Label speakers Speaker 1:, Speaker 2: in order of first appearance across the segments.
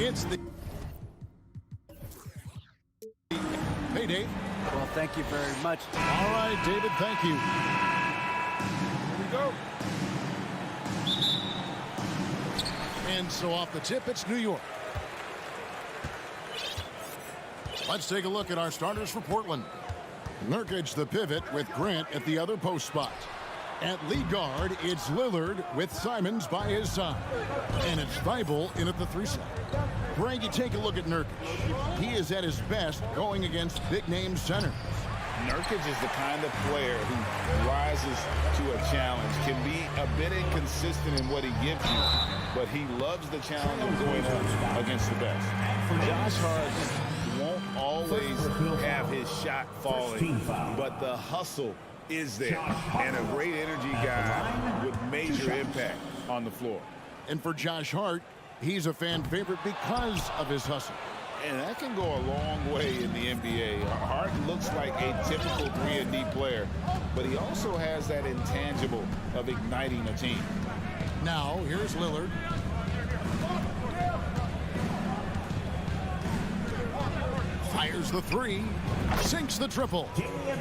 Speaker 1: It's the... Hey, Dave.
Speaker 2: Well, thank you very much.
Speaker 1: All right, David, thank you. Here we go. And so off the tip, it's New York. Let's take a look at our starters for Portland. Nurkic, the pivot, with Grant at the other post spot. At lead guard, it's Lillard with Simons by his side. And it's Thibault in at the 3 slot. Greg, you take a look at Nurkic. He is at his best going against big-name centers.
Speaker 3: Nurkic is the kind of player who rises to a challenge, can be a bit inconsistent in what he gives you, but he loves the challenge of going up against the best. Josh Hart won't always have his shot falling, but the hustle is there, and a great energy guy with major impact on the floor.
Speaker 1: And for Josh Hart, he's a fan favorite because of his hustle.
Speaker 3: And that can go a long way in the NBA. Hart looks like a typical 3-and-D player, but he also has that intangible of igniting a team.
Speaker 1: Now, here's Lillard. Fires the 3, sinks the triple.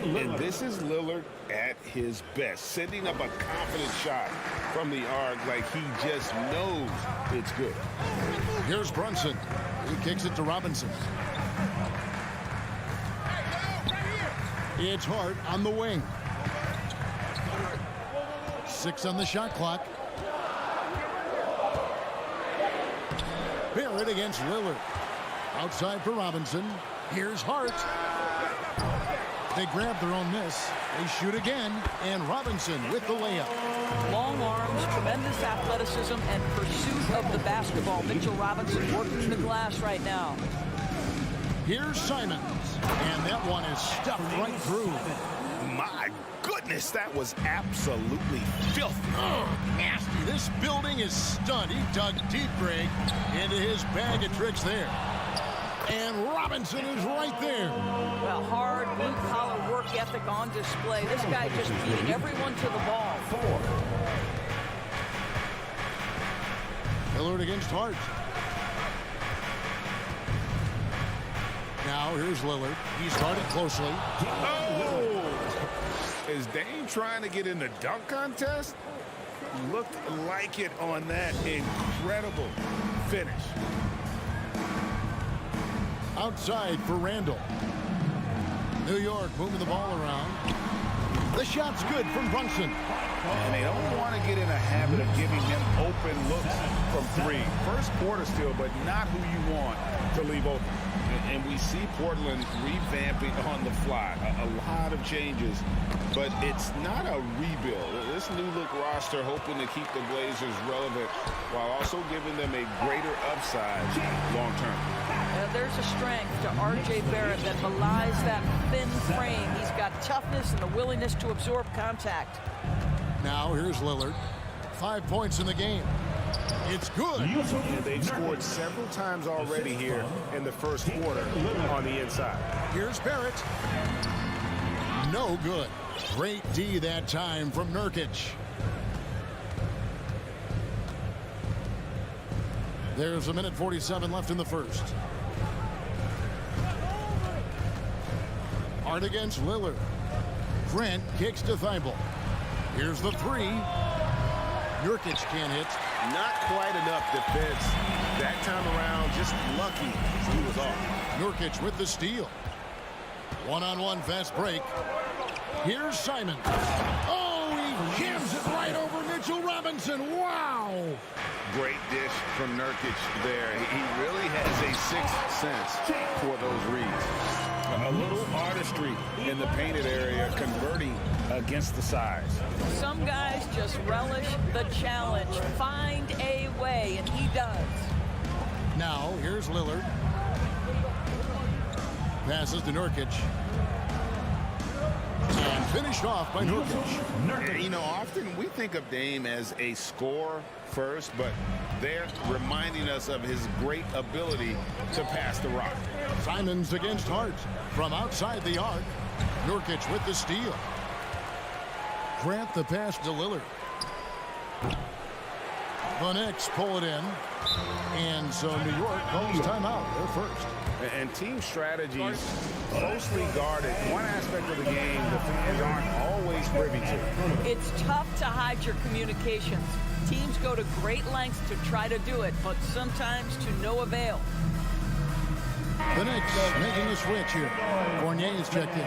Speaker 3: And this is Lillard at his best, sending up a confident shot from the arc like he just knows it's good.
Speaker 1: Here's Brunson. He kicks it to Robinson. It's Hart on the wing. 6 on the shot clock. Barrett against Lillard. Outside for Robinson. Here's Hart. They grab their own miss. They shoot again, and Robinson with the layup.
Speaker 4: Long arms, tremendous athleticism, and pursuit of the basketball. Mitchell Robinson working the glass right now.
Speaker 1: Here's Simons, and that one is stuffed right through.
Speaker 3: My goodness, that was absolutely filthy.
Speaker 1: Oh, nasty. This building is stunned. He dug deep, Greg, into his bag of tricks there. And Robinson is right there.
Speaker 4: Well, hard, blue-collar work ethic on display. This guy just beating everyone to the ball.
Speaker 1: 4. Lillard against Hart. Now here's Lillard. He started closely.
Speaker 3: Oh! Is Dame trying to get in the dunk contest? Looked like it on that incredible finish.
Speaker 1: Outside for Randall. New York moving the ball around. The shot's good from Brunson.
Speaker 3: And they don't want to get in a habit of giving him open looks from 3. First quarter still, but not who you want to leave open. And we see Portland revamping on the fly. A lot of changes, but it's not a rebuild. This new look roster hoping to keep the Blazers relevant while also giving them a greater upside long term.
Speaker 4: There's a strength to R.J. Barrett that belies that thin frame. He's got toughness and the willingness to absorb contact.
Speaker 1: Now here's Lillard. 5 points in the game. It's good.
Speaker 3: And they've scored several times already here in the first quarter on the inside.
Speaker 1: Here's Barrett. No good. Great D that time from Nurkic. There's 1:47 left in the first. Hart against Lillard. Grant kicks to Thibault. Here's the 3. Nurkic can't hit.
Speaker 3: Not quite enough defense that time around. Just lucky he was off.
Speaker 1: Nurkic with the steal. One-on-one fast break. Here's Simon. Oh, he jams it right over Mitchell Robinson. Wow!
Speaker 3: Great dish from Nurkic there. He really has a sixth sense for those reads. A little artistry in the painted area, converting against the size.
Speaker 4: Some guys just relish the challenge. Find a way, and he does.
Speaker 1: Now, here's Lillard. Passes to Nurkic. And finished off by Nurkic.
Speaker 3: You know, often we think of Dame as a scorer first, but they're reminding us of his great ability to pass the rock.
Speaker 1: Simons against Hart. From outside the arc, Nurkic with the steal. Grant the pass to Lillard. The Knicks pull it in. And so New York calls timeout. They're first.
Speaker 3: And team strategies closely guarded. One aspect of the game the fans aren't always privy to.
Speaker 4: It's tough to hide your communications. Teams go to great lengths to try to do it, but sometimes to no avail.
Speaker 1: The Knicks making a switch here. Fournier is checked in.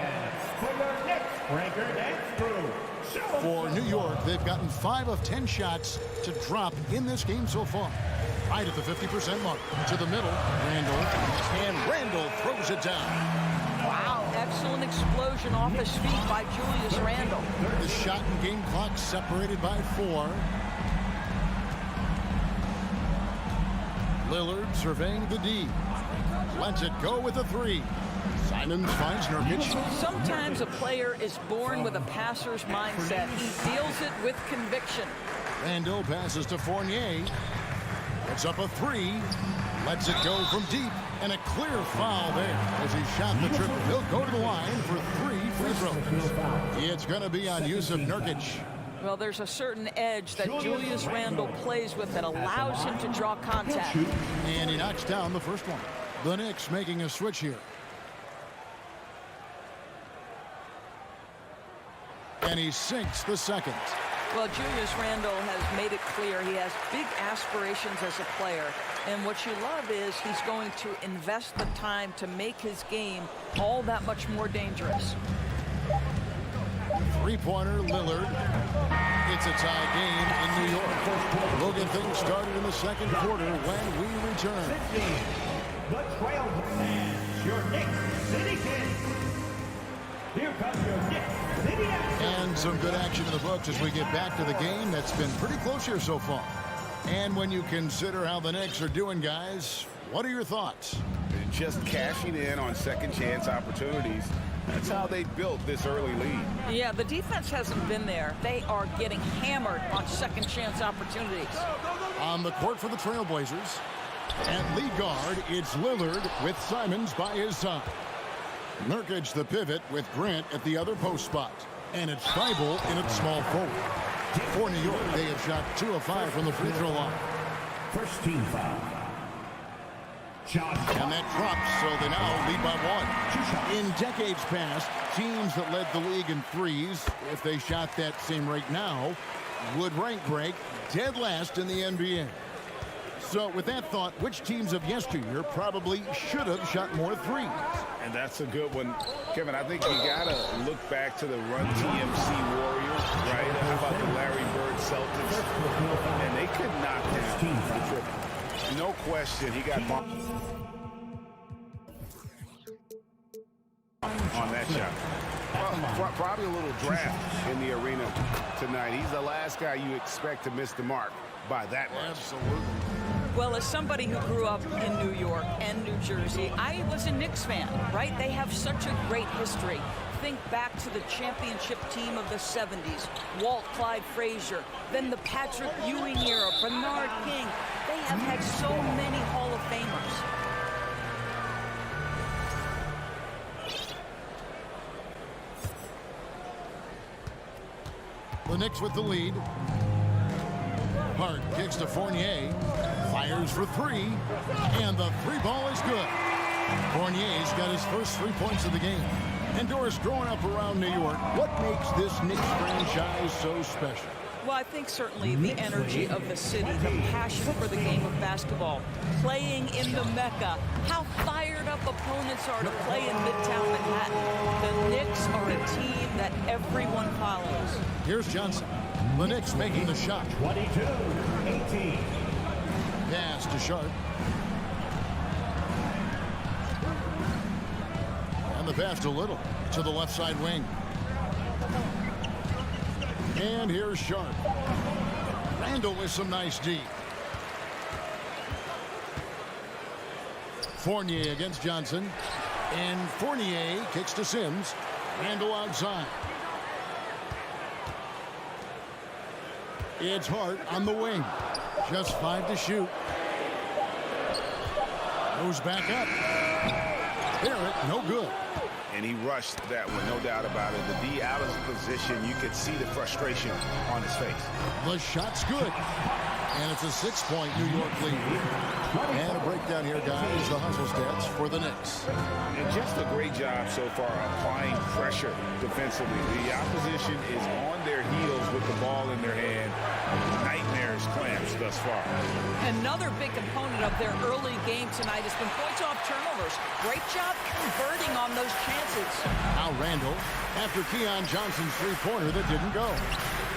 Speaker 1: For New York, they've gotten 5 of 10 shots to drop in this game so far. Right at the 50% mark. To the middle, Randall. And Randall throws it down.
Speaker 4: Wow, excellent explosion off his feet by Julius Randle.
Speaker 1: The shot and game clock separated by 4. Lillard surveying the D. Lets it go with a 3. Simons finds Nurkic.
Speaker 4: Sometimes a player is born with a passer's mindset. He deals it with conviction.
Speaker 1: Randall passes to Fournier. Puts up a 3. Lets it go from deep. And a clear foul there as he shot the triple. He'll go to the line for 3 free throws. It's going to be on use of Nurkic.
Speaker 4: Well, there's a certain edge that Julius Randle plays with that allows him to draw contact.
Speaker 1: And he knocks down the first one. The Knicks making a switch here. And he sinks the second.
Speaker 4: Well, Julius Randle has made it clear he has big aspirations as a player. And what you love is he's going to invest the time to make his game all that much more dangerous.
Speaker 1: Three-pointer, Lillard. It's a tie game in New York. We'll get things started in the second quarter when we return.
Speaker 5: The Trailblazers, your Knicks City Kings. Here comes your Knicks City action.
Speaker 1: And some good action in the books as we get back to the game that's been pretty close here so far. And when you consider how the Knicks are doing, guys, what are your thoughts?
Speaker 3: Just cashing in on second chance opportunities. That's how they built this early lead.
Speaker 4: Yeah, the defense hasn't been there. They are getting hammered on second chance opportunities.
Speaker 1: On the court for the Trailblazers. At lead guard, it's Lillard with Simons by his side. Nurkic the pivot with Grant at the other post spot. And it's Thibault in at small forward. For New York, they have shot 2 of 5 from the free throw line.
Speaker 5: First team foul.
Speaker 1: And that drops, so they now lead by 1. In decades past, teams that led the league in threes, if they shot that same rate now, would rank break dead last in the NBA. So with that thought, which teams of yesteryear probably should have shot more threes?
Speaker 3: And that's a good one. Kevin, I think you got to look back to the Run TMC Warriors, right? How about the Larry Bird Celtics? And they could knock down the triple. No question, he got bumped on that shot. Well, probably a little draft in the arena tonight. He's the last guy you expect to miss the mark by that much.
Speaker 1: Absolutely.
Speaker 4: Well, as somebody who grew up in New York and New Jersey, I was a Knicks fan, right? They have such a great history. Think back to the championship team of the 70s, Walt Clyde Frazier, then the Patrick Ewing era, Bernard King. They have had so many Hall of Famers.
Speaker 1: The Knicks with the lead. Hart kicks to Fournier. Fires for 3. And the 3 ball is good. Fournier's got his first 3 points of the game. And Doris, growing up around New York, what makes this Knicks franchise so special?
Speaker 4: Well, I think certainly the energy of the city, the passion for the game of basketball, playing in the Mecca, how fired up opponents are to play in Midtown Manhattan. The Knicks are a team that everyone follows.
Speaker 1: Here's Johnson. The Knicks making the shot.
Speaker 5: 22-18.
Speaker 1: Pass to Sharp. And the pass to Little to the left side wing. And here's Sharp. Randall with some nice D. Fournier against Johnson. And Fournier kicks to Sims. Randall outside. It's Hart on the wing. Just 5 to shoot. Goes back up. Barrett, no good.
Speaker 3: And he rushed that one, no doubt about it. The D out of position, you could see the frustration on his face.
Speaker 1: The shot's good. And it's a 6-point New York lead. And a breakdown here, guys. The hustle stats for the Knicks.
Speaker 3: And just a great job so far applying pressure defensively. The opposition is on their heels with the ball in their hand. Nightmares clamps thus far.
Speaker 4: Another big component of their early game tonight has been points off turnovers. Great job converting on those chances.
Speaker 1: Now Randall after Keon Johnson's three-pointer that didn't go.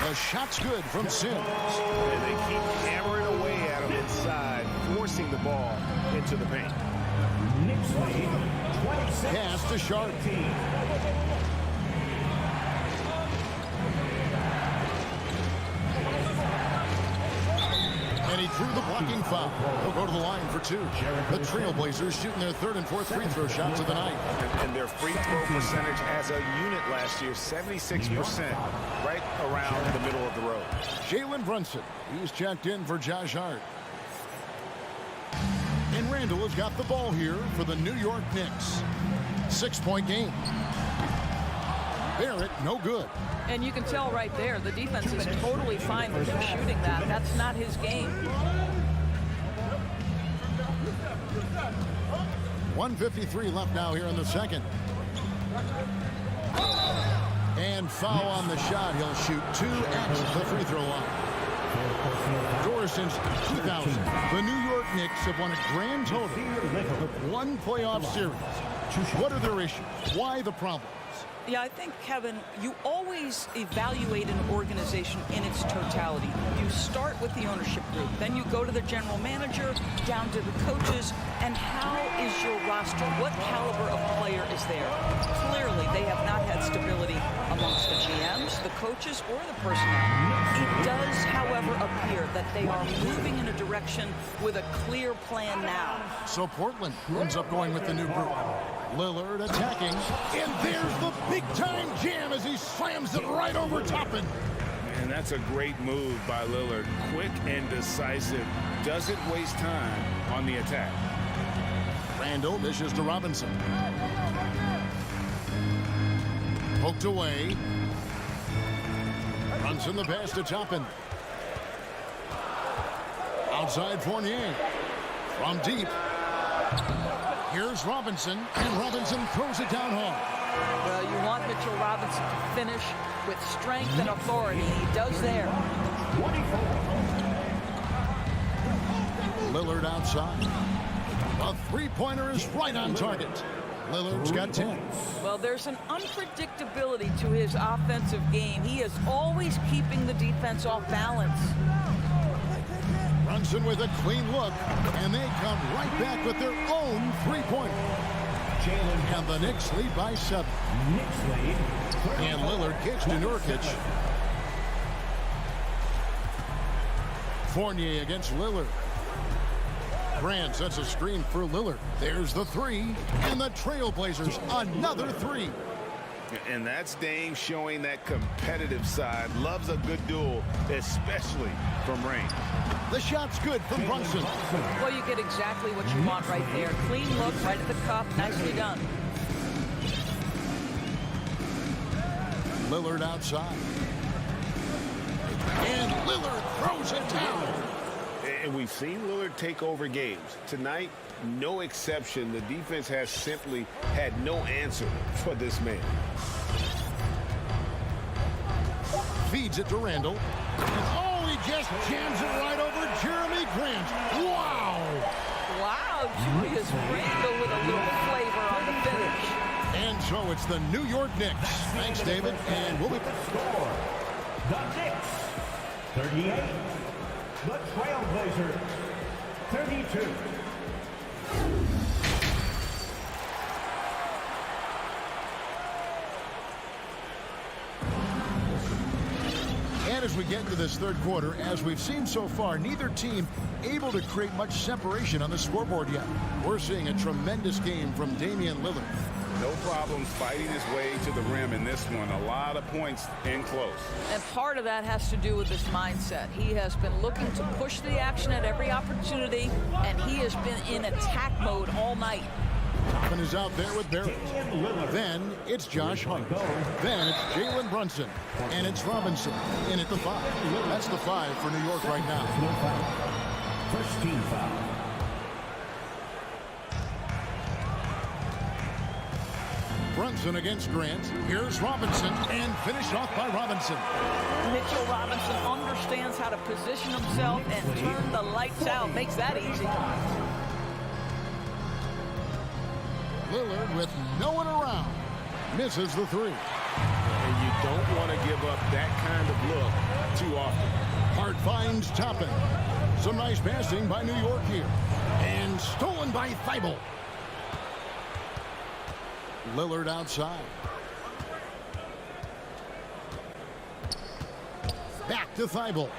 Speaker 1: The shot's good from Sims.
Speaker 6: And they keep hammering away at him inside, forcing the ball into the paint.
Speaker 5: Knicks lead 26.
Speaker 1: Pass to Sharp. And he drew the blocking foul. He'll go to the line for two. The Trailblazers shooting their third and fourth free throw shots of the night.
Speaker 6: And their free throw percentage as a unit last year, 76%, right around the middle of the road.
Speaker 1: Jalen Brunson, he's checked in for Josh Hart. And Randall has got the ball here for the New York Knicks. 6-point game. Barrett, no good.
Speaker 4: And you can tell right there, the defense is totally fine with him shooting that. That's not his game.
Speaker 1: 1:53 left now here in the second. And foul on the shot. He'll shoot 2 at the free throw line. Doors since 2000, the New York Knicks have won a grand total of 1 playoff series. What are their issues? Why the problems?
Speaker 4: Yeah, I think, Kevin, you always evaluate an organization in its totality. You start with the ownership group, then you go to the general manager, down to the coaches, and how is your roster? What caliber of player is there? Clearly, they have not had stability amongst the GMs, the coaches, or the personnel. It does, however, appear that they are moving in a direction with a clear plan now.
Speaker 1: So Portland ends up going with the new group. Lillard attacking, and there's the big-time jam as he slams it right over Toppin.
Speaker 3: And that's a great move by Lillard. Quick and decisive. Doesn't waste time on the attack.
Speaker 1: Randall dishes to Robinson. Poked away. Brunson the pass to Toppin. Outside Fournier. From deep. Here's Robinson, and Robinson throws it down hard.
Speaker 4: Well, you want Mitchell Robinson to finish with strength and authority. He does there.
Speaker 1: Lillard outside. A three-pointer is right on target. Lillard's got 10.
Speaker 4: Well, there's an unpredictability to his offensive game. He is always keeping the defense off balance.
Speaker 1: Brunson with a clean look, and they come right back with their own three-pointer. And the Knicks lead by 7. And Lillard kicks to Nurkic. Fournier against Lillard. Grant sets a screen for Lillard. There's the three, and the Trailblazers another 3.
Speaker 3: And that's Dame showing that competitive side. Loves a good duel, especially from range.
Speaker 1: The shot's good from Brunson.
Speaker 4: Well, you get exactly what you want right there. Clean look, right at the cup. Nicely done.
Speaker 1: Lillard outside. And Lillard throws it down.
Speaker 6: And we've seen Lillard take over games. Tonight, no exception. The defense has simply had no answer for this man.
Speaker 1: Feeds it to Randall. And oh, he just jams it right over Jeremy Grant. Wow!
Speaker 4: Wow, Julius Randle with a little flavor on the finish.
Speaker 1: And so it's the New York Knicks. Thanks, David. And we'll be
Speaker 5: Score. The Knicks 38. The Trailblazers 32.
Speaker 1: And as we get into this third quarter, as we've seen so far, neither team able to create much separation on the scoreboard yet. We're seeing a tremendous game from Damian Lillard.
Speaker 3: No problems fighting his way to the rim in this one. A lot of points in close.
Speaker 4: And part of that has to do with his mindset. He has been looking to push the action at every opportunity, and he has been in attack mode all night.
Speaker 1: Toppin is out there with Barrett. Then it's Josh Hart. Then it's Jalen Brunson. And it's Robinson in at the 5. That's the 5 for New York right now.
Speaker 5: First team foul.
Speaker 1: Brunson against Grant. Here's Robinson, and finished off by Robinson.
Speaker 4: Mitchell Robinson understands how to position himself and turn the lights out. Makes that easy.
Speaker 1: Lillard with no one around. Misses the 3.
Speaker 6: And you don't want to give up that kind of look too often.
Speaker 1: Hart finds Toppin. Some nice passing by New York here. And stolen by Thibault. Lillard outside. Back to Thibault.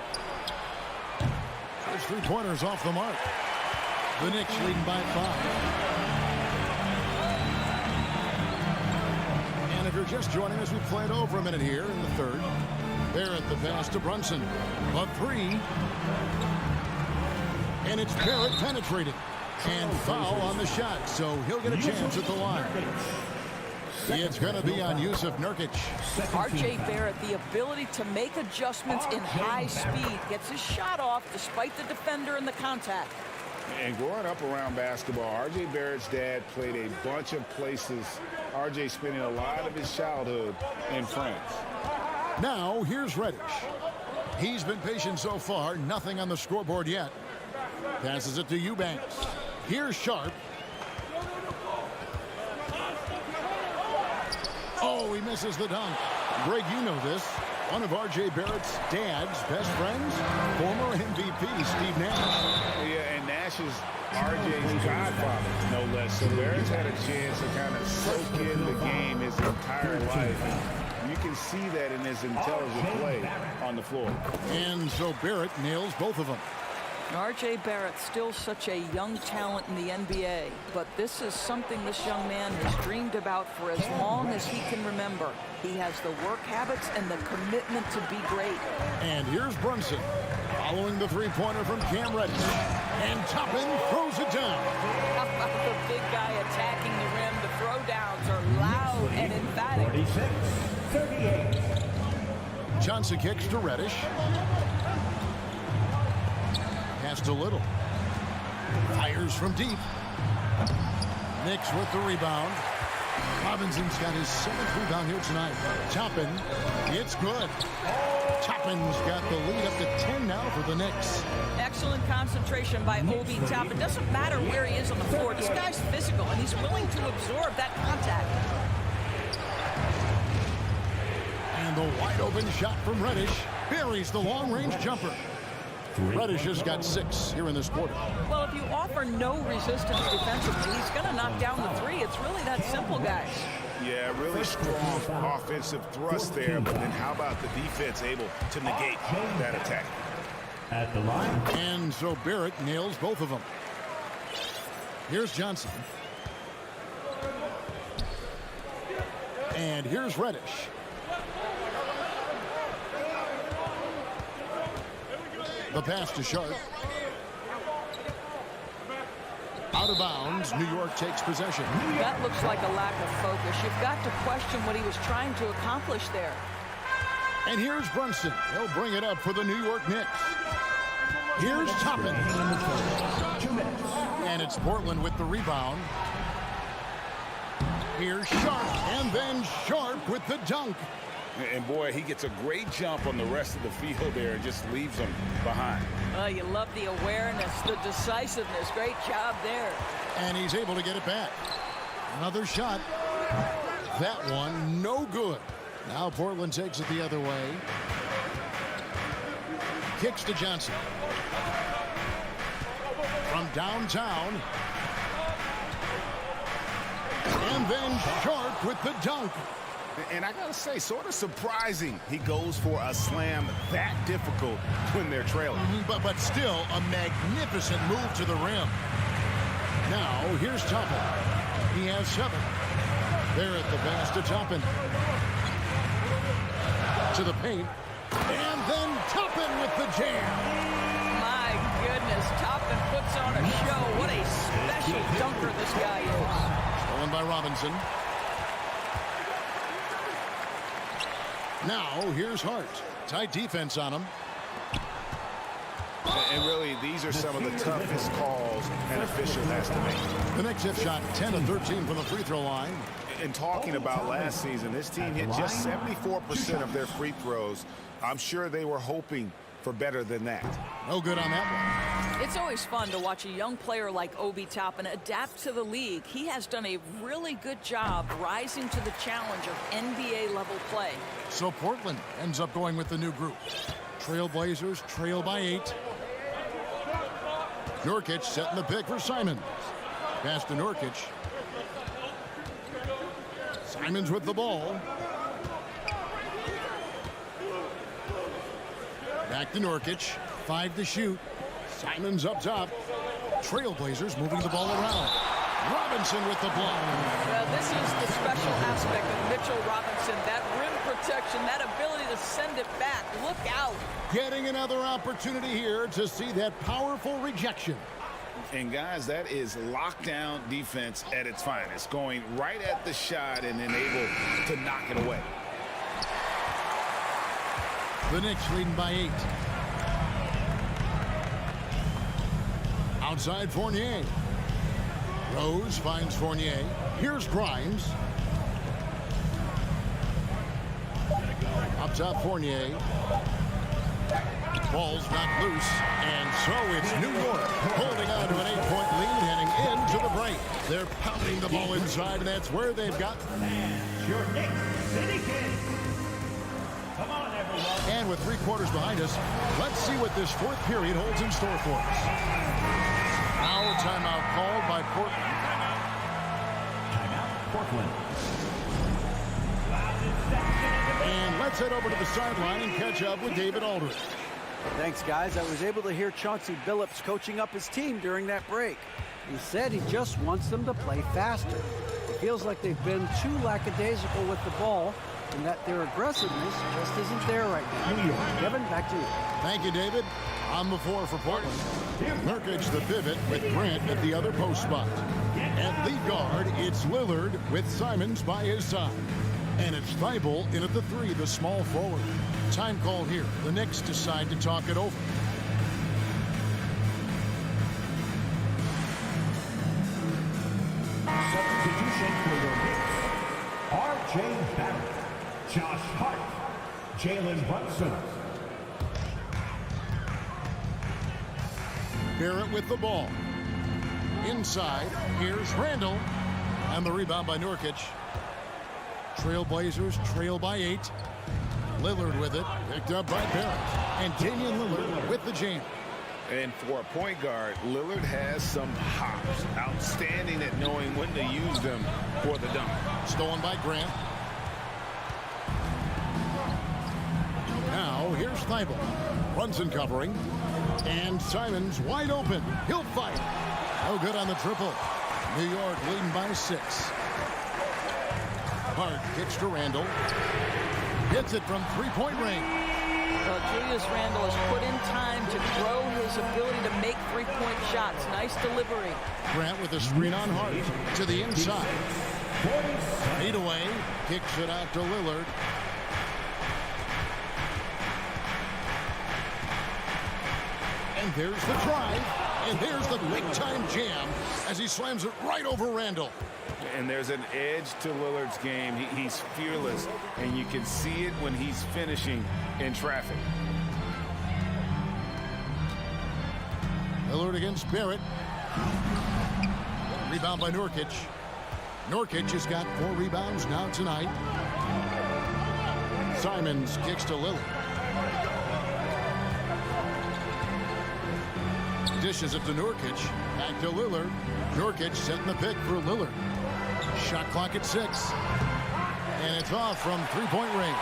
Speaker 1: There's 3-pointers off the mark. The Knicks leading by 5. And if you're just joining us, we've played over a minute here in the 3rd. Barrett the pass to Brunson. A 3. And it's Barrett penetrating. And foul on the shot, so he'll get a chance at the line. It's going to be on Yusuf Nurkic.
Speaker 4: R.J. Barrett, the ability to make adjustments in high speed, gets his shot off despite the defender and the contact.
Speaker 3: And growing up around basketball, R.J. Barrett's dad played a bunch of places. R.J. spending a lot of his childhood in France.
Speaker 1: Now, here's Reddish. He's been patient so far, nothing on the scoreboard yet. Passes it to Eubanks. Here's Sharp. Oh, he misses the dunk. Greg, you know this. One of R.J. Barrett's dad's best friends, former MVP Steve Nash.
Speaker 3: Yeah, and Nash is R.J.'s godfather, no less. So Barrett's had a chance to kind of soak in the game his entire life. You can see that in his intelligent play on the floor.
Speaker 1: And so Barrett nails both of them.
Speaker 4: R.J. Barrett, still such a young talent in the NBA, but this is something this young man has dreamed about for as long as he can remember. He has the work habits and the commitment to be great.
Speaker 1: And here's Brunson, following the 3-pointer from Cam Reddish. And Toppin throws it down.
Speaker 4: How about the big guy attacking the rim? The throwdowns are loud and emphatic.
Speaker 5: 46-38.
Speaker 1: Johnson kicks to Reddish. Pass to Little. Fires from deep. Knicks with the rebound. Robinson's got his 7th rebound here tonight. Toppin, it's good. Toppin's got the lead up to 10 now for the Knicks.
Speaker 4: Excellent concentration by Obi Toppin. Doesn't matter where he is on the floor. This guy's physical, and he's willing to absorb that contact.
Speaker 1: And the wide open shot from Reddish buries the long-range jumper. Reddish has got 6 here in this quarter.
Speaker 4: Well, if you offer no resistance defensively, he's going to knock down the 3. It's really that simple, guys.
Speaker 3: Yeah, really strong offensive thrust there, but then how about the defense able to negate that attack?
Speaker 5: At the line.
Speaker 1: And so Barrett nails both of them. Here's Johnson. And here's Reddish. The pass to Sharp. Out of bounds, New York takes possession.
Speaker 4: That looks like a lack of focus. You've got to question what he was trying to accomplish there.
Speaker 1: And here's Brunson. He'll bring it up for the New York Knicks. Here's Toppin. And it's Portland with the rebound. Here's Sharp, and then Sharp with the dunk.
Speaker 3: And boy, he gets a great jump on the rest of the field there and just leaves them behind.
Speaker 4: Well, you love the awareness, the decisiveness. Great job there.
Speaker 1: And he's able to get it back. Another shot. That one, no good. Now Portland takes it the other way. Kicks to Johnson. From downtown. And then Sharp with the dunk.
Speaker 3: And I got to say, sort of surprising he goes for a slam that difficult when they're trailing.
Speaker 1: But still a magnificent move to the rim. Now, here's Toppin. He has 7. There at the pass to Toppin. To the paint. And then Toppin with the jam.
Speaker 4: My goodness, Toppin puts on a show. What a special dunker this guy is.
Speaker 1: Stolen by Robinson. Now, here's Hart. Tight defense on him.
Speaker 3: And really, these are some of the toughest calls an official has to make.
Speaker 1: The Knicks have shot 10 of 13 from the free throw line.
Speaker 3: And talking about last season, this team hit just 74% of their free throws. I'm sure they were hoping for better than that.
Speaker 1: No good on that one.
Speaker 4: It's always fun to watch a young player like Obi Toppin adapt to the league. He has done a really good job rising to the challenge of NBA-level play.
Speaker 1: So Portland ends up going with the new group. Trailblazers trail by 8. Nurkic setting the pick for Simons. Pass to Nurkic. Simons with the ball. Back to Nurkic. 5 to shoot. Simons up top. Trailblazers moving the ball around. Robinson with the block.
Speaker 4: Well, this is the special aspect of Mitchell Robinson. That rim protection, that ability to send it back. Look out.
Speaker 1: Getting another opportunity here to see that powerful rejection.
Speaker 3: And guys, that is lockdown defense at its finest. Going right at the shot and then able to knock it away.
Speaker 1: The Knicks leading by 8. Outside Fournier. Rose finds Fournier. Here's Grimes. Up top Fournier. Ball's not loose. And so it's New York holding on to an 8-point lead heading into the break. They're pounding the ball inside, and that's where they've got.
Speaker 5: And your Knicks City Kings. Come on, everyone.
Speaker 1: And with 3 quarters behind us, let's see what this 4th period holds in store for us. Now timeout called by Portland.
Speaker 5: Timeout, Portland.
Speaker 1: And let's head over to the sideline and catch up with David Aldridge.
Speaker 2: Thanks, guys. I was able to hear Chauncey Billups coaching up his team during that break. He said he just wants them to play faster. It feels like they've been too lackadaisical with the ball and that their aggressiveness just isn't there right now. Kevin, back to you.
Speaker 1: Thank you, David. On the floor for Portland. Nurkic the pivot with Grant at the other post spot. At lead guard, it's Lillard with Simons by his side. And it's Thibault in at the 3, the small forward. Time call here. The Knicks decide to talk it over.
Speaker 5: Substitution for your Knicks. R.J. Barrett, Josh Hart, Jalen Brunson.
Speaker 1: Barrett with the ball. Inside, here's Randall. And the rebound by Nurkic. Trailblazers trail by 8. Lillard with it, picked up by Barrett. And Damian Lillard with the jam.
Speaker 3: And for a point guard, Lillard has some hops. Outstanding at knowing when to use them for the dunk.
Speaker 1: Stolen by Grant. Now, here's Thibault. Brunson covering. And Simons wide open. He'll fire. No good on the triple. New York leading by 6. Hart kicks to Randall. Hits it from 3-point range.
Speaker 4: Well, Julius Randle has put in time to grow his ability to make 3-point shots. Nice delivery.
Speaker 1: Grant with a screen on Hart to the inside. 8 away. Kicks it out to Lillard. And there's the drive. And there's the big-time jam as he slams it right over Randall.
Speaker 3: And there's an edge to Lillard's game. He's fearless, and you can see it when he's finishing in traffic.
Speaker 1: Lillard against Barrett. Rebound by Nurkic. Nurkic has got 4 rebounds now tonight. Simons kicks to Lillard. Dishes it to Nurkic. Back to Lillard. Nurkic setting the pick for Lillard. Shot clock at 6. And it's off from 3-point range.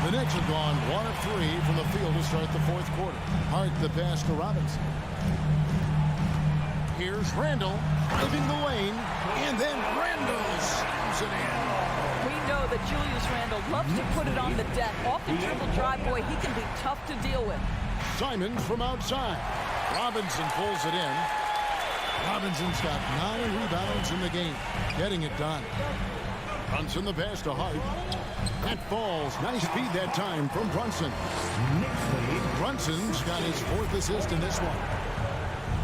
Speaker 1: The Knicks have gone 1 of 3 from the field to start the 4th quarter. Hart the pass to Robinson. Here's Randall driving the lane. And then Randall slams it in.
Speaker 4: We know that Julius Randle loves to put it on the deck. Off the dribble drive, boy, he can be tough to deal with.
Speaker 1: Simons from outside. Robinson pulls it in. Robinson's got 9 rebounds in the game, getting it done. Brunson the pass to Hart. That falls. Nice feed that time from Brunson. Brunson's got his 4th assist in this one.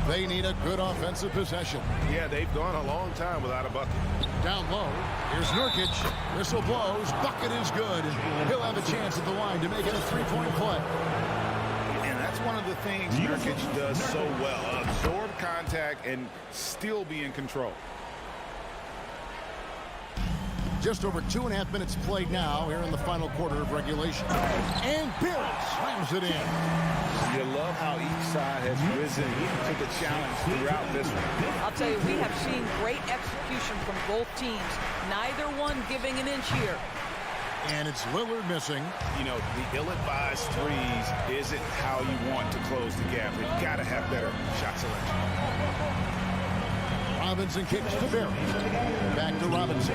Speaker 1: They need a good offensive possession.
Speaker 6: Yeah, they've gone a long time without a bucket.
Speaker 1: Down low, here's Nurkic. Whistle blows. Bucket is good. He'll have a chance at the line to make it a 3-point play.
Speaker 3: And that's one of the things Nurkic does so well. Absorb contact and still be in control.
Speaker 1: Just over 2.5 minutes played now here in the final quarter of regulation. And Barrett slams it in.
Speaker 3: You love how each side has risen to the challenge throughout this one.
Speaker 4: I'll tell you, we have seen great execution from both teams. Neither one giving an inch here.
Speaker 1: And it's Lillard missing.
Speaker 3: You know, the ill-advised threes isn't how you want to close the gap. You've got to have better shot selection.
Speaker 1: Robinson kicks to Barrett. Back to Robinson.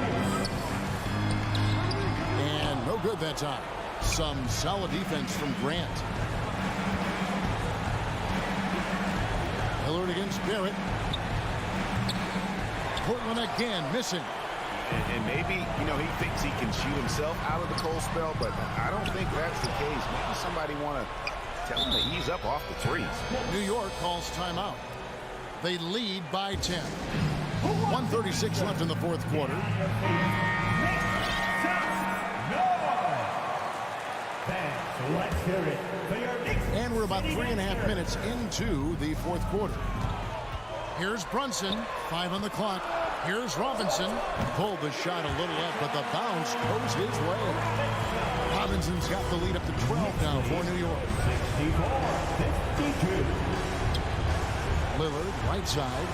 Speaker 1: And no good that time. Some solid defense from Grant. Lillard against Barrett. Portland again missing.
Speaker 3: And maybe, you know, he thinks he can shoot himself out of the cold spell, but I don't think that's the case. Maybe somebody want to tell him to ease up off the threes.
Speaker 1: New York calls timeout. They lead by 10. 1:36 left in the 4th quarter. And we're about 3.5 minutes into the 4th quarter. Here's Brunson, 5 on the clock. Here's Robinson. Pulled the shot a little up, but the bounce goes his way. Robinson's got the lead up to 12 now for New York.
Speaker 5: 64-52.
Speaker 1: Lillard, right side.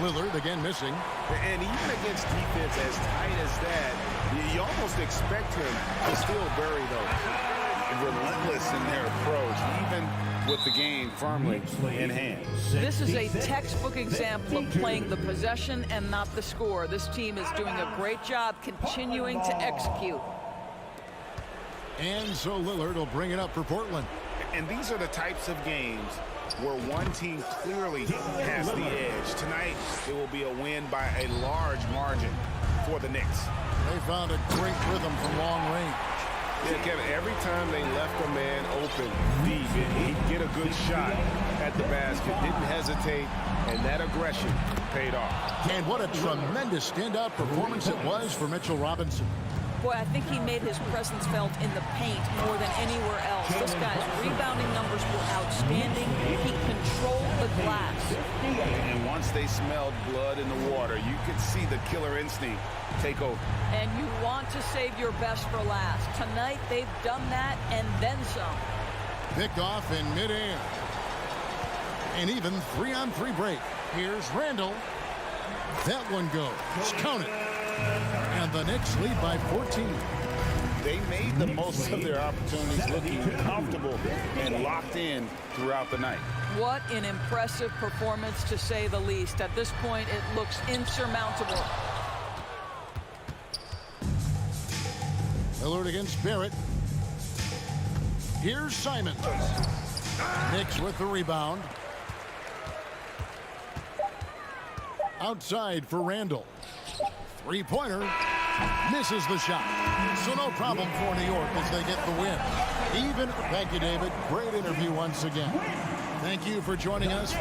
Speaker 1: Lillard again missing.
Speaker 6: And even against defense as tight as that, you almost expect him to still bury those.
Speaker 3: Relentless in their approach, even with the game firmly in hand.
Speaker 4: This is a textbook example of playing the possession and not the score. This team is doing a great job continuing to execute.
Speaker 1: And so Lillard will bring it up for Portland.
Speaker 3: And these are the types of games where one team clearly has the edge. Tonight, it will be a win by a large margin for the Knicks.
Speaker 1: They found a great rhythm from long range.
Speaker 6: Yeah, Kevin, every time they left a man open deep, he'd get a good shot at the basket, didn't hesitate, and that aggression paid off.
Speaker 1: And what a tremendous standout performance it was for Mitchell Robinson.
Speaker 4: Boy, I think he made his presence felt in the paint more than anywhere else. This guy's rebounding numbers were outstanding. He controlled the glass.
Speaker 3: And once they smelled blood in the water, you could see the killer instinct take over.
Speaker 4: And you want to save your best for last. Tonight, they've done that and then some.
Speaker 1: Picked off in midair. And even 3-on-3 break. Here's Randall. That one goes. Count it. And the Knicks lead by 14.
Speaker 3: They made the most of their opportunities, looking comfortable and locked in throughout the night.
Speaker 4: What an impressive performance, to say the least. At this point, it looks insurmountable.
Speaker 1: Lillard against Barrett. Here's Simons. Knicks with the rebound. Outside for Randall. Three-pointer. Misses the shot. So no problem for New York as they get the win. Even. Thank you, David. Great interview once again. Thank you for joining us.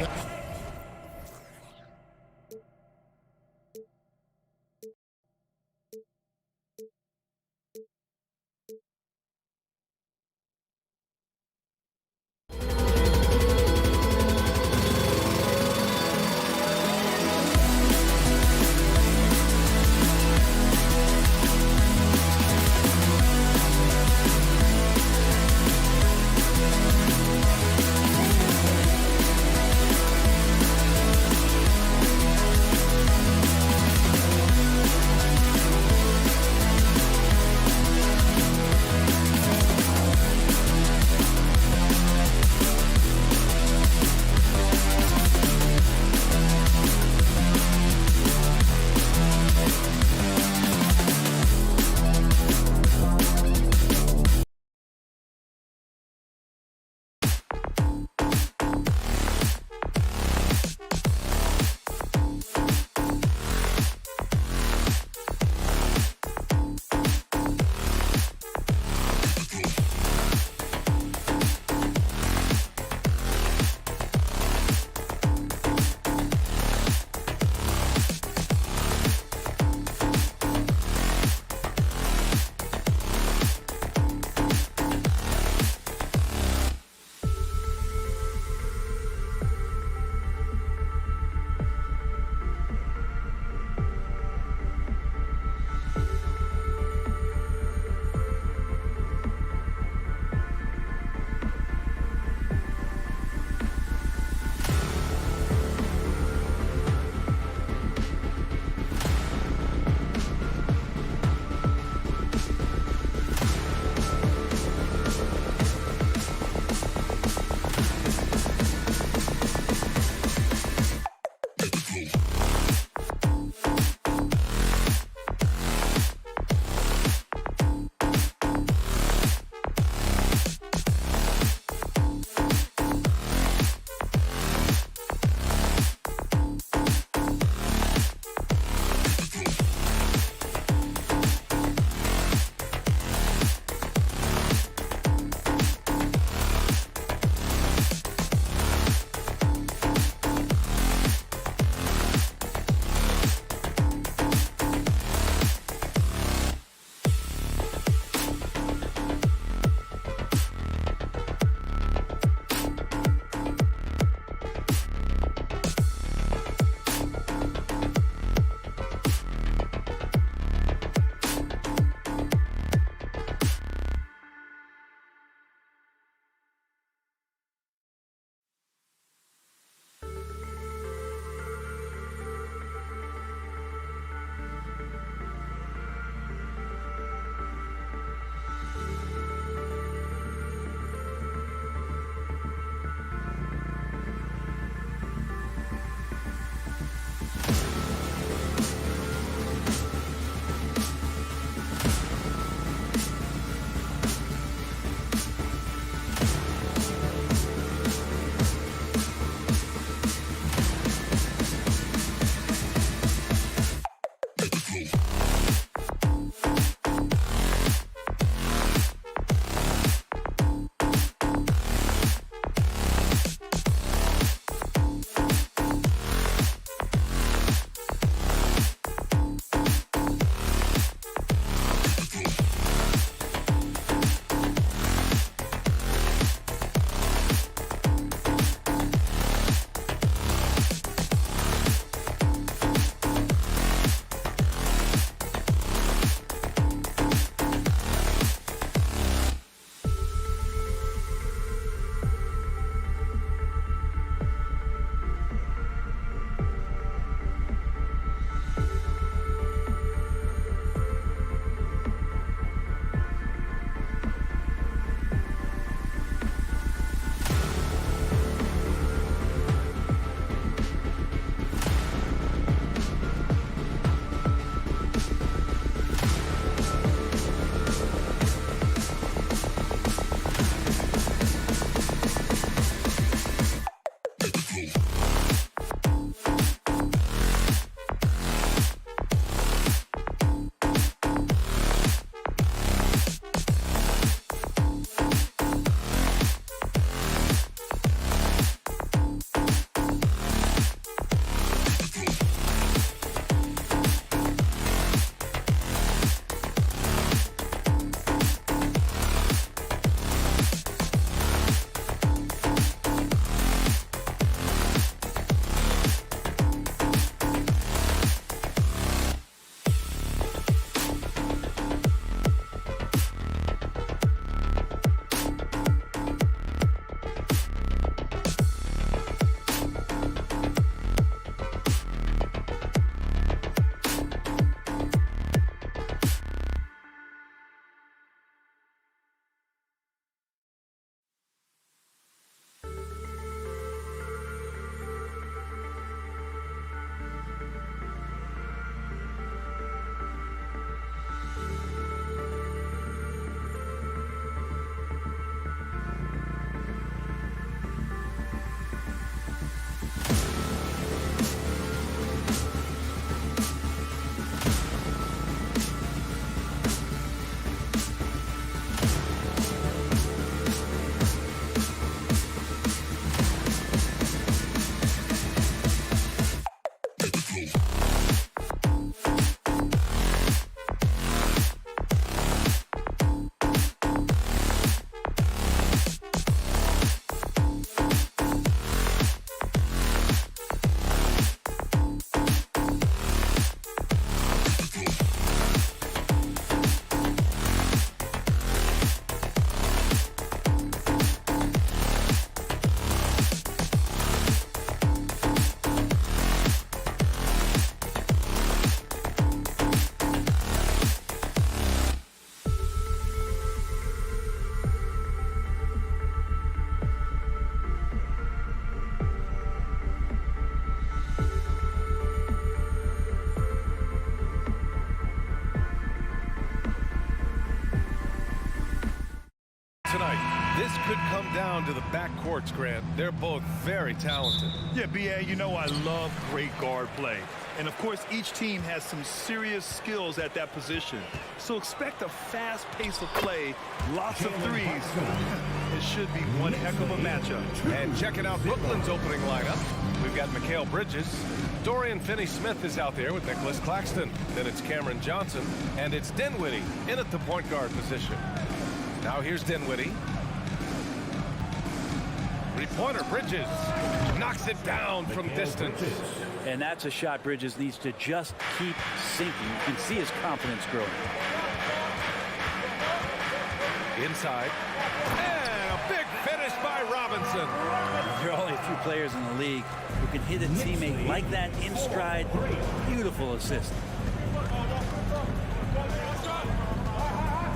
Speaker 7: tonight. This could come down to the backcourts, Grant. They're both very talented.
Speaker 8: Yeah, B.A., you know I love great guard play. And, of course, each team has some serious skills at that position. So expect a fast pace of play, lots of threes. It should be one heck of a matchup.
Speaker 7: And checking out Brooklyn's opening lineup, we've got Mikal Bridges. Dorian Finney-Smith is out there with Nicholas Claxton. Then it's Cameron Johnson, and it's Dinwiddie in at the point guard position. Now here's Dinwiddie. Three-pointer, Bridges knocks it down from distance.
Speaker 2: And that's a shot Bridges needs to just keep sinking. You can see his confidence growing.
Speaker 7: Inside. And a big finish by Robinson.
Speaker 2: There are only a few players in the league who can hit a teammate like that in stride. Beautiful assist.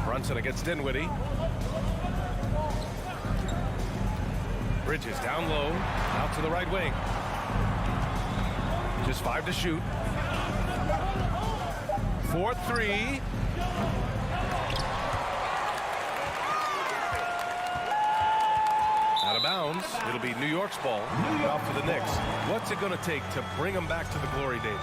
Speaker 7: Brunson against Dinwiddie. Bridges down low, out to the right wing. Just 5 to shoot. 4-3. Out of bounds. It'll be New York's ball. Out for the Knicks. What's it going to take to bring them back to the glory days?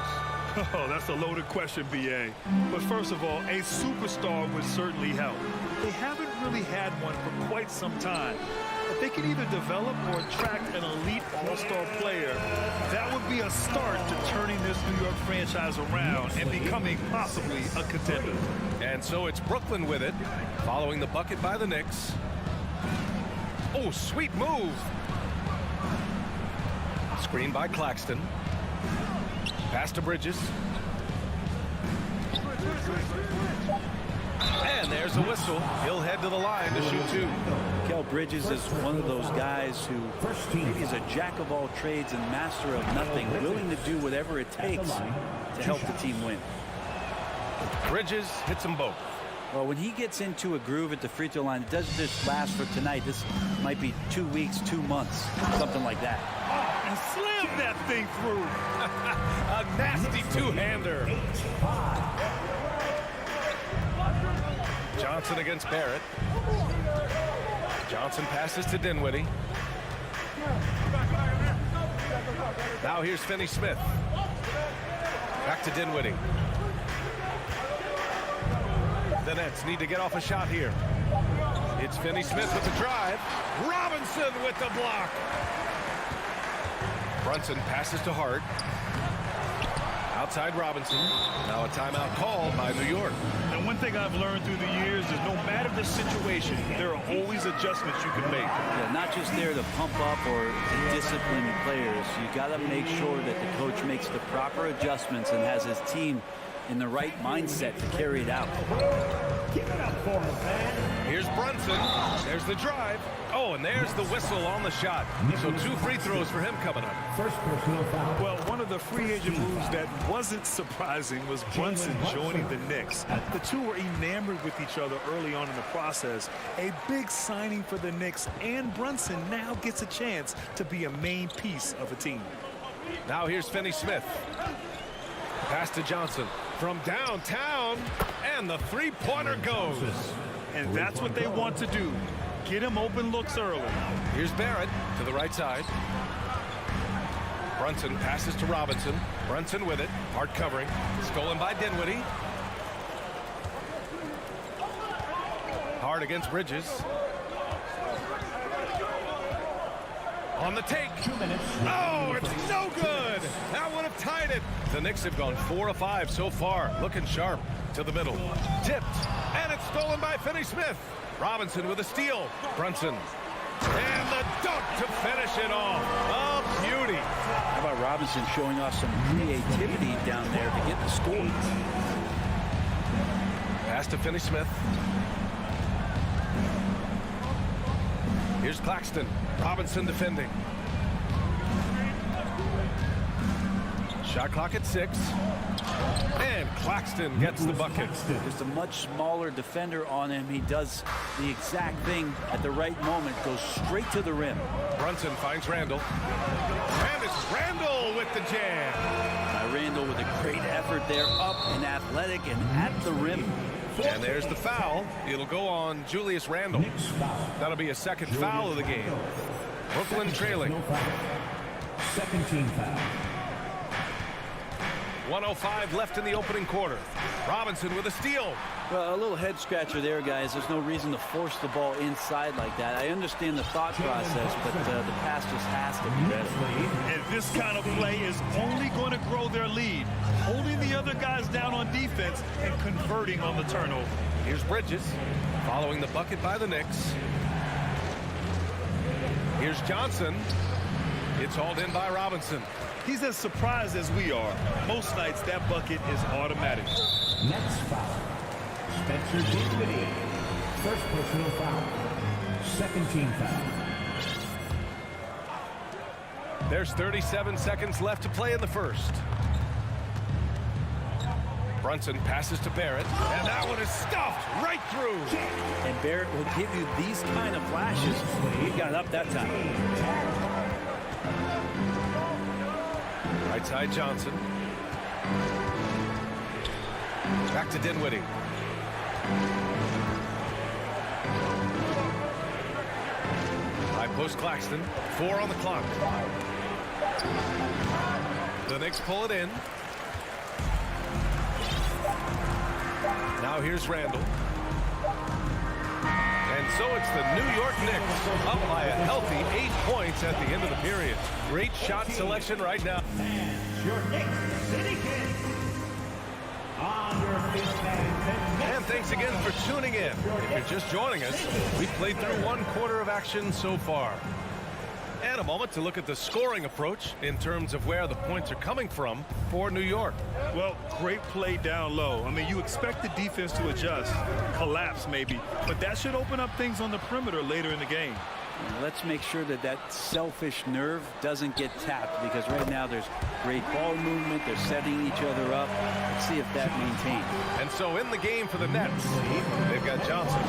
Speaker 8: Oh, that's a loaded question, B.A. But first of all, a superstar would certainly help. They haven't really had one for quite some time. If they can either develop or attract an elite all-star player, that would be a start to turning this New York franchise around and becoming possibly a contender.
Speaker 7: And so it's Brooklyn with it, following the bucket by the Knicks. Oh, sweet move. Screen by Claxton. Pass to Bridges. And there's a whistle. He'll head to the line to shoot 2.
Speaker 2: Mikal Bridges is one of those guys who is a jack of all trades and master of nothing, willing to do whatever it takes to help the team win.
Speaker 7: Bridges hits them both.
Speaker 2: Well, when he gets into a groove at the free throw line, it doesn't just last for tonight. This might be 2 weeks, 2 months, something like that.
Speaker 8: And slam that thing through.
Speaker 7: A nasty two-hander. Johnson against Barrett. Johnson passes to Dinwiddie. Now here's Finney-Smith. Back to Dinwiddie. The Nets need to get off a shot here. It's Finney-Smith with the drive. Robinson with the block. Brunson passes to Hart. Outside Robinson. Now a timeout called by New York.
Speaker 8: And one thing I've learned through the years is no matter the situation, there are always adjustments you can make.
Speaker 2: Yeah, not just there to pump up or to discipline the players. You got to make sure that the coach makes the proper adjustments and has his team in the right mindset to carry it out.
Speaker 7: Here's Brunson. There's the drive. Oh, and there's the whistle on the shot. So 2 free throws for him coming up.
Speaker 5: First personal foul.
Speaker 8: Well, one of the free agent moves that wasn't surprising was Brunson joining the Knicks. The two were enamored with each other early on in the process. A big signing for the Knicks, and Brunson now gets a chance to be a main piece of a team.
Speaker 7: Now here's Finney-Smith. Pass to Johnson from downtown, and the three-pointer goes.
Speaker 8: And that's what they want to do. Get him open looks early.
Speaker 7: Here's Barrett to the right side. Brunson passes to Robinson. Brunson with it. Hard covering. Stolen by Dinwiddie. Hard against Bridges. On the take.
Speaker 5: 2 minutes.
Speaker 7: Oh, it's no good. That would have tied it. The Knicks have gone 4 of 5 so far. Looking sharp to the middle. Tipped. And it's stolen by Finney-Smith. Robinson with a steal. Brunson. And the dunk to finish it off. A beauty.
Speaker 2: How about Robinson showing off some creativity down there to get the score?
Speaker 7: Pass to Finney-Smith. Here's Claxton. Robinson defending. Shot clock at 6. And Claxton gets the bucket.
Speaker 2: Just a much smaller defender on him. He does the exact thing at the right moment. Goes straight to the rim.
Speaker 7: Brunson finds Randall. And it's Randall with the jam.
Speaker 2: Randall with a great effort there, up and athletic and at the rim.
Speaker 7: And there's the foul. It'll go on Julius Randle. That'll be a second foul of the game. Brooklyn trailing.
Speaker 5: Second team foul.
Speaker 7: 1:05 left in the opening quarter. Robinson with a steal.
Speaker 2: Well, a little head scratcher there, guys. There's no reason to force the ball inside like that. I understand the thought process, but the pass just has to be better.
Speaker 8: And this kind of play is only going to grow their lead, holding the other guys down on defense and converting on the turnover.
Speaker 7: Here's Bridges following the bucket by the Knicks. Here's Johnson. It's hauled in by Robinson.
Speaker 8: He's as surprised as we are. Most nights that bucket is automatic.
Speaker 5: Next foul. Spencer Dinwiddie. First personal foul. Second team foul.
Speaker 7: There's 37 seconds left to play in the first. Brunson passes to Barrett, and that one is stuffed right through.
Speaker 2: And Barrett will give you these kind of flashes. He got up that time.
Speaker 7: Right side Johnson. Back to Dinwiddie. High post Claxton. 4 on the clock. The Knicks pull it in. Now here's Randle. And so it's the New York Knicks up by a healthy 8 points at the end of the period. Great shot selection right now.
Speaker 5: Your Knicks City Kings. On your fifth man.
Speaker 7: And thanks again for tuning in. If you're just joining us, we've played through 1 quarter of action so far. And a moment to look at the scoring approach in terms of where the points are coming from for New York.
Speaker 8: Well, great play down low. I mean, you expect the defense to adjust, collapse maybe, but that should open up things on the perimeter later in the game.
Speaker 2: Let's make sure that that selfish nerve doesn't get tapped, because right now there's great ball movement. They're setting each other up. Let's see if that maintains.
Speaker 7: And so in the game for the Nets, they've got Johnson.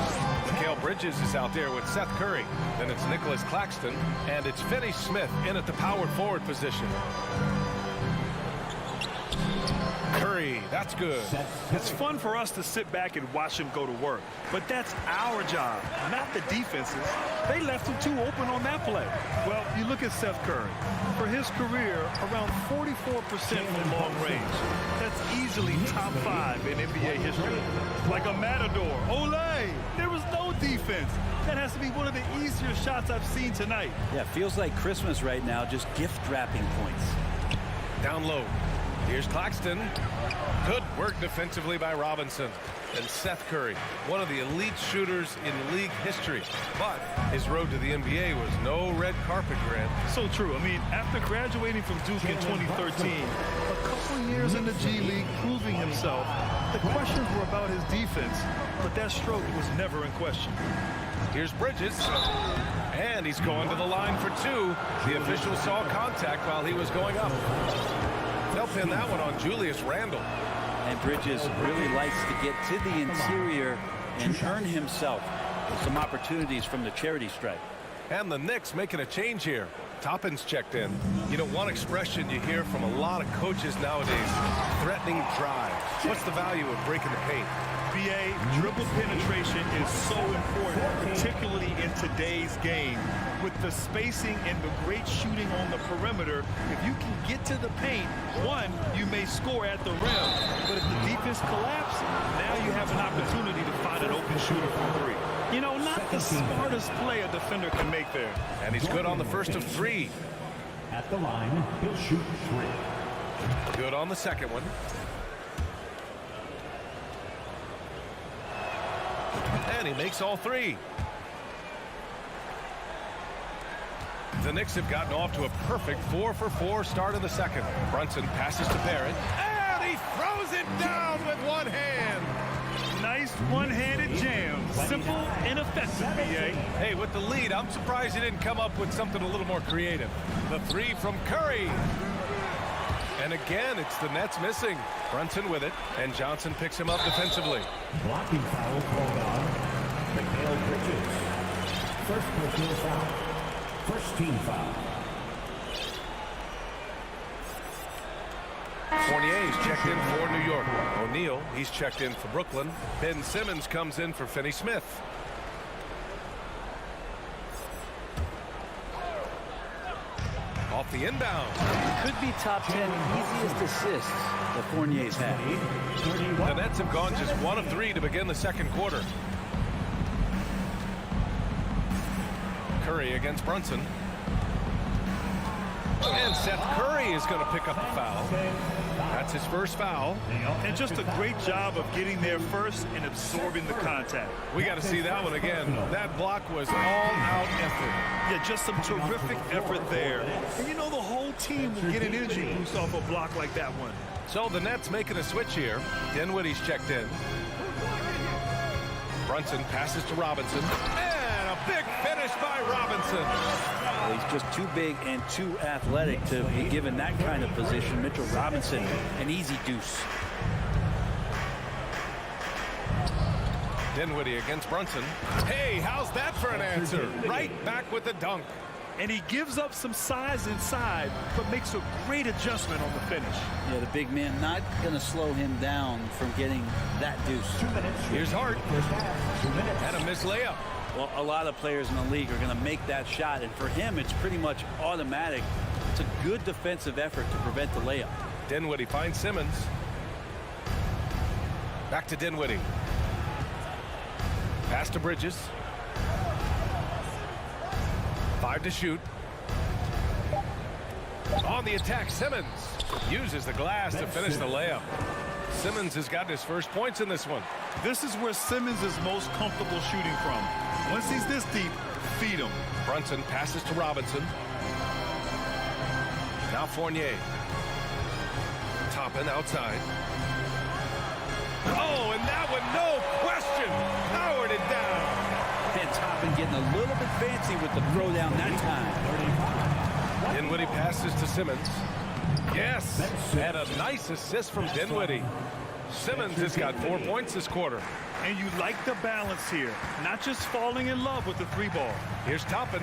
Speaker 7: Mikal Bridges is out there with Seth Curry. Then it's Nicholas Claxton. And it's Finney Smith in at the power forward position. Curry, that's good.
Speaker 8: It's fun for us to sit back and watch him go to work, but that's our job, not the defense's. They left him too open on that play. Well, you look at Seth Curry. For his career, around 44% from long range. That's easily top 5 in NBA history. Like a matador. Olay! There was no defense. That has to be one of the easier shots I've seen tonight.
Speaker 2: Yeah, feels like Christmas right now, just gift wrapping points.
Speaker 7: Down low. Here's Claxton. Good work defensively by Robinson. And Seth Curry, one of the elite shooters in league history. But his road to the NBA was no red carpet, Grant.
Speaker 8: So true. I mean, after graduating from Duke in 2013, a couple years in the G League proving himself, the questions were about his defense, but that stroke was never in question.
Speaker 7: Here's Bridges. And he's going to the line for 2. The official saw contact while he was going up. They'll pin that one on Julius Randle.
Speaker 2: And Bridges really likes to get to the interior and earn himself with some opportunities from the charity stripe.
Speaker 7: And the Knicks making a change here. Toppin's checked in. You know, one expression you hear from a lot of coaches nowadays, threatening drive. What's the value of breaking the paint?
Speaker 8: BA, dribble penetration is so important, particularly in today's game. With the spacing and the great shooting on the perimeter, if you can get to the paint, one, you may score at the rim. But if the defense collapses, now you have an opportunity to find an open shooter from 3. You know, not the smartest play a defender can make there.
Speaker 7: And he's good on the first of 3.
Speaker 5: At the line, he'll shoot 3.
Speaker 7: Good on the second one. And he makes all 3. The Knicks have gotten off to a perfect 4-for-4 start of the second. Brunson passes to Barrett. And he throws it down with one hand.
Speaker 8: Nice one-handed jam. Simple and effective, BA.
Speaker 7: Hey, with the lead, I'm surprised he didn't come up with something a little more creative. The 3 from Curry. And again, it's the Nets missing. Brunson with it, and Johnson picks him up defensively.
Speaker 5: Blocking foul called on Mikal Bridges. First personal foul. First team foul.
Speaker 7: Fournier he's checked in for New York. O'Neal, he's checked in for Brooklyn. Ben Simmons comes in for Finney Smith. Off the inbound.
Speaker 2: Could be top 10 easiest assists that Fournier's had.
Speaker 7: The Nets have gone just 1 of 3 to begin the second quarter. Curry against Brunson. And Seth Curry is going to pick up the foul. That's his first foul.
Speaker 8: And just a great job of getting there first and absorbing the contact.
Speaker 7: We got to see that one again. That block was all-out effort.
Speaker 8: Yeah, just some terrific effort there. And you know the whole team will get an energy boost off a block like that one.
Speaker 7: So the Nets making a switch here. Dinwiddie's checked in. Brunson passes to Robinson. And a big finish by Robinson.
Speaker 2: Well, he's just too big and too athletic to be given that kind of position. Mitchell Robinson, an easy deuce.
Speaker 7: Dinwiddie against Brunson. Hey, how's that for an answer? Right back with the dunk.
Speaker 8: And he gives up some size inside, but makes a great adjustment on the finish.
Speaker 2: Yeah, the big man not going to slow him down from getting that deuce.
Speaker 7: Here's Hart. And a missed layup.
Speaker 2: Well, a lot of players in the league are going to make that shot, and for him, it's pretty much automatic. It's a good defensive effort to prevent the layup.
Speaker 7: Dinwiddie finds Simmons. Back to Dinwiddie. Pass to Bridges. 5 to shoot. On the attack, Simmons uses the glass to finish the layup. Simmons has gotten his first points in this one.
Speaker 8: This is where Simmons is most comfortable shooting from. Once he's this deep, feed him.
Speaker 7: Brunson passes to Robinson. Now Fournier. Toppin outside. Oh, and that one, no question, powered it down.
Speaker 2: And Toppin getting a little bit fancy with the throwdown that time.
Speaker 7: Dinwiddie passes to Simmons. Yes, and a nice assist from Dinwiddie. Simmons has got 4 points this quarter.
Speaker 8: And you like the balance here, not just falling in love with the 3-ball.
Speaker 7: Here's Toppin.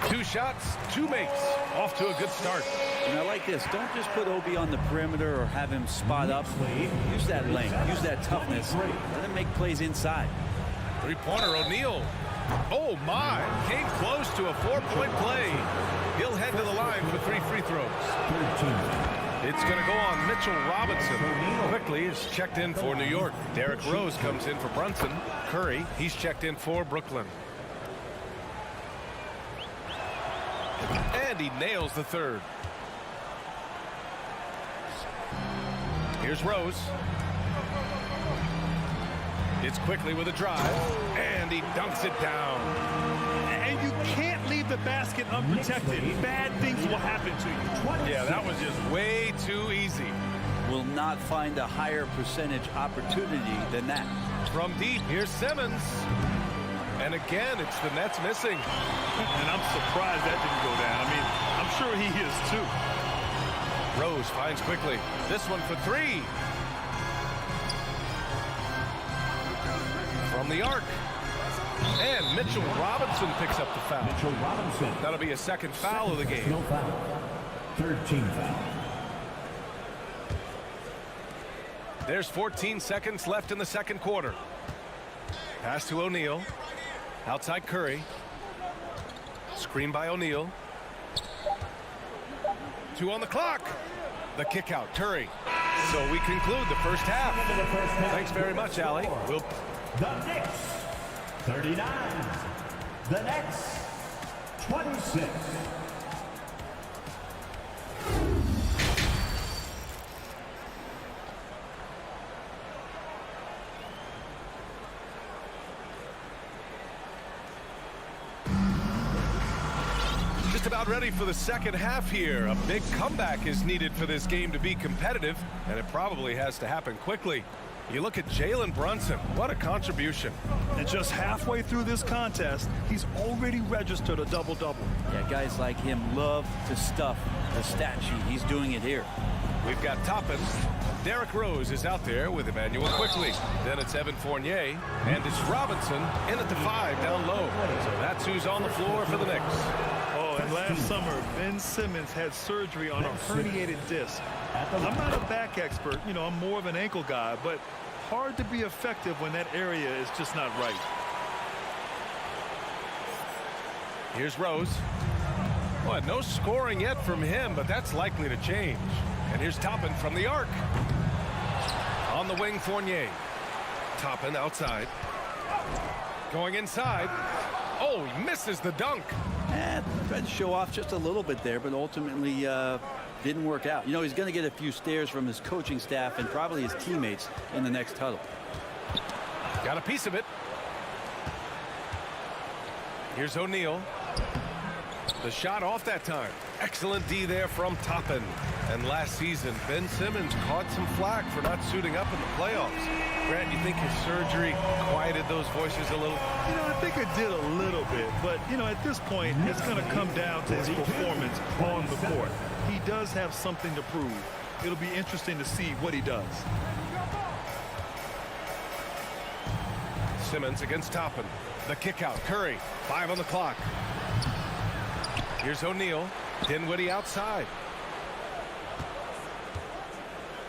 Speaker 7: 2 shots, 2 makes. Off to a good start.
Speaker 2: And I like this. Don't just put Obi on the perimeter or have him spot up. Use that length. Use that toughness. Let him make plays inside.
Speaker 7: 3-pointer O'Neal. Oh, my. Came close to a 4-point play. He'll head to the line for 3 free throws. It's going to go on Mitchell Robinson. Quickly is checked in for New York. Derrick Rose comes in for Brunson. Curry, he's checked in for Brooklyn. And he nails the third. Here's Rose. It's quickly with a drive. And he dunks it down.
Speaker 8: And you can't leave the basket unprotected. Bad things will happen to you.
Speaker 7: Yeah, that was just way too easy.
Speaker 2: Will not find a higher percentage opportunity than that.
Speaker 7: From deep, here's Simmons. And again, it's the Nets missing.
Speaker 8: And I'm surprised that didn't go down. I mean, I'm sure he is too.
Speaker 7: Rose finds quickly. This one for 3. From the arc. And Mitchell Robinson picks up the foul.
Speaker 5: Mitchell Robinson.
Speaker 7: That'll be a second foul of the game.
Speaker 5: No foul. 13 foul.
Speaker 7: There's 14 seconds left in the second quarter. Pass to O'Neal. Outside Curry. Screen by O'Neal. 2 on the clock. The kick out, Curry. So we conclude the first half. Thanks very much, Allie.
Speaker 5: The Knicks, 39. The Nets, 26.
Speaker 7: Just about ready for the second half here. A big comeback is needed for this game to be competitive, and it probably has to happen quickly. You look at Jalen Brunson. What a contribution.
Speaker 8: And just halfway through this contest, he's already registered a double-double.
Speaker 2: Yeah, guys like him love to stuff the stat sheet. He's doing it here.
Speaker 7: We've got Toppin. Derrick Rose is out there with Emmanuel quickly. Then it's Evan Fournier. And it's Robinson in at the 5 down low. So that's who's on the floor for the Knicks.
Speaker 8: Oh, and last summer, Ben Simmons had surgery on a herniated disc. I'm not a back expert. I'm more of an ankle guy, but hard to be effective when that area is just not right.
Speaker 7: Here's Rose. Boy, no scoring yet from him, but that's likely to change. And here's Toppin from the arc. On the wing, Fournier. Toppin outside. Going inside. Oh, he misses the dunk.
Speaker 2: Tried to show off just a little bit there, but ultimately didn't work out. He's going to get a few stares from his coaching staff and probably his teammates in the next huddle.
Speaker 7: Got a piece of it. Here's O'Neal. The shot off that time. Excellent D there from Toppin. And last season, Ben Simmons caught some flack for not suiting up in the playoffs. Grant, you think his surgery quieted those voices a little?
Speaker 8: I think it did a little bit, but at this point, it's going to come down to his performance on the court. He does have something to prove. It'll be interesting to see what he does.
Speaker 7: Simmons against Toppin. The kick out. Curry. 5 on the clock. Here's O'Neal. Dinwiddie outside.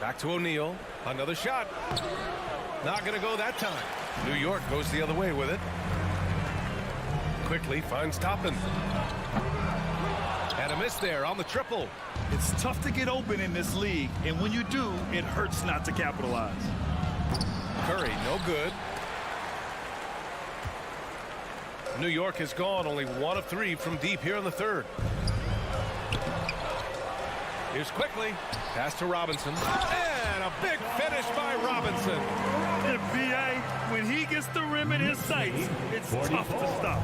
Speaker 7: Back to O'Neal. Another shot. Not going to go that time. New York goes the other way with it. Quickly finds Toppin. And a miss there on the triple.
Speaker 8: It's tough to get open in this league, and when you do, it hurts not to capitalize.
Speaker 7: Curry, no good. New York has gone only 1 of 3 from deep here in the third. Here's Quickly. Pass to Robinson. And a big finish by Robinson.
Speaker 8: NBA, when he gets the rim in his sights, it's tough to stop.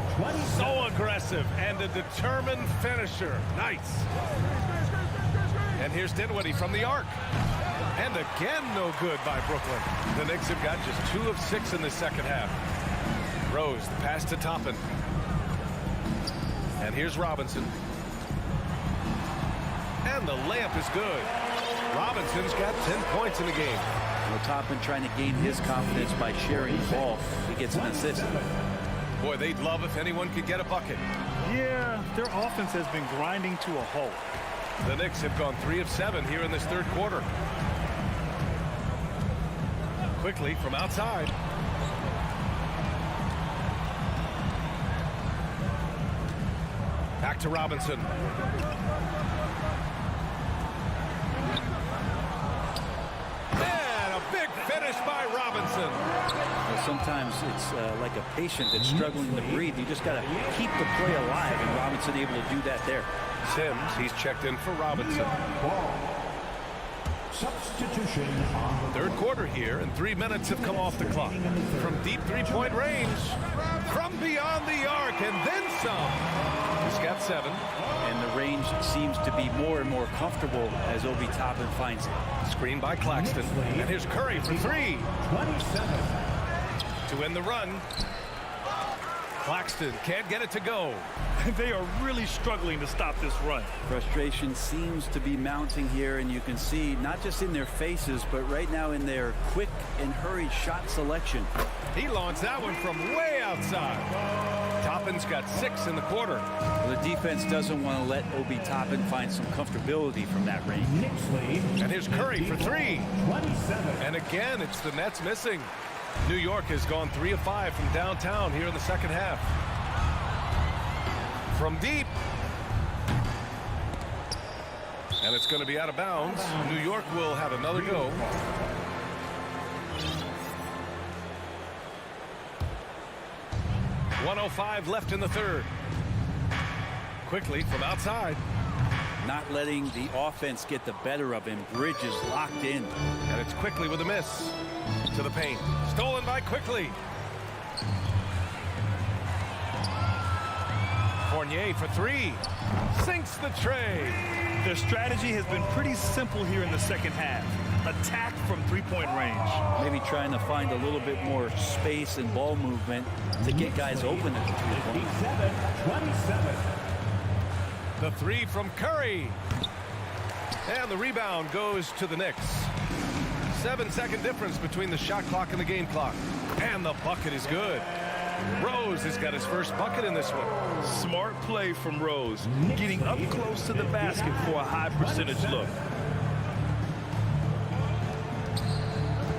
Speaker 7: So aggressive and a determined finisher. Nice. And here's Dinwiddie from the arc. And again, no good by Brooklyn. The Knicks have got just 2 of 6 in the second half. Rose, the pass to Toppin. And here's Robinson. And the layup is good. Robinson's got 10 points in the game.
Speaker 2: Toppin trying to gain his confidence by sharing the ball. He gets an assist.
Speaker 7: Boy, they'd love if anyone could get a bucket.
Speaker 8: Yeah, their offense has been grinding to a halt.
Speaker 7: The Knicks have gone 3 of 7 here in this third quarter. Quickly from outside. Back to Robinson. And a big finish by Robinson.
Speaker 2: Sometimes it's like a patient that's struggling to breathe. You just got to keep the play alive, and Robinson able to do that there.
Speaker 7: Sims, he's checked in for Robinson.
Speaker 5: Substitution on the
Speaker 7: Third quarter here, and 3 minutes have come off the clock. From deep three-point range, from beyond the arc, and then some. He's got 7.
Speaker 2: And the range seems to be more and more comfortable as Obi Toppin finds it.
Speaker 7: Screen by Claxton. And here's Curry for 3.
Speaker 5: 27.
Speaker 7: To end the run. Claxton can't get it to go.
Speaker 8: They are really struggling to stop this run.
Speaker 2: Frustration seems to be mounting here, and you can see not just in their faces, but right now in their quick and hurried shot selection.
Speaker 7: He launched that one from way outside. Toppin's got 6 in the quarter.
Speaker 2: Well, the defense doesn't want to let Obi Toppin find some comfortability from that range.
Speaker 7: And here's Curry for 3.
Speaker 5: 27.
Speaker 7: And again, it's the Nets missing. New York has gone 3 of 5 from downtown here in the second half. From deep. And it's going to be out of bounds. New York will have another go. .105 left in the third. Quickly from outside.
Speaker 2: Not letting the offense get the better of him. Bridges locked in.
Speaker 7: And it's Quickly with a miss. To the paint. Stolen by Quickly. Fournier for 3. Sinks the tray.
Speaker 8: Their strategy has been pretty simple here in the second half. Attack from three-point range.
Speaker 2: Maybe trying to find a little bit more space and ball movement to get guys open at the three-point.
Speaker 5: 27.
Speaker 7: The 3 from Curry. And the rebound goes to the Knicks. 7-second difference between the shot clock and the game clock. And the bucket is good. Rose has got his first bucket in this one.
Speaker 8: Smart play from Rose, getting up close to the basket for a high percentage look.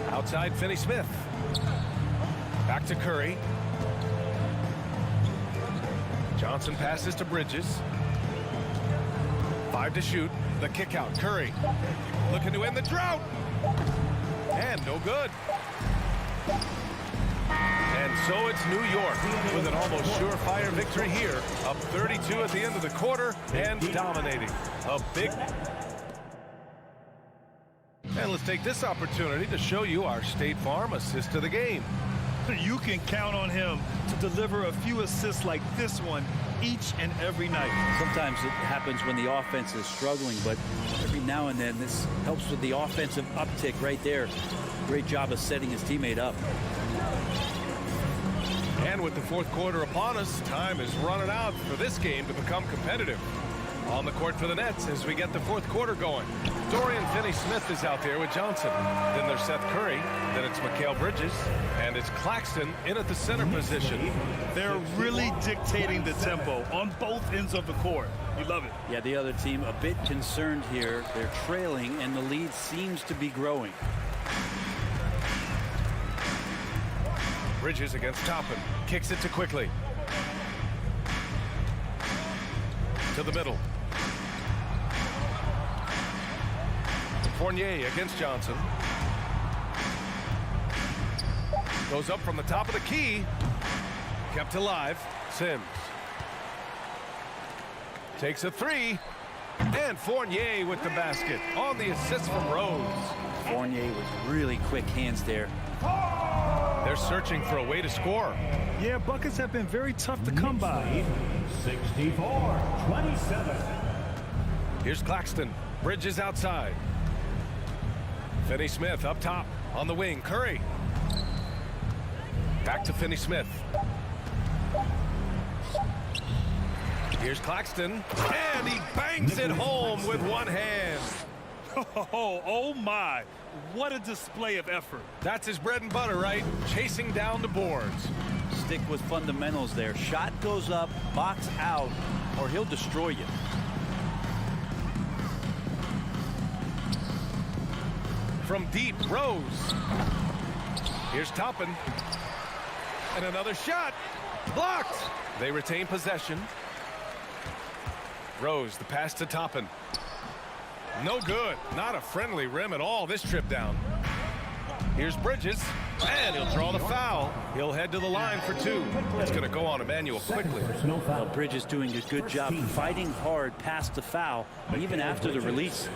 Speaker 7: Outside, Finney-Smith. Back to Curry. Johnson passes to Bridges. 5 to shoot. The kick out. Curry looking to end the drought. And no good. And so it's New York with an almost surefire victory here. Up 32 at the end of the quarter and dominating. A big... And let's take this opportunity to show you our State Farm assist of the game.
Speaker 8: You can count on him to deliver a few assists like this one each and every night.
Speaker 2: Sometimes it happens when the offense is struggling, but every now and then this helps with the offensive uptick right there. Great job of setting his teammate up.
Speaker 7: And with the fourth quarter upon us, time is running out for this game to become competitive. On the court for the Nets as we get the fourth quarter going. Dorian Finney-Smith is out there with Johnson. Then there's Seth Curry. Then it's Mikal Bridges. And it's Claxton in at the center position.
Speaker 8: They're really dictating the tempo on both ends of the court. We love it.
Speaker 2: Yeah, the other team a bit concerned here. They're trailing, and the lead seems to be growing.
Speaker 7: Bridges against Toppin. Kicks it to Quickly. To the middle. Fournier against Johnson. Goes up from the top of the key. Kept alive. Sims. Takes a three. And Fournier with the basket on the assist from Rose.
Speaker 2: Fournier with really quick hands there.
Speaker 7: They're searching for a way to score.
Speaker 8: Yeah, buckets have been very tough to come by.
Speaker 5: 64-27.
Speaker 7: Here's Claxton. Bridges outside. Finney-Smith up top on the wing. Curry. Back to Finney-Smith. Here's Claxton. And he bangs it home with one hand.
Speaker 8: Oh my. What a display of effort.
Speaker 7: That's his bread and butter, right? Chasing down the boards.
Speaker 2: Stick with fundamentals there. Shot goes up, box out, or he'll destroy you.
Speaker 7: From deep, Rose. Here's Toppin. And another shot. Blocked. They retain possession. Rose, the pass to Toppin. No good. Not a friendly rim at all this trip down. Here's Bridges. And he'll draw the foul. He'll head to the line for two. It's going to go on Emmanuel Quickly.
Speaker 2: Well, Bridges doing a good job fighting hard past the foul, even after the release.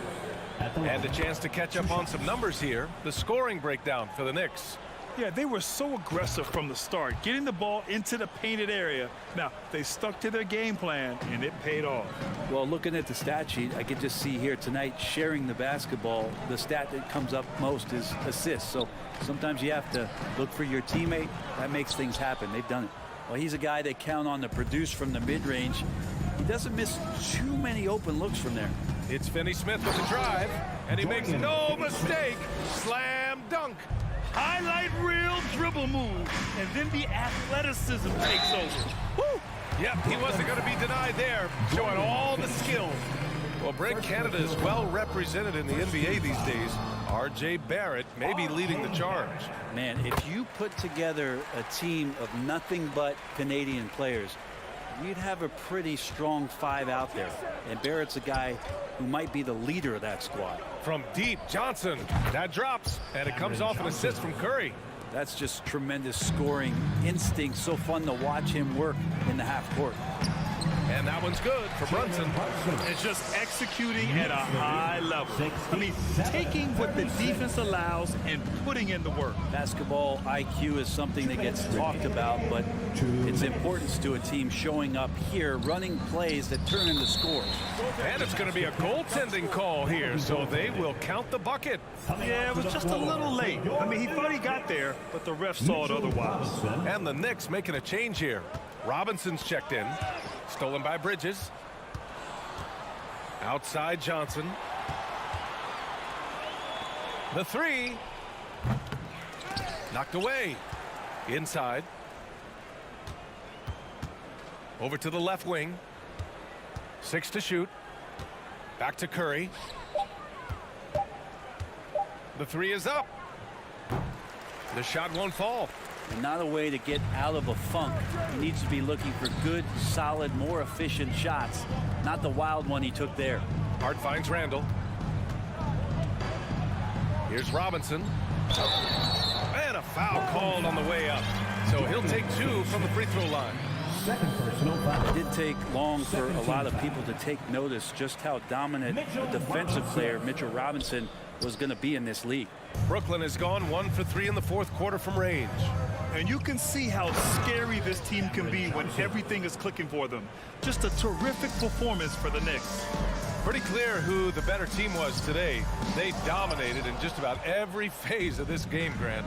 Speaker 7: And a chance to catch up on some numbers here. The scoring breakdown for the Knicks.
Speaker 8: Yeah, they were so aggressive from the start, getting the ball into the painted area. Now, they stuck to their game plan, and it paid off.
Speaker 2: Well, looking at the stat sheet, I could just see here tonight sharing the basketball. The stat that comes up most is assists. So sometimes you have to look for your teammate. That makes things happen. They've done it. Well, he's a guy they count on to produce from the mid-range. He doesn't miss too many open looks from there.
Speaker 7: It's Finney-Smith with the drive, and he makes no mistake. Slam dunk.
Speaker 8: Highlight reel dribble move, and then the athleticism takes over.
Speaker 7: Woo! Yep, he wasn't going to be denied there, showing all the skill. Well, Brent, Canada is well represented in the NBA these days. R.J. Barrett may be leading the charge.
Speaker 2: Man, if you put together a team of nothing but Canadian players, you'd have a pretty strong five out there. And Barrett's a guy who might be the leader of that squad.
Speaker 7: From deep, Johnson. That drops, and it comes off an assist from Curry.
Speaker 2: That's just tremendous scoring instinct. So fun to watch him work in the half court.
Speaker 7: And that one's good for Brunson.
Speaker 8: It's just executing at a high level. I mean, taking what the defense allows and putting in the work.
Speaker 2: Basketball IQ is something that gets talked about, but its importance to a team showing up here, running plays that turn into scores.
Speaker 7: And it's going to be a goaltending call here, so they will count the bucket.
Speaker 8: Yeah, it was just a little late. I mean, he thought he got there, but the ref saw it otherwise.
Speaker 7: And the Knicks making a change here. Robinson's checked in. Stolen by Bridges. Outside Johnson. The three. Knocked away. Inside. Over to the left wing. 6 to shoot. Back to Curry. The 3 is up. The shot won't fall.
Speaker 2: And not a way to get out of a funk. He needs to be looking for good, solid, more efficient shots. Not the wild one he took there.
Speaker 7: Hart finds Randall. Here's Robinson. And a foul called on the way up. So he'll take 2 from the free throw line.
Speaker 2: It didn't take long for a lot of people to take notice just how dominant a defensive player Mitchell Robinson was going to be in this league.
Speaker 7: Brooklyn has gone 1 for 3 in the fourth quarter from range.
Speaker 8: And you can see how scary this team can be when everything is clicking for them. Just a terrific performance for the Knicks.
Speaker 7: Pretty clear who the better team was today. They dominated in just about every phase of this game, Grant.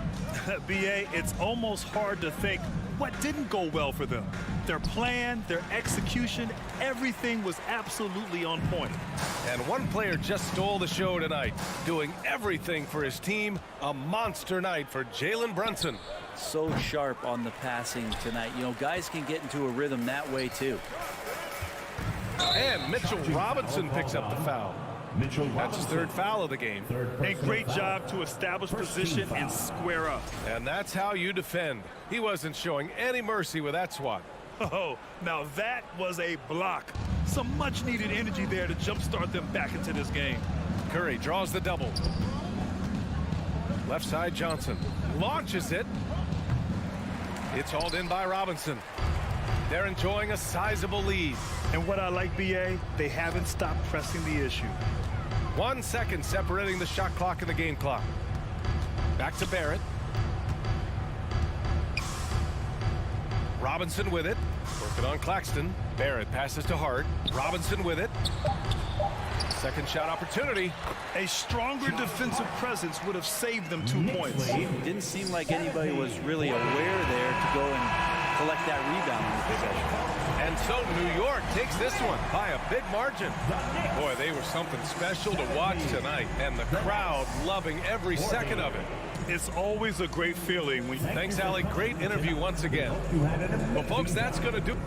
Speaker 8: B.A., it's almost hard to think what didn't go well for them. Their plan, their execution, everything was absolutely on point.
Speaker 7: And one player just stole the show tonight, doing everything for his team. A monster night for Jalen Brunson.
Speaker 2: So sharp on the passing tonight. You know, guys can get into a rhythm that way, too.
Speaker 7: And Mitchell Robinson picks up the foul. That's his 3rd foul of the game.
Speaker 8: A great job to establish position and square up.
Speaker 7: And that's how you defend. He wasn't showing any mercy with that swat.
Speaker 8: Oh, now that was a block. Some much-needed energy there to jumpstart them back into this game.
Speaker 7: Curry draws the double. Left side, Johnson launches it. It's hauled in by Robinson. They're enjoying a sizable lead.
Speaker 8: And what I like, B.A., they haven't stopped pressing the issue.
Speaker 7: 1 second separating the shot clock and the game clock. Back to Barrett. Robinson with it. Working on Claxton. Barrett passes to Hart. Robinson with it. Second shot opportunity.
Speaker 8: A stronger defensive presence would have saved them 2 points.
Speaker 2: It didn't seem like anybody was really aware there to go and collect that rebound in the possession.
Speaker 7: And so New York takes this one by a big margin. Boy, they were something special to watch tonight, and the crowd loving every second of it.
Speaker 8: It's always a great feeling when
Speaker 7: Thanks, Allie. Great interview once again. Well, folks, that's going to do.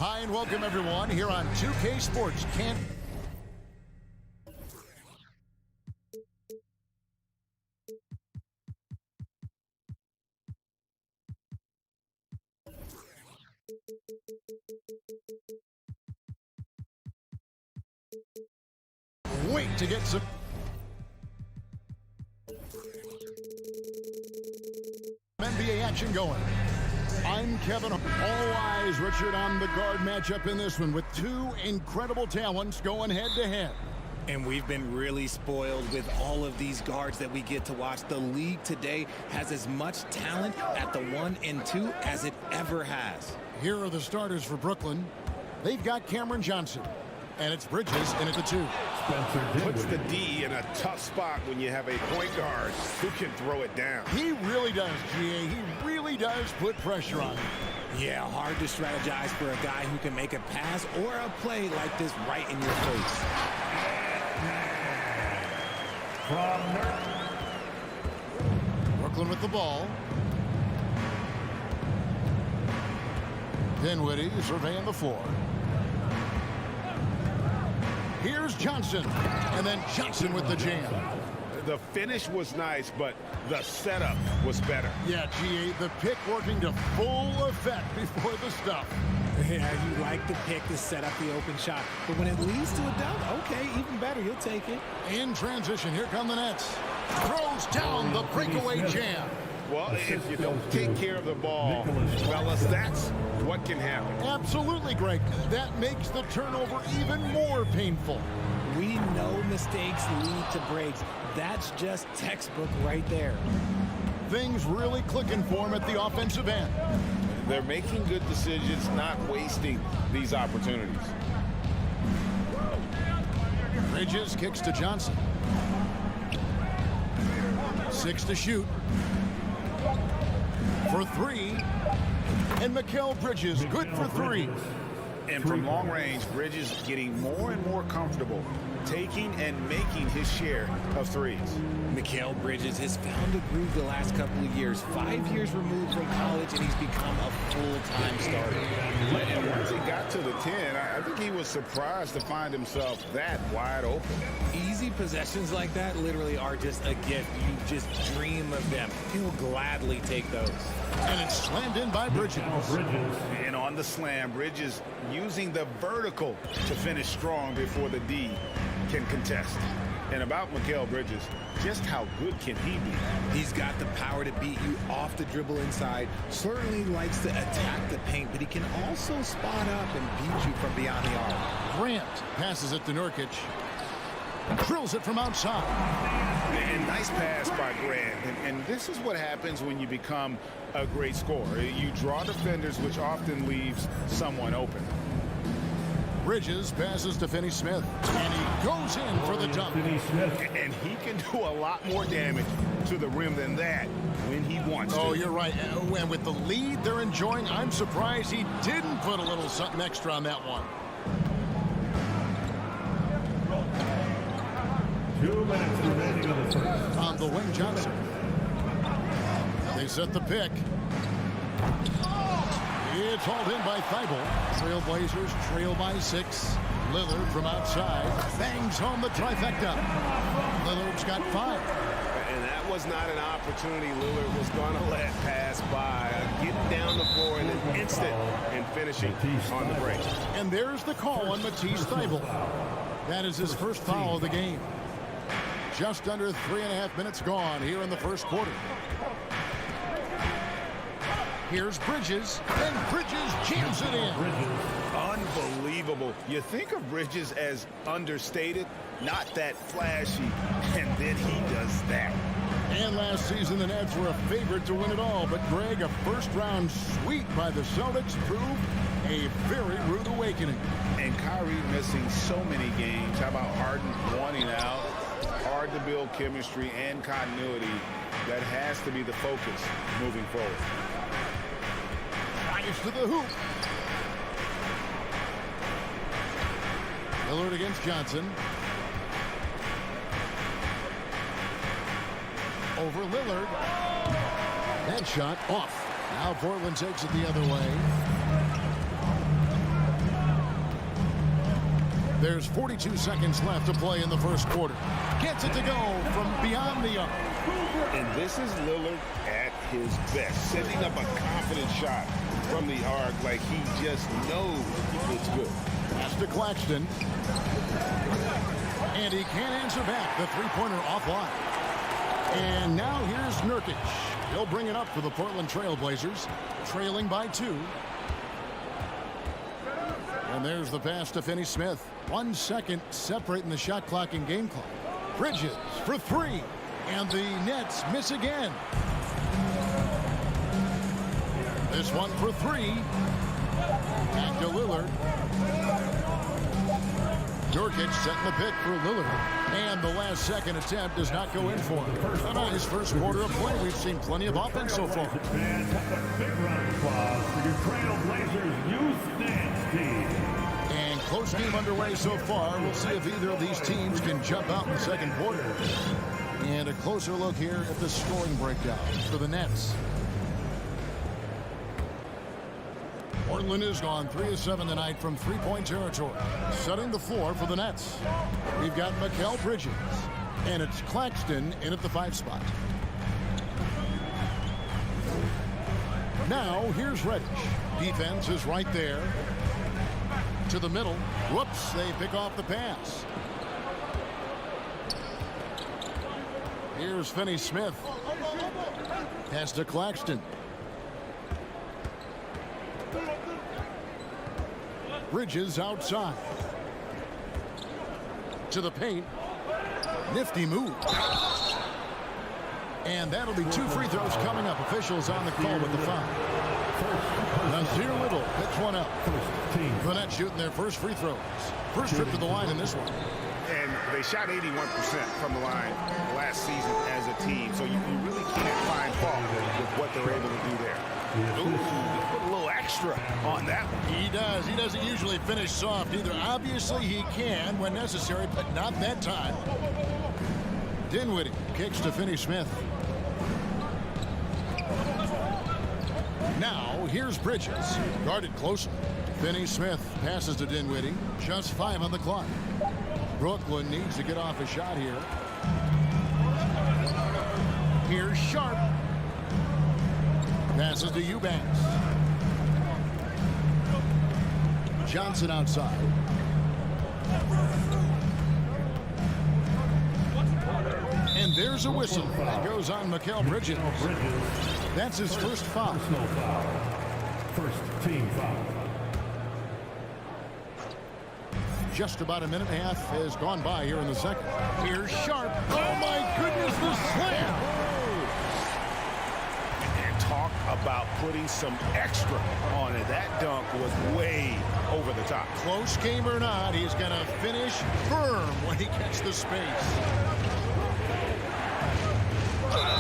Speaker 1: Hi, and welcome, everyone, here on 2K Sports. Wait to get some NBA action going. I'm Kevin. All eyes, Richard, on the guard matchup in this one with two incredible talents going head-to-head.
Speaker 9: And we've been really spoiled with all of these guards that we get to watch. The league today has as much talent at the 1 and 2 as it ever has.
Speaker 1: Here are the starters for Brooklyn. They've got Cameron Johnson, and it's Bridges in at the 2.
Speaker 6: Puts the D in a tough spot when you have a point guard who can throw it down.
Speaker 1: He really does, GA. He really does put pressure on him.
Speaker 9: Yeah, hard to strategize for a guy who can make a pass or a play like this right in your face.
Speaker 1: Brooklyn with the ball. Dinwiddie surveying the floor. Here's Johnson, and then Johnson with the jam.
Speaker 6: The finish was nice, but the setup was better.
Speaker 1: Yeah, GA, the pick working to full effect before the stuff.
Speaker 9: Yeah, you like the pick to set up the open shot, but when it leads to a dunk, okay, even better, you'll take it.
Speaker 1: In transition, here come the Nets. Throws down the breakaway jam.
Speaker 6: Well, if you don't take care of the ball, fellas, that's what can happen.
Speaker 1: Absolutely, Greg. That makes the turnover even more painful.
Speaker 9: We know mistakes lead to breaks. That's just textbook right there.
Speaker 1: Things really clicking for him at the offensive end.
Speaker 3: They're making good decisions, not wasting these opportunities.
Speaker 1: Bridges kicks to Johnson. 6 to shoot. For 3. And Mikal Bridges, good for 3.
Speaker 3: And from long range, Bridges getting more and more comfortable taking and making his share of threes.
Speaker 9: Mikal Bridges has found a groove the last couple of years. 5 years removed from college, and he's become a full-time starter.
Speaker 3: And once he got to the 10, I think he was surprised to find himself that wide open.
Speaker 9: Easy possessions like that literally are just a gift. You just dream of them. He'll gladly take those.
Speaker 1: And it's slammed in by Bridges.
Speaker 3: And on the slam, Bridges using the vertical to finish strong before the D can contest. And about Mikal Bridges, just how good can he be?
Speaker 9: He's got the power to beat you off the dribble inside, certainly likes to attack the paint, but he can also spot up and beat you from beyond the arc.
Speaker 1: Grant passes it to Nurkic. Drills it from outside.
Speaker 3: And nice pass by Grant. And this is what happens when you become a great scorer. You draw defenders, which often leaves someone open.
Speaker 1: Bridges passes to Finney Smith, and he goes in for the dunk.
Speaker 3: And he can do a lot more damage to the rim than that when he wants to.
Speaker 1: Oh, you're right. And with the lead they're enjoying, I'm surprised he didn't put a little something extra on that one.
Speaker 5: 2 minutes remaining on the first.
Speaker 1: On the wing, Johnson. They set the pick. It's hauled in by Thibault. Trailblazers trail by 6. Lillard from outside bangs home the trifecta. Lillard's got 5.
Speaker 6: And that was not an opportunity Lillard was going to let pass by. Getting down the floor in an instant and finishing on the break.
Speaker 1: And there's the call on Matisse Thibault. That is his first foul of the game. Just under 3.5 minutes gone here in the first quarter. Here's Bridges, and Bridges jams it in.
Speaker 3: Unbelievable. You think of Bridges as understated, not that flashy, and then he does that.
Speaker 1: And last season, the Nets were a favorite to win it all, but Greg, a first-round sweep by the Celtics proved a very rude awakening.
Speaker 3: And Kyrie missing so many games. How about Harden wanting out? Hard to build chemistry and continuity. That has to be the focus moving forward.
Speaker 1: To the hoop. Lillard against Johnson. Over Lillard. That shot off. Now Portland takes it the other way. There's 42 seconds left to play in the first quarter. Gets it to go from beyond the arc.
Speaker 3: And this is Lillard at his best, setting up a confident shot from the arc like he just knows it's good.
Speaker 1: Pass to Claxton. And he can't answer back. The three-pointer offline. And now here's Nurkic. He'll bring it up for the Portland Trail Blazers, trailing by 2. And there's the pass to Finney-Smith. 1 second separating the shot clock and game clock. Bridges for 3. And the Nets miss again. This one for 3. Back to Lillard. Nurkic setting the pick for Lillard. And the last second attempt does not go in for him. And on his first quarter of play, we've seen plenty of offense so far.
Speaker 5: Fans have a big round of applause for your Trail Blazers youth dance team.
Speaker 1: And close game underway so far. We'll see if either of these teams can jump out in the second quarter. And a closer look here at the scoring breakdown for the Nets. Portland has gone 3 of 7 tonight from three-point territory. Setting the floor for the Nets. We've got Mikal Bridges. And it's Claxton in at the 5 spot. Now here's Reddish. Defense is right there. To the middle. Whoops, they pick off the pass. Here's Finney-Smith. Pass to Claxton. Bridges outside. To the paint. Nifty move. And that'll be 2 free throws coming up. Officials on the call with the foul. Nasir Little picks one up. The Nets shooting their first free throws. First trip to the line in this one.
Speaker 3: And they shot 81% from the line last season as a team. So you really can't find fault with what they're able to do there. Ooh, put a little extra on that one.
Speaker 1: He does. He doesn't usually finish soft either. Obviously, he can when necessary, but not that time. Dinwiddie kicks to Finney-Smith. Now, here's Bridges. Guarded closer. Finney-Smith passes to Dinwiddie. Just 5 on the clock. Brooklyn needs to get off a shot here. Here's Sharp. Passes to Eubanks. Johnson outside. And there's a whistle that goes on Mikal Bridges. That's his first foul.
Speaker 5: First team foul.
Speaker 1: Just about a minute and a half has gone by here in the second. Here's Sharp. Oh my goodness, the slam!
Speaker 3: And talk about putting some extra on it. That dunk was way over the top.
Speaker 1: Close game or not, he's going to finish firm when he gets the space.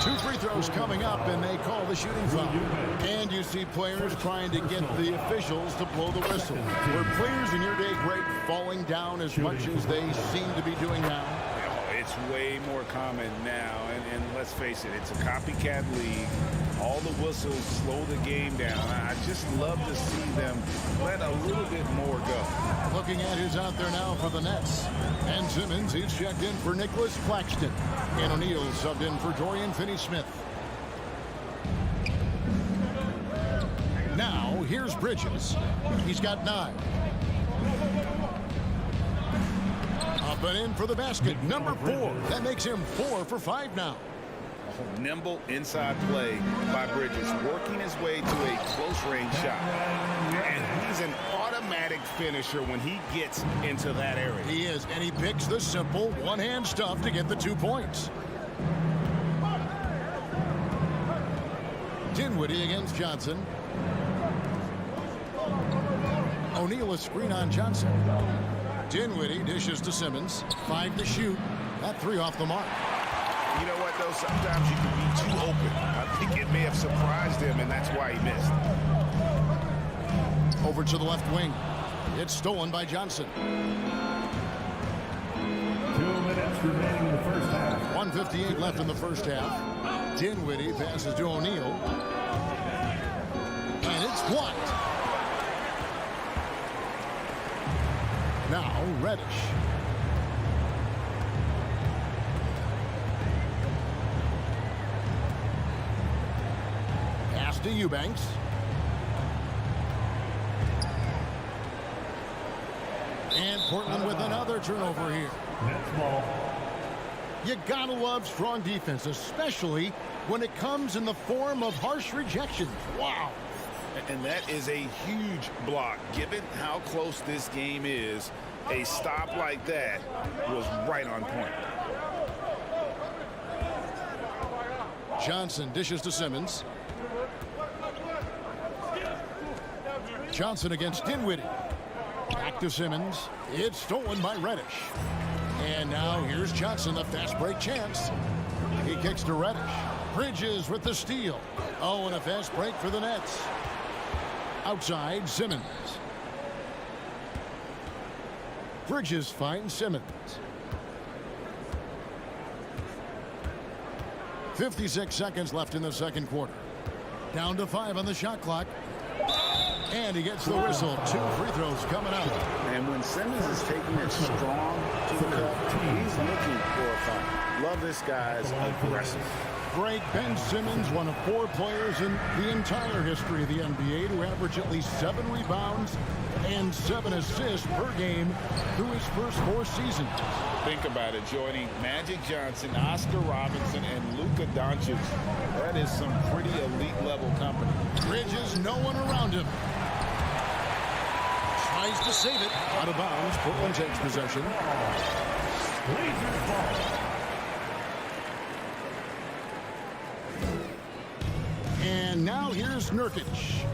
Speaker 1: 2 free throws coming up, and they call the shooting foul. And you see players trying to get the officials to blow the whistle. Were players in your day great falling down as much as they seem to be doing now?
Speaker 3: It's way more common now, and let's face it, it's a copycat league. All the whistles slow the game down. I just love to see them let a little bit more go.
Speaker 1: Looking at who's out there now for the Nets. And Simmons, he's checked in for Nicholas Claxton. And O'Neal subbed in for Dorian Finney-Smith. Now, here's Bridges. He's got 9. Up and in for the basket, number 4. That makes him 4 for 5 now.
Speaker 3: Nimble inside play by Bridges, working his way to a close-range shot. And he's an automatic finisher when he gets into that area.
Speaker 1: He is, and he picks the simple one-hand stuff to get the 2 points. Dinwiddie against Johnson. O'Neal a screen on Johnson. Dinwiddie dishes to Simmons. 5 to shoot. That 3 off the mark.
Speaker 3: You know what, though? Sometimes you can be too open. I think it may have surprised him, and that's why he missed.
Speaker 1: Over to the left wing. It's stolen by Johnson.
Speaker 5: 2 minutes remaining in the first half.
Speaker 1: 1:58 left in the first half. Dinwiddie passes to O'Neal. And it's blocked. Now Reddish. Pass to Eubanks. And Portland with another turnover here.
Speaker 5: Next ball.
Speaker 1: You gotta love strong defense, especially when it comes in the form of harsh rejections. Wow.
Speaker 3: And that is a huge block. Given how close this game is, a stop like that was right on point.
Speaker 1: Johnson dishes to Simmons. Johnson against Dinwiddie. Back to Simmons. It's stolen by Reddish. And now here's Johnson, the fast break chance. He kicks to Reddish. Bridges with the steal. Oh, and a fast break for the Nets. Outside, Simmons. Bridges finds Simmons. 56 seconds left in the second quarter. Down to 5 on the shot clock. And he gets the whistle. 2 free throws coming out.
Speaker 3: And when Simmons is taking it strong to the cup, he's looking for a foul. Love this guy's aggressive.
Speaker 1: Greg, Ben Simmons, one of 4 players in the entire history of the NBA to average at least 7 rebounds and 7 assists per game through his first 4 seasons.
Speaker 3: Think about it, joining Magic Johnson, Oscar Robinson, and Luka Doncic. That is some pretty elite level company.
Speaker 1: Bridges, no one around him. Tries to save it. Out of bounds. Portland takes possession.
Speaker 5: Blazers ball.
Speaker 1: And now here's Nurkic.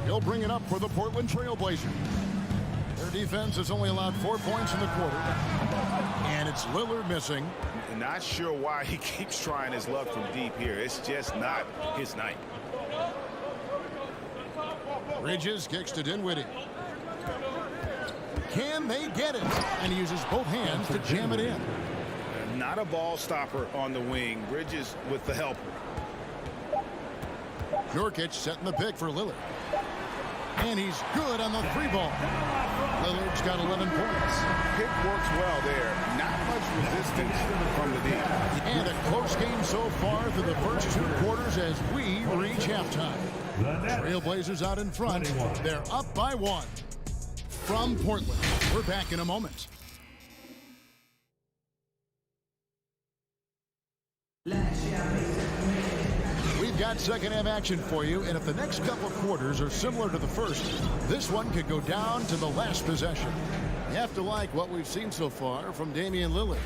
Speaker 1: He'll bring it up for the Portland Trail Blazers. Their defense has only allowed 4 points in the quarter. And it's Lillard missing.
Speaker 3: Not sure why he keeps trying his luck from deep here. It's just not his night.
Speaker 1: Bridges kicks to Dinwiddie. Can they get it? And he uses both hands to jam it in.
Speaker 3: Not a ball stopper on the wing. Bridges with the help.
Speaker 1: Nurkic setting the pick for Lillard. And he's good on the 3-ball. Lillard's got 11 points.
Speaker 3: Pick works well there. Not much resistance from the deep.
Speaker 1: And a close game so far through the first 2 quarters as we reach halftime. Trailblazers out in front. They're up by 1. From Portland, we're back in a moment. We've got second half action for you, and if the next couple of quarters are similar to the first, this one could go down to the last possession. You have to like what we've seen so far from Damian Lillard.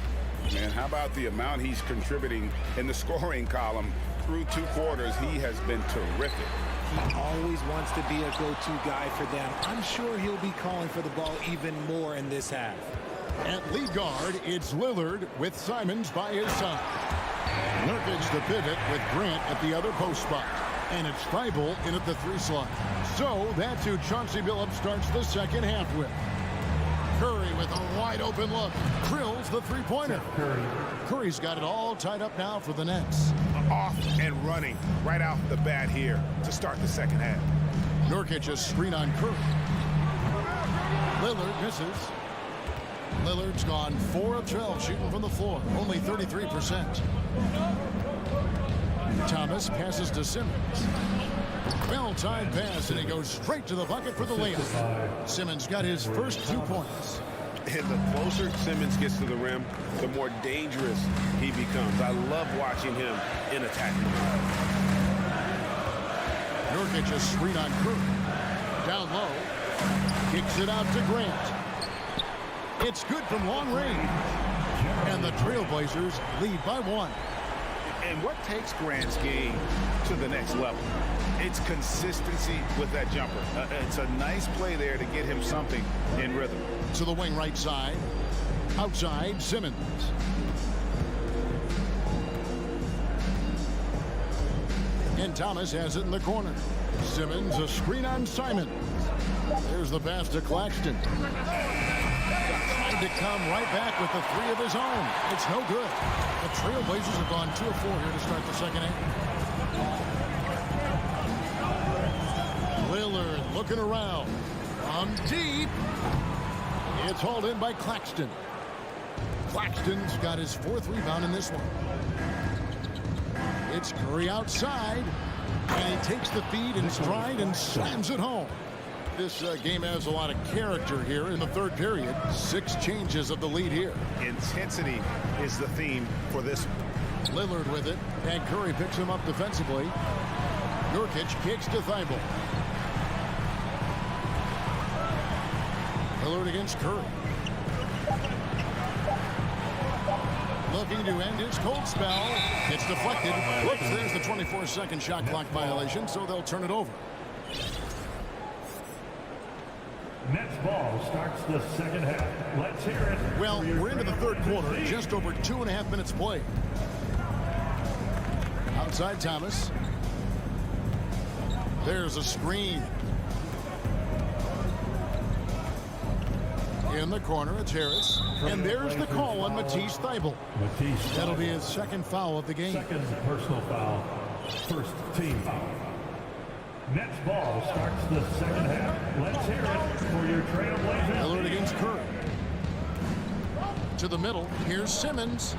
Speaker 3: Man, how about the amount he's contributing in the scoring column through 2 quarters? He has been terrific.
Speaker 9: He always wants to be a go-to guy for them. I'm sure he'll be calling for the ball even more in this half.
Speaker 1: At lead guard, it's Lillard with Simons by his side. Nurkic the pivot with Grant at the other post spot. And it's Thibault in at the 3 slot. So that's who Chauncey Billups starts the second half with. Curry with a wide open look. Drills the 3-pointer. Curry's got it all tied up now for the Nets.
Speaker 3: Off and running right out the bat here to start the second half.
Speaker 1: Nurkic a screen on Curry. Lillard misses. Lillard's gone 4 of 12 shooting from the floor. Only 33%. Thomas passes to Simmons. Well-timed pass, and he goes straight to the bucket for the layup. Simmons got his first 2 points.
Speaker 6: And the closer Simmons gets to the rim, the more dangerous he becomes. I love watching him in attack.
Speaker 1: Nurkic a screen on Curry. Down low. Kicks it out to Grant. It's good from long range. And the Trailblazers lead by 1.
Speaker 3: And what takes Grant's game to the next level? It's consistency with that jumper. It's a nice play there to get him something in rhythm.
Speaker 1: To the wing right side. Outside, Simmons. And Thomas has it in the corner. Simmons a screen on Simons. There's the pass to Claxton. Trying to come right back with the 3 of his own. It's no good. The Trailblazers have gone 2 of 4 here to start the second half. Lillard looking around. From deep. It's hauled in by Claxton. Claxton's got his 4th rebound in this one. It's Curry outside, and he takes the feed in stride and slams it home. This game has a lot of character here in the 3rd period. 6 changes of the lead here.
Speaker 3: Intensity is the theme for this.
Speaker 1: Lillard with it, and Curry picks him up defensively. Nurkic kicks to Thibault. Lillard against Curry. Looking to end his cold spell. It's deflected. Whoops, there's the 24-second shot clock violation, so they'll turn it over.
Speaker 5: Nets ball starts the 2nd half. Let's hear it.
Speaker 1: Well, we're into the 3rd quarter. Just over 2.5 minutes played. Outside Thomas. There's a screen. In the corner, it's Harris. And there's the call on Matisse Thybulle. That'll be his 2nd foul of the game.
Speaker 5: 2nd personal foul. 1st team foul. Nets ball starts the 2nd half. Let's hear it for your Trailblazers.
Speaker 1: Lillard against Curry. To the middle, here's Simmons.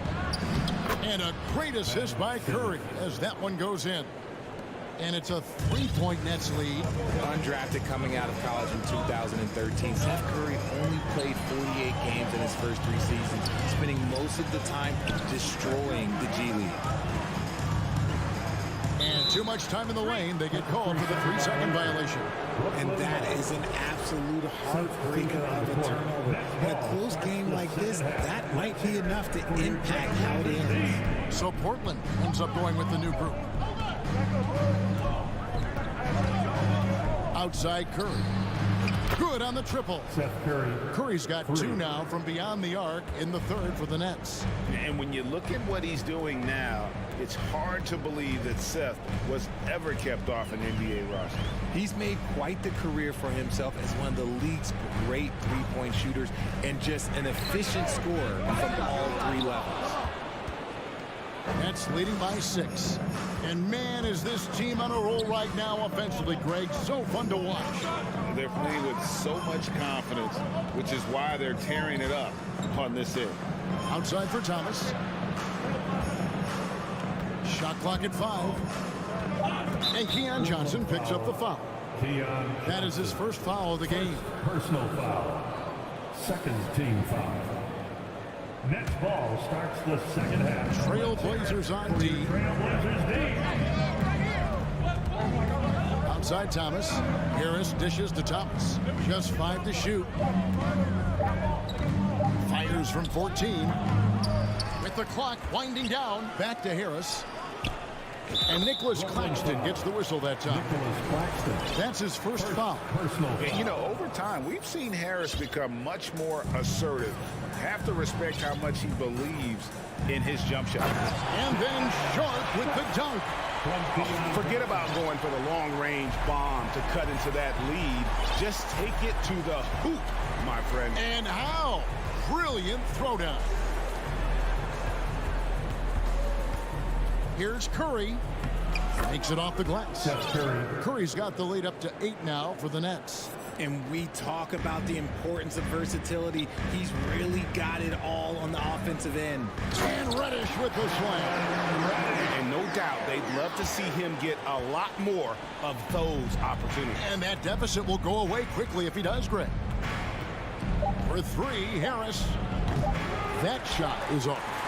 Speaker 1: And a great assist by Curry as that one goes in. And it's a 3-point Nets lead.
Speaker 9: Undrafted coming out of college in 2013, Seth Curry only played 48 games in his first 3 seasons, spending most of the time destroying the G League.
Speaker 1: And too much time in the lane. They get called for the 3-second violation.
Speaker 9: And that is an absolute heartbreaker of a turnover. In a close game like this, that might be enough to impact how it ends.
Speaker 1: So Portland ends up going with the new group. Outside Curry. Good on the triple.
Speaker 5: Seth Curry.
Speaker 1: Curry's got 2 now from beyond the arc in the 3rd for the Nets.
Speaker 3: And when you look at what he's doing now, it's hard to believe that Seth was ever kept off an NBA roster.
Speaker 9: He's made quite the career for himself as one of the league's great 3-point shooters and just an efficient scorer from all 3 levels.
Speaker 1: Nets leading by 6. And man, is this team on a roll right now offensively, Greg. So fun to watch.
Speaker 3: They're playing with so much confidence, which is why they're tearing it up on this end.
Speaker 1: Outside for Thomas. Shot clock at 5. And Keon Johnson picks up the foul. That is his 1st foul of the game.
Speaker 5: Personal foul. 2nd team foul. Nets ball starts the 2nd half.
Speaker 1: Trailblazers on D.
Speaker 5: Trailblazers D.
Speaker 1: Outside Thomas. Harris dishes to Thomas. Just 5 to shoot. Fires from 14. With the clock winding down. Back to Harris. And Nicholas Claxton gets the whistle that time. That's his 1st foul.
Speaker 3: And, you know, over time, we've seen Harris become much more assertive. Have to respect how much he believes in his jump shot.
Speaker 1: And then Sharp with the dunk.
Speaker 3: Forget about going for the long-range bomb to cut into that lead. Just take it to the hoop, my friend.
Speaker 1: And how? Brilliant throwdown. Here's Curry. Makes it off the glass. Curry's got the lead up to 8 now for the Nets.
Speaker 9: And we talk about the importance of versatility. He's really got it all on the offensive end.
Speaker 1: And Reddish with the slam.
Speaker 3: And no doubt they'd love to see him get a lot more of those opportunities.
Speaker 1: And that deficit will go away quickly if he does, Greg. For 3, Harris. That shot is off.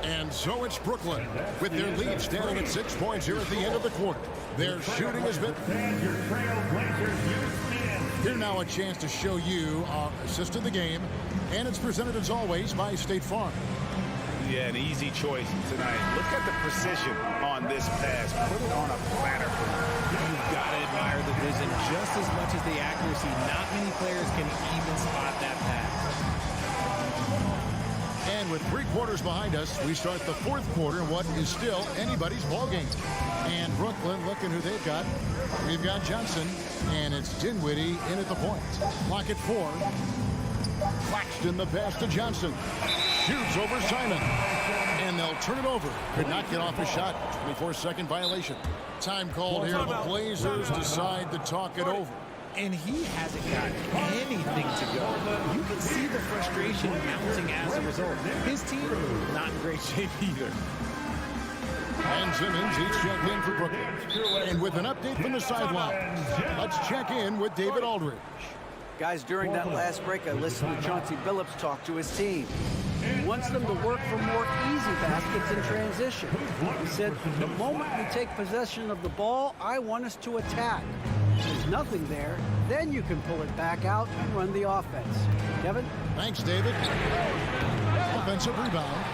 Speaker 1: And so it's Brooklyn with their lead standing at 6 points here at the end of the quarter. Their shooting has been... Here now a chance to show you our assist of the game. And it's presented as always by State Farm.
Speaker 3: Yeah, an easy choice tonight. Look at the precision on this pass. Put it on a platter.
Speaker 9: You've got to admire the vision just as much as the accuracy. Not many players can even spot that pass.
Speaker 1: And with 3 quarters behind us, we start the 4th quarter in what is still anybody's ball game. And Brooklyn, looking who they've got. We've got Johnson, and it's Dinwiddie in at the point. Clock at 4. Claxton the pass to Johnson. Shoots over Simon. And they'll turn it over. Could not get off a shot. 24-second violation. Time called here. The Blazers decide to talk it over.
Speaker 9: and he hasn't got anything to go. You can see the frustration mounting as a result. His team, not in great shape either.
Speaker 1: And Simmons each checked in for Brooklyn. And with an update from the sidelines, let's check in with David Aldridge.
Speaker 2: Guys, during that last break, I listened to Chauncey Billups talk to his team. He wants them to work for more easy baskets in transition. He said, the moment we take possession of the ball, I want us to attack. If there's nothing there, then you can pull it back out and run the offense. Kevin?
Speaker 1: Thanks, David. Offensive rebound.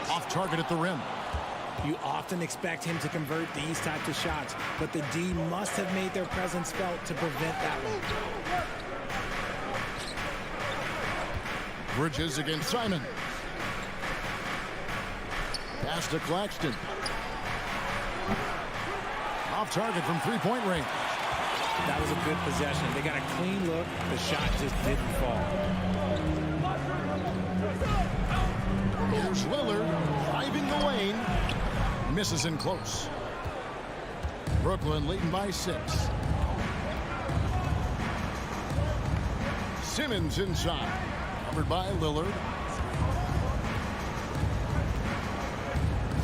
Speaker 1: Off target at the rim.
Speaker 9: You often expect him to convert these types of shots, but the D must have made their presence felt to prevent that one.
Speaker 1: Bridges against Simon. Pass to Claxton. Off target from three-point range.
Speaker 9: That was a good possession. They got a clean look. The shot just didn't fall.
Speaker 1: Here's Lillard driving the lane. Misses in close. Brooklyn leading by 6. Simmons inside. Covered by Lillard.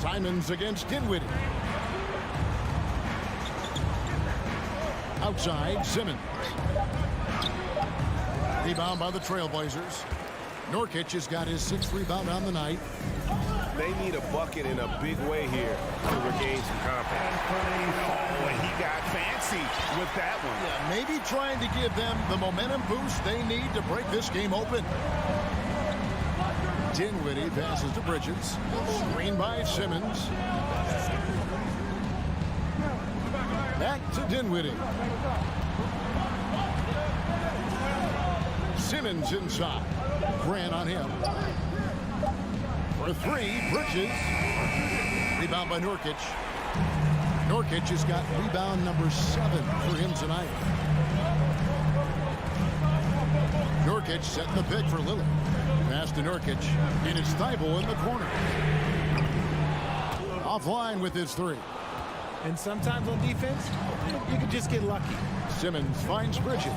Speaker 1: Simons against Dinwiddie. Outside, Simmons. Rebound by the Trailblazers. Nurkic has got his 6th rebound on the night.
Speaker 6: They need a bucket in a big way here to regain some confidence.
Speaker 3: Oh, and he got fancy with that one.
Speaker 1: Yeah, maybe trying to give them the momentum boost they need to break this game open. Dinwiddie passes to Bridges. Screen by Simmons. Back to Dinwiddie. Simmons inside. Grant on him. For 3, Bridges. Rebound by Nurkic. Nurkic has got rebound number 7 for him tonight. Nurkic setting the pick for Lillard. Pass to Nurkic, and it's Thibault in the corner. Offline with his 3.
Speaker 9: And sometimes on defense, you can just get lucky.
Speaker 1: Simmons finds Bridges.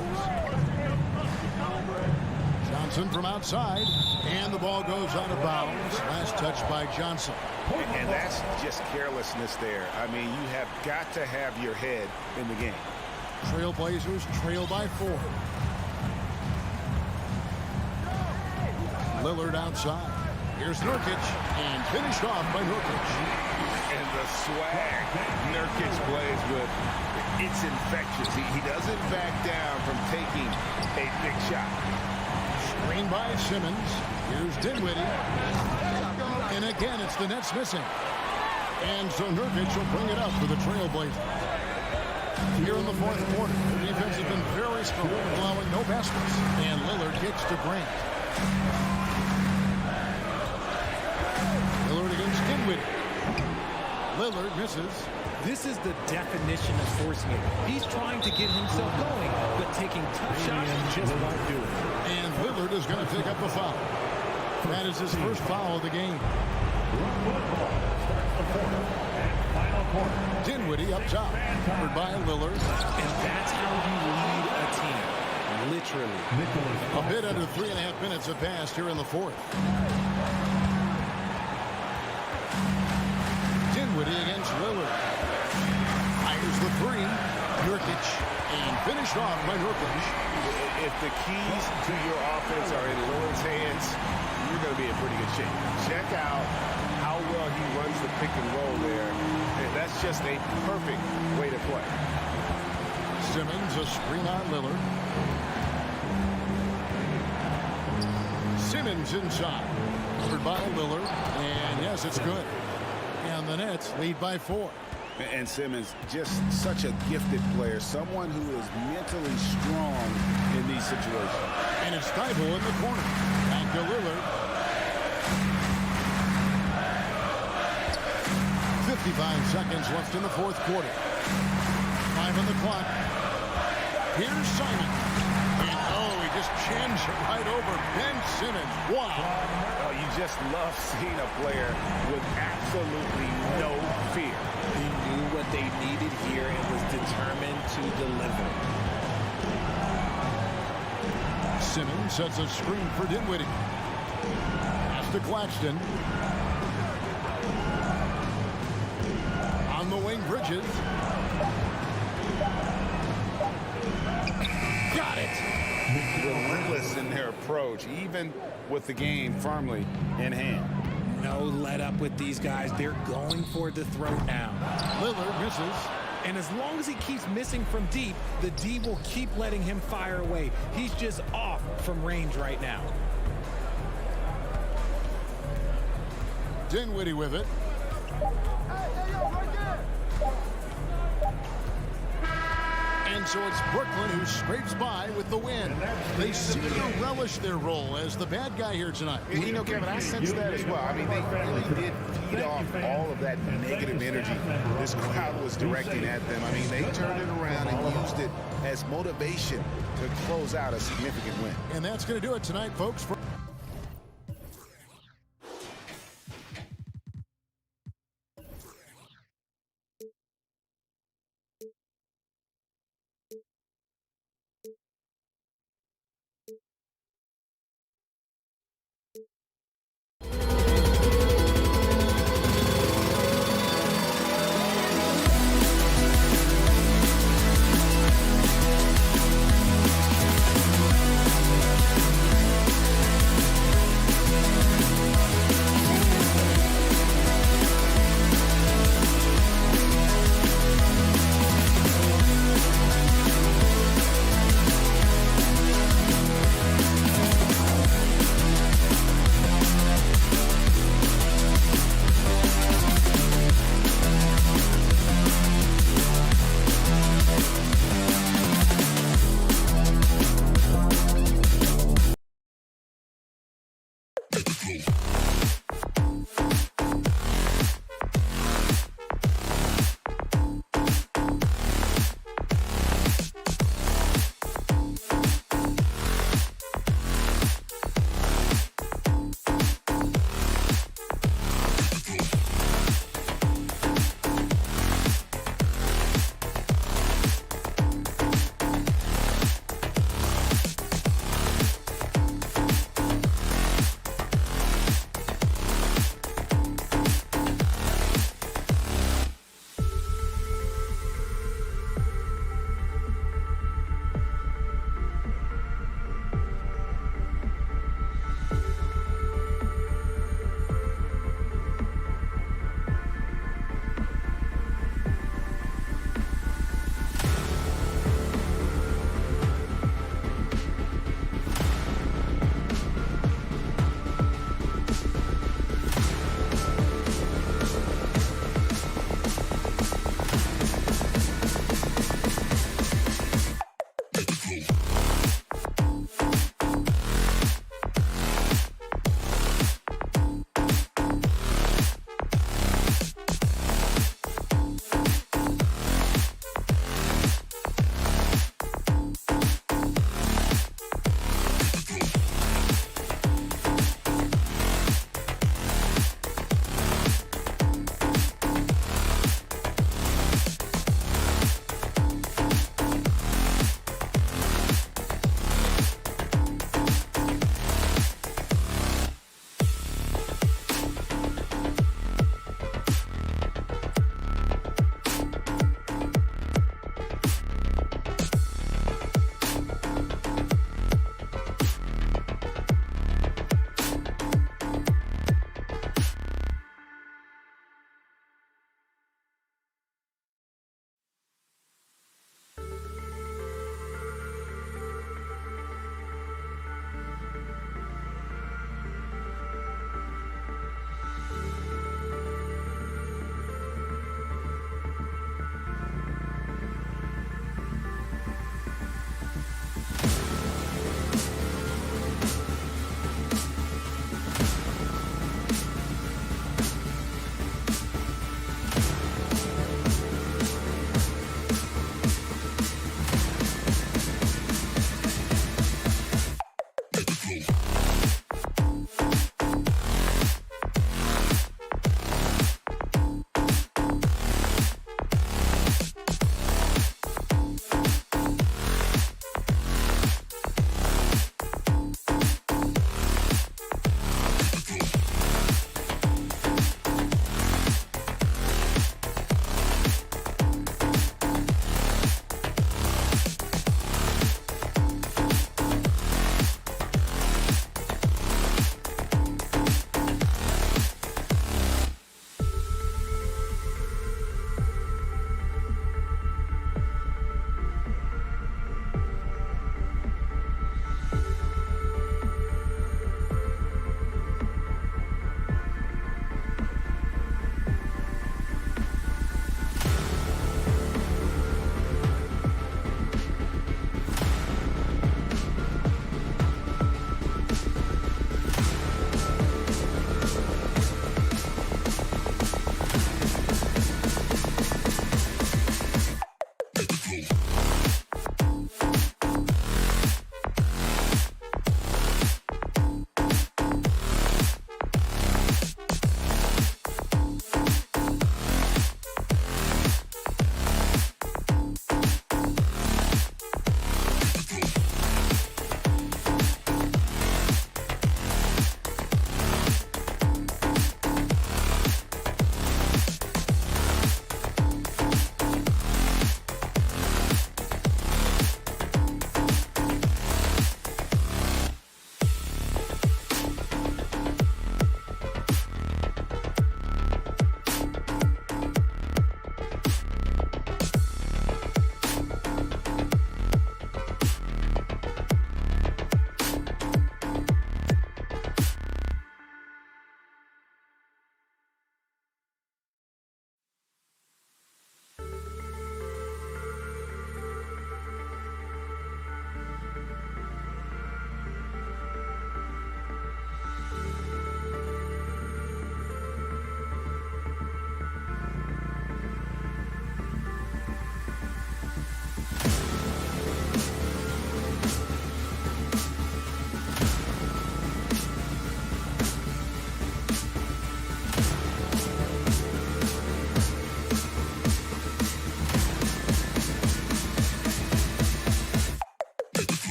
Speaker 1: Johnson from outside, and the ball goes out of bounds. Last touch by Johnson.
Speaker 3: And that's just carelessness there. I mean, you have got to have your head in the game.
Speaker 1: Trailblazers trail by 4. Lillard outside. Here's Nurkic, and finished off by Nurkic.
Speaker 3: And the swag Nurkic plays with, it's infectious. He doesn't back down from taking a big shot.
Speaker 1: Screen by Simmons. Here's Dinwiddie. And again, it's the Nets missing. And so Nurkic will bring it up for the Trailblazers. Here in the 4th quarter, the defense has been very strong, allowing no baskets. And Lillard kicks to Grant. Lillard against Dinwiddie. Lillard misses.
Speaker 9: This is the definition of forcing it. He's trying to get himself going, but taking tough shots just won't do it.
Speaker 1: And Lillard is going to pick up a foul. That is his first foul of the game. Dinwiddie up top, covered by Lillard.
Speaker 9: And that's how you lead a team, literally.
Speaker 1: A bit under 3.5 minutes have passed here in the 4th. Dinwiddie against Lillard. Fires the 3. Nurkic, and finished off by Nurkic.
Speaker 3: If the keys to your offense are in Lillard's hands, you're going to be in pretty good shape. Check out how well he runs the pick and roll there. And that's just a perfect way to play.
Speaker 1: Simmons, a screen on Lillard. Simmons inside. Covered by Lillard. And yes, it's good. And the Nets lead by 4.
Speaker 3: And Simmons, just such a gifted player. Someone who is mentally strong in these situations.
Speaker 1: And it's Thibault in the corner. Back to Lillard. 55 seconds left in the 4th quarter. 5 on the clock. Here's Simon. And he just chins it right over Ben Simmons. Wow.
Speaker 3: Oh, you just love seeing a player with absolutely no fear.
Speaker 9: He knew what they needed here and was determined to deliver.
Speaker 1: Simmons sets a screen for Dinwiddie. Pass to Claxton. On the wing, Bridges. Got it.
Speaker 3: Relentless in their approach, even with the game firmly in hand.
Speaker 9: No let up with these guys. They're going for the throat now.
Speaker 1: Lillard misses.
Speaker 9: And as long as he keeps missing from deep, the D will keep letting him fire away. He's just off from range right now.
Speaker 1: Dinwiddie with it. And so it's Brooklyn who scrapes by with the win. They seem to relish their role as the bad guy here tonight.
Speaker 3: You know, Kevin, I sense that as well. I mean, they really did feed off all of that negative energy this crowd was directing at them. I mean, they turned it around and used it as motivation to close out a significant win.
Speaker 1: And that's going to do it tonight, folks.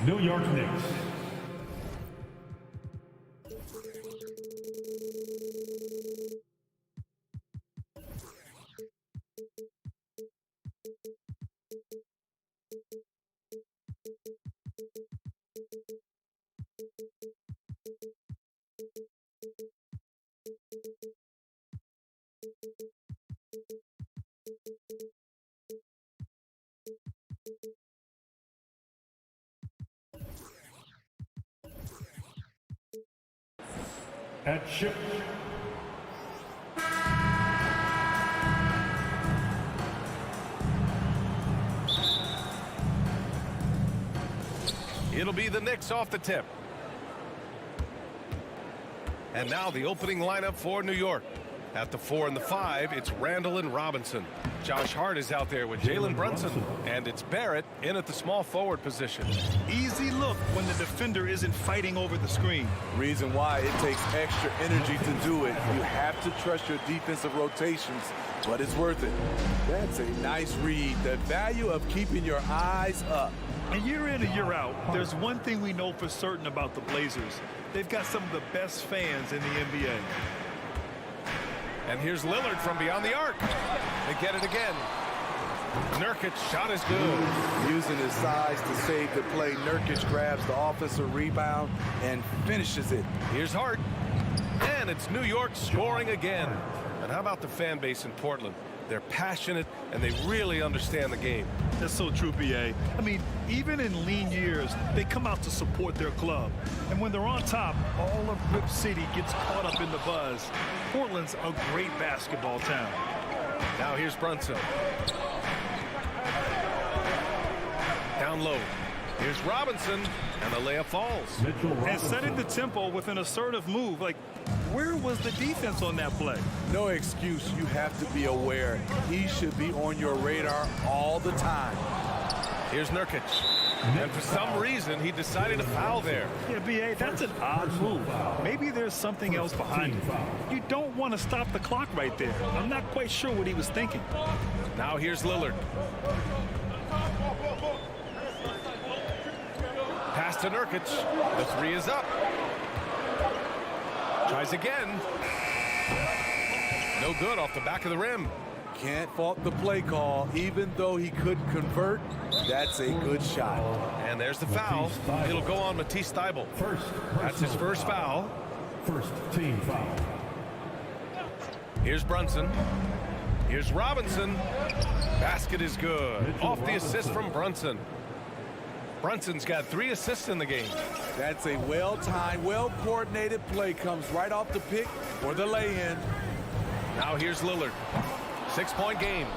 Speaker 5: New York Knicks. At chip.
Speaker 7: It'll be the Knicks off the tip. And now the opening lineup for New York. At the 4 and the 5, it's Randall and Robinson. Josh Hart is out there with Jalen Brunson. And it's Barrett in at the small forward position.
Speaker 8: Easy look when the defender isn't fighting over the screen.
Speaker 10: Reason why it takes extra energy to do it. You have to trust your defensive rotations, but it's worth it. That's a nice read. The value of keeping your eyes up.
Speaker 8: And year in and year out, there's one thing we know for certain about the Blazers. They've got some of the best fans in the NBA.
Speaker 7: And here's Lillard from beyond the arc. They get it again. Nurkic shot is good.
Speaker 10: Using his size to save the play, Nurkic grabs the offensive rebound and finishes it.
Speaker 7: Here's Hart. And it's New York scoring again. And how about the fan base in Portland? They're passionate and they really understand the game.
Speaker 8: That's so true, B.A. I mean, even in lean years, they come out to support their club. And when they're on top, all of Rip City gets caught up in the buzz. Portland's a great basketball town.
Speaker 7: Now here's Brunson. Down low. Here's Robinson, and the layup falls.
Speaker 8: And setting the tempo with an assertive move. Like, where was the defense on that play?
Speaker 10: No excuse. You have to be aware. He should be on your radar all the time.
Speaker 7: Here's Nurkic. And for some reason, he decided to foul there.
Speaker 8: Yeah, B.A., that's an odd move. Maybe there's something else behind it. You don't want to stop the clock right there. I'm not quite sure what he was thinking.
Speaker 7: Now here's Lillard. Pass to Nurkic. The three is up. Tries again. No good off the back of the rim.
Speaker 10: Can't fault the play call. Even though he couldn't convert, that's a good shot.
Speaker 7: And there's the foul. It'll go on Matisse Thybulle. That's his first foul.
Speaker 5: First team foul.
Speaker 7: Here's Brunson. Here's Robinson. Basket is good. Off the assist from Brunson. Brunson's got 3 assists in the game.
Speaker 10: That's a well-timed, well-coordinated play. Comes right off the pick or the lay-in.
Speaker 7: Now here's Lillard. 6-point game.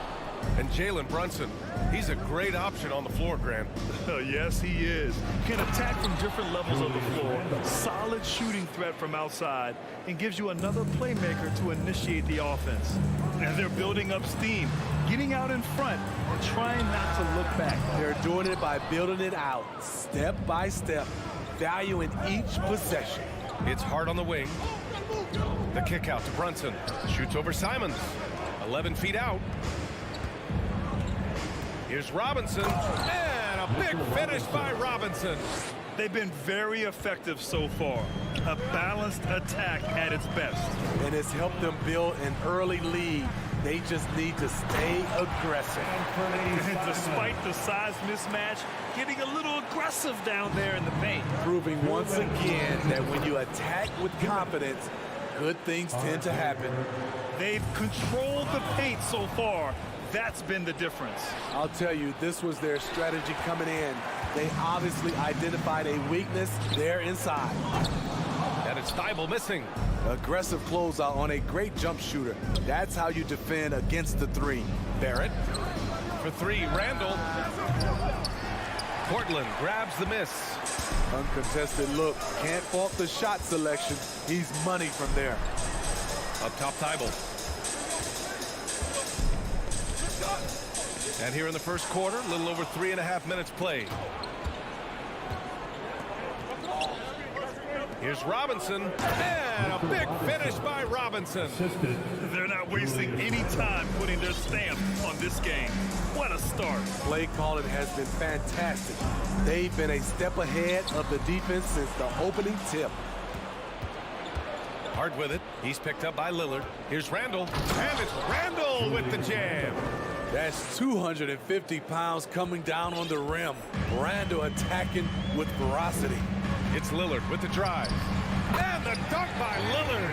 Speaker 7: And Jalen Brunson, he's a great option on the floor, Grant.
Speaker 8: Yes, he is. Can attack from different levels of the floor. Solid shooting threat from outside and gives you another playmaker to initiate the offense. And they're building up steam, getting out in front and trying not to look back.
Speaker 10: They're doing it by building it out, step by step, valuing each possession.
Speaker 7: It's Hart on the wing. The kick out to Brunson. Shoots over Simons. 11 feet out. Here's Robinson. And a big finish by Robinson.
Speaker 8: They've been very effective so far. A balanced attack at its best.
Speaker 10: And it's helped them build an early lead. They just need to stay aggressive.
Speaker 8: And despite the size mismatch, getting a little aggressive down there in the paint.
Speaker 10: Proving once again that when you attack with confidence, good things tend to happen.
Speaker 8: They've controlled the paint so far. That's been the difference.
Speaker 10: I'll tell you, this was their strategy coming in. They obviously identified a weakness there inside.
Speaker 7: And it's Thybulle missing.
Speaker 10: Aggressive closeout on a great jump shooter. That's how you defend against the three.
Speaker 7: Barrett for 3. Randall. Portland grabs the miss.
Speaker 10: Uncontested look. Can't fault the shot selection. He's money from there.
Speaker 7: Up top, Thybulle. And here in the first quarter, a little over 3.5 minutes played. Here's Robinson, and a big finish by Robinson.
Speaker 8: They're not wasting any time putting their stamp on this game. What a start.
Speaker 10: Play calling has been fantastic. They've been a step ahead of the defense since the opening tip.
Speaker 7: Hard with it. He's picked up by Lillard. Here's Randall, and it's Randall with the jam.
Speaker 10: That's 250 pounds coming down on the rim. Randall attacking with ferocity.
Speaker 7: It's Lillard with the drive. And the dunk by Lillard.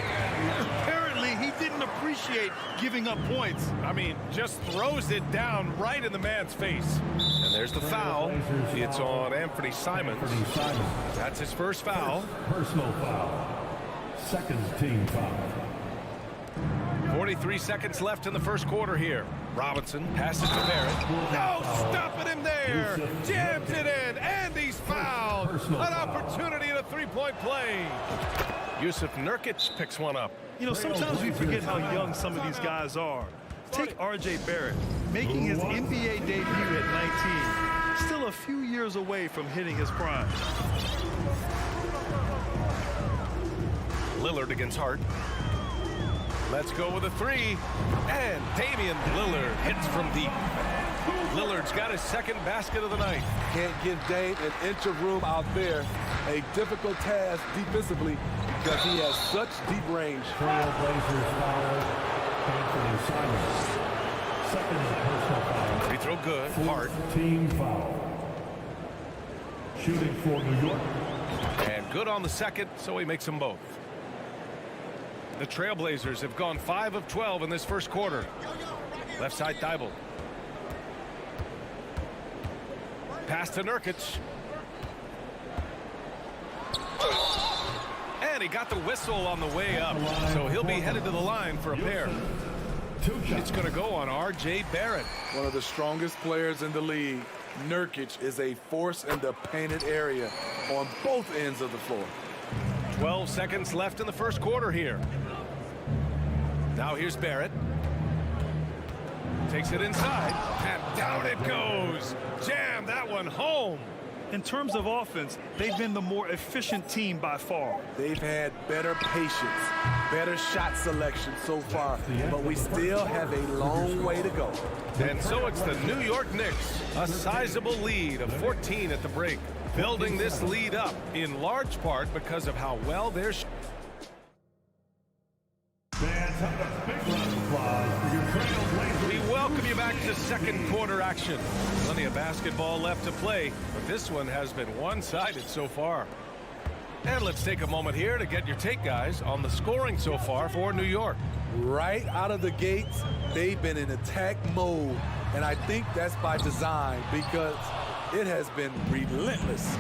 Speaker 8: Apparently, he didn't appreciate giving up points.
Speaker 7: I mean, just throws it down right in the man's face. And there's the foul. It's on Anthony Simons. That's his first foul.
Speaker 5: Personal foul. Second team foul.
Speaker 7: 43 seconds left in the first quarter here. Robinson passes to Barrett. No stopping him there. Jams it in, and he's fouled. An opportunity in a three-point play. Yusuf Nurkic picks one up.
Speaker 8: You know, sometimes we forget how young some of these guys are. Take R.J. Barrett, making his NBA debut at 19. Still a few years away from hitting his prime.
Speaker 7: Lillard against Hart. Let's go with a three. And Damian Lillard hits from deep. Lillard's got his second basket of the night.
Speaker 10: Can't give Dame an inch of room out there. A difficult task defensively because he has such deep range.
Speaker 5: Trailblazers foul. Anthony Simons. Second personal foul.
Speaker 7: Free throw good. Hart.
Speaker 5: Team foul. Shooting for New York.
Speaker 7: And good on the second, so he makes them both. The Trailblazers have gone 5 of 12 in this first quarter. Left side Thibault. Pass to Nurkic. And he got the whistle on the way up, so he'll be headed to the line for a pair. It's going to go on R.J. Barrett.
Speaker 10: One of the strongest players in the league. Nurkic is a force in the painted area on both ends of the floor.
Speaker 7: 12 seconds left in the first quarter here. Now here's Barrett. Takes it inside, and down it goes. Jam that one home.
Speaker 8: In terms of offense, they've been the more efficient team by far.
Speaker 10: They've had better patience, better shot selection so far, but we still have a long way to go.
Speaker 7: And so it's the New York Knicks, a sizable lead of 14 at the break, building this lead up in large part because of how well they're We welcome you back to second quarter action. Plenty of basketball left to play, but this one has been one-sided so far. And let's take a moment here to get your take, guys, on the scoring so far for New York.
Speaker 10: Right out of the gates, they've been in attack mode, and I think that's by design because it has been relentless.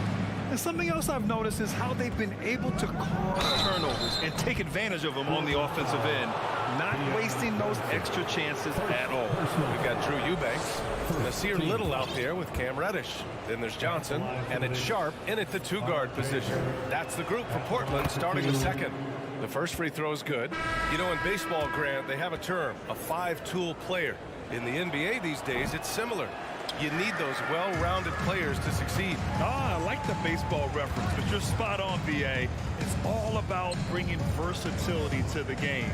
Speaker 8: And something else I've noticed is how they've been able to cause turnovers and take advantage of them on the offensive end, not wasting those extra chances at all.
Speaker 7: We've got Drew Eubanks, Nasir Little out there with Cam Reddish. Then there's Johnson, and it's Sharp in at the two-guard position. That's the group for Portland starting the second. The first free throw is good. You know, in baseball, Grant, they have a term, a five-tool player. In the NBA these days, it's similar. You need those well-rounded players to succeed.
Speaker 8: I like the baseball reference, but you're spot on, VA. It's all about bringing versatility to the game.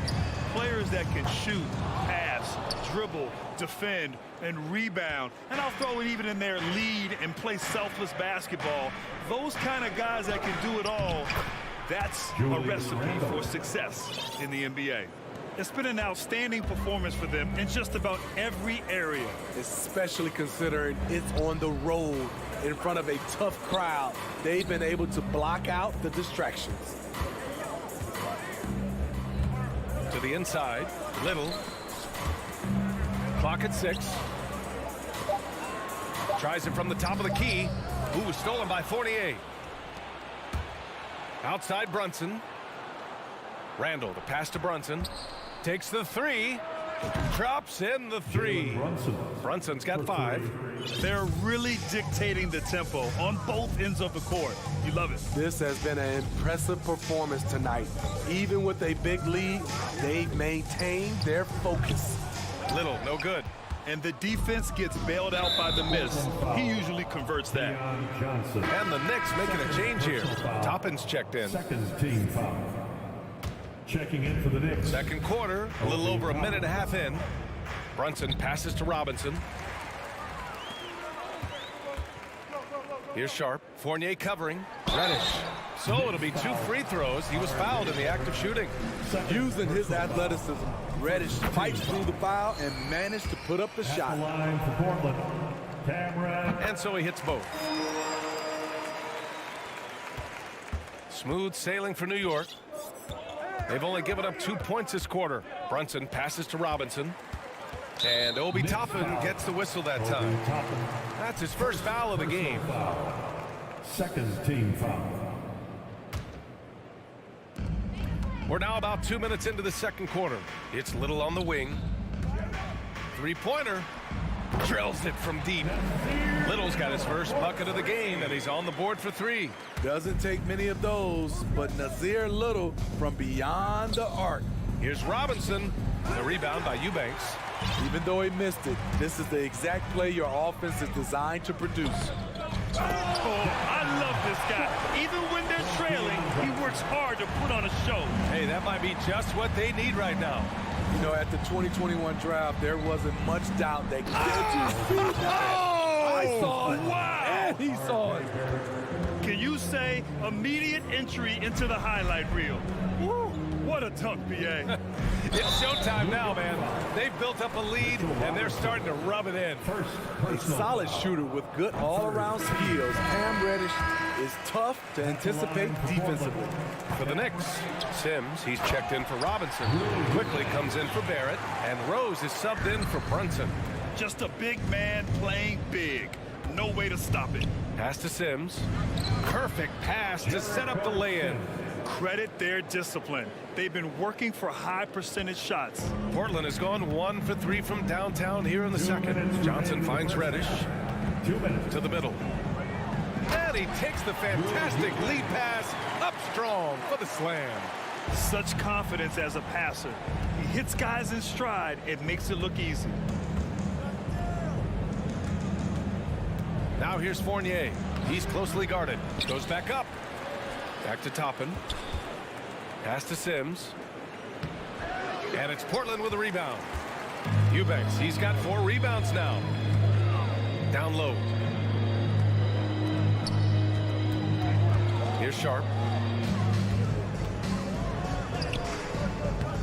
Speaker 8: Players that can shoot, pass, dribble, defend, and rebound. And I'll throw it even in there, lead and play selfless basketball. Those kind of guys that can do it all, that's a recipe for success in the NBA. It's been an outstanding performance for them in just about every area.
Speaker 10: Especially considering it's on the road in front of a tough crowd. They've been able to block out the distractions.
Speaker 7: To the inside, Little. Clock at 6. Tries it from the top of the key. Ooh, stolen by Fournier. Outside Brunson. Randall, the pass to Brunson. Takes the three. Drops in the three. Brunson's got 5.
Speaker 8: They're really dictating the tempo on both ends of the court. You love it.
Speaker 10: This has been an impressive performance tonight. Even with a big lead, they've maintained their focus.
Speaker 7: Little, no good.
Speaker 8: and the defense gets bailed out by the miss. He usually converts that.
Speaker 7: And the Knicks making a change here. Toppin's checked in.
Speaker 5: Second team foul. Checking in for the Knicks.
Speaker 7: Second quarter, a little over a minute and a half in. Brunson passes to Robinson. Here's Sharp. Fournier covering. Reddish. So it'll be 2 free throws. He was fouled in the act of shooting.
Speaker 10: Using his athleticism, Reddish fights through the foul and managed to put up the shot.
Speaker 5: The line for Portland. Cameron.
Speaker 7: And so he hits both. Smooth sailing for New York. They've only given up 2 points this quarter. Brunson passes to Robinson. And Obi Toppin gets the whistle that time. That's his first foul of the game.
Speaker 5: Second team foul.
Speaker 7: We're now about 2 minutes into the second quarter. It's Little on the wing. Three-pointer. Drills it from deep. Little's got his first bucket of the game, and he's on the board for 3.
Speaker 10: Doesn't take many of those, but Nazir Little from beyond the arc.
Speaker 7: Here's Robinson. The rebound by Eubanks.
Speaker 10: Even though he missed it, this is the exact play your offense is designed to produce.
Speaker 8: Oh, I love this guy. Even when they're trailing, he works hard to put on a show.
Speaker 7: Hey, that might be just what they need right now.
Speaker 10: You know, at the 2021 draft, there wasn't much doubt that I saw it.
Speaker 8: Wow.
Speaker 10: And he saw it.
Speaker 8: Can you say immediate entry into the highlight reel? Woo, what a dunk, BA.
Speaker 7: It's showtime now, man. They've built up a lead, and they're starting to rub it in.
Speaker 10: A solid shooter with good all-around skills. Cam Reddish is tough to anticipate defensively.
Speaker 7: For the Knicks, Sims, he's checked in for Robinson. Quickly comes in for Barrett, and Rose is subbed in for Brunson.
Speaker 8: Just a big man playing big. No way to stop it.
Speaker 7: Pass to Sims. Perfect pass to set up the lay-in.
Speaker 8: Credit their discipline. They've been working for high percentage shots.
Speaker 7: Portland has gone 1 for 3 from downtown here in the second. Johnson finds Reddish.
Speaker 5: 2 minutes.
Speaker 7: To the middle. And he takes the fantastic lead pass up strong for the slam.
Speaker 8: Such confidence as a passer. He hits guys in stride. It makes it look easy.
Speaker 7: Now here's Fournier. He's closely guarded. Goes back up. Back to Toppin. Pass to Sims. And it's Portland with a rebound. Eubanks, he's got 4 rebounds now. Down low. Here's Sharp.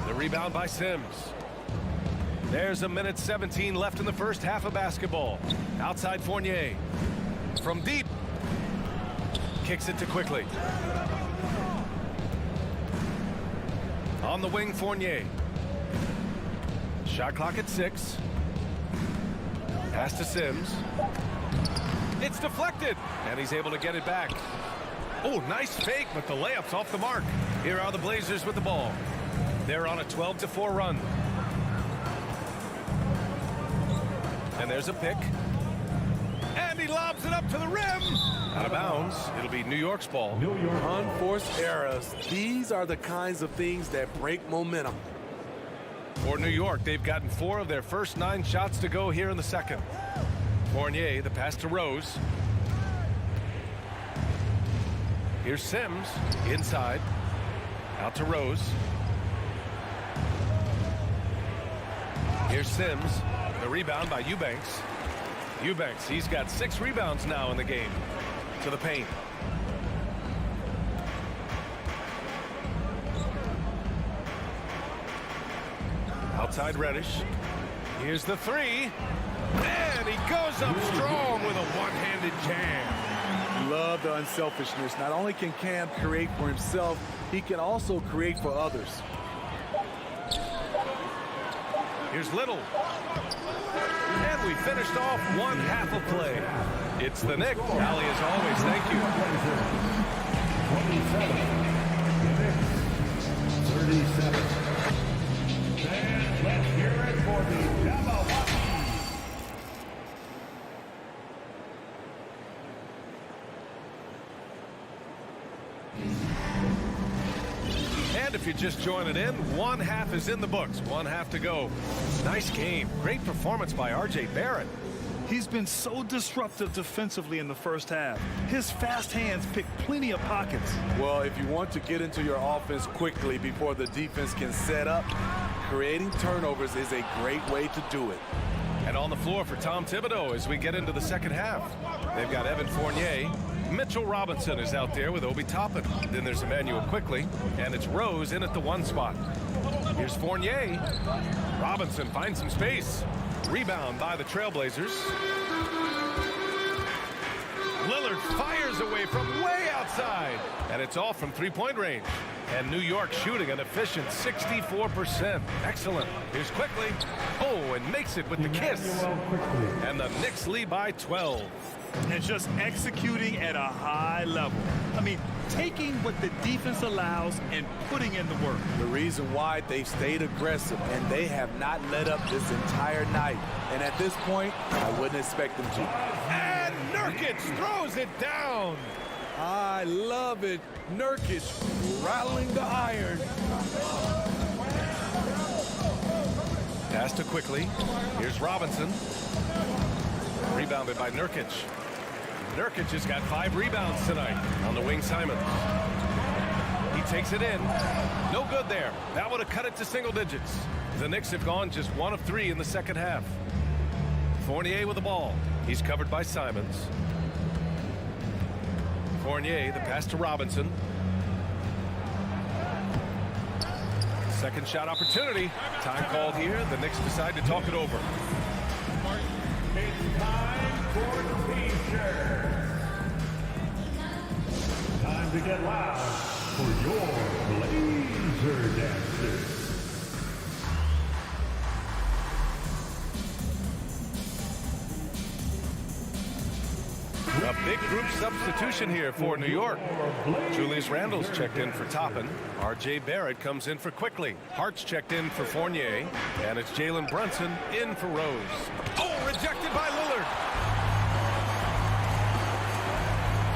Speaker 7: The rebound by Sims. There's a minute 17 left in the first half of basketball. Outside Fournier. From deep. Kicks it to Quickly. On the wing, Fournier. Shot clock at 6. Pass to Sims. It's deflected, and he's able to get it back. Oh, nice fake, but the layup's off the mark. Here are the Blazers with the ball. They're on a 12-4 run. And there's a pick. And he lobs it up to the rim. Out of bounds. It'll be New York's ball.
Speaker 10: Unforced errors. These are the kinds of things that break momentum.
Speaker 7: For New York, they've gotten 4 of their first 9 shots to go here in the second. Fournier, the pass to Rose. Here's Sims, inside. Out to Rose. Here's Sims, the rebound by Eubanks. Eubanks, he's got 6 rebounds now in the game. To the paint. Outside Reddish. Here's the 3. And he goes up strong with a one-handed jam.
Speaker 10: Love the unselfishness. Not only can Cam create for himself, he can also create for others.
Speaker 7: Here's Little. And we finished off one half of play. It's the Knicks. Allie, as always, thank you.
Speaker 5: 37. And let's hear it for the Jabberwockies.
Speaker 7: And if you're just joining in, one half is in the books. One half to go. Nice game. Great performance by R.J. Barrett.
Speaker 8: He's been so disruptive defensively in the first half. His fast hands pick plenty of pockets.
Speaker 10: Well, if you want to get into your offense quickly before the defense can set up, creating turnovers is a great way to do it.
Speaker 7: And on the floor for Tom Thibodeau as we get into the second half. They've got Evan Fournier. Mitchell Robinson is out there with Obi Toppin. Then there's Emmanuel Quickly, and it's Rose in at the 1 spot. Here's Fournier. Robinson finds some space. Rebound by the Trailblazers. Lillard fires away from way outside, and it's all from three-point range. And New York shooting an efficient 64%. Excellent. Here's Quickly. Oh, and makes it with the kiss. And the Knicks lead by 12.
Speaker 8: And just executing at a high level. I mean, taking what the defense allows and putting in the work.
Speaker 10: The reason why they've stayed aggressive and they have not let up this entire night. And at this point, I wouldn't expect them to.
Speaker 7: And Nurkic throws it down.
Speaker 10: I love it. Nurkic rattling the iron.
Speaker 7: Pass to Quickly. Here's Robinson. Rebounded by Nurkic. Nurkic has got 5 rebounds tonight on the wing. Simons. He takes it in. No good there. That would have cut it to single digits. The Knicks have gone just 1 of 3 in the second half. Fournier with the ball. He's covered by Simons. Fournier, the pass to Robinson. Second shot opportunity. Time called here. The Knicks decide to talk it over.
Speaker 5: It's time for the T-shirt. Time to get loud for your laser dancers.
Speaker 7: A big group substitution here for New York. Julius Randle's checked in for Toppin. R.J. Barrett comes in for Quickly. Hart's checked in for Fournier. And it's Jalen Brunson in for Rose. Oh, rejected by Lillard.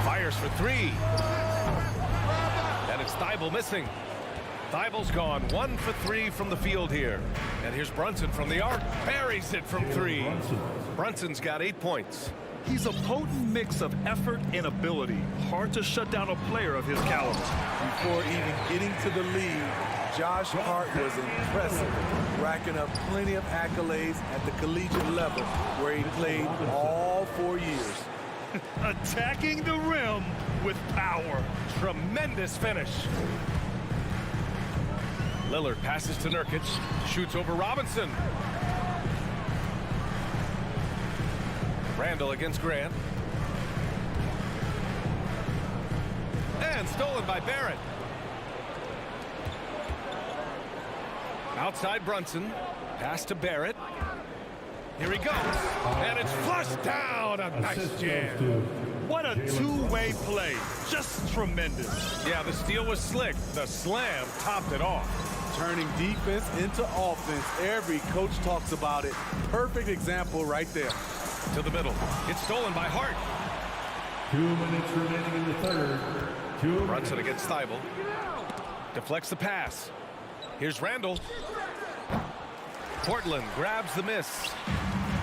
Speaker 7: Fires for 3. And it's Thibault missing. Thibault's gone 1 for 3 from the field here. And here's Brunson from the arc. Buries it from 3. Brunson's got 8 points.
Speaker 8: He's a potent mix of effort and ability. Hard to shut down a player of his caliber.
Speaker 10: Before even getting to the league, Josh Hart was impressive, racking up plenty of accolades at the collegiate level where he played all 4 years.
Speaker 8: Attacking the rim with power.
Speaker 7: Tremendous finish. Lillard passes to Nurkic, shoots over Robinson. Randle against Grant. And stolen by Barrett. Outside Brunson. Pass to Barrett. Here he goes. And it's flushed down. A nice jam.
Speaker 8: What a two-way play. Just tremendous.
Speaker 7: Yeah, the steal was slick. The slam topped it off.
Speaker 10: Turning defense into offense. Every coach talks about it. Perfect example right there.
Speaker 7: To the middle. It's stolen by Hart.
Speaker 5: 2 minutes remaining in the third.
Speaker 7: Brunson against Thibault. Deflects the pass. Here's Randle. Portland grabs the miss.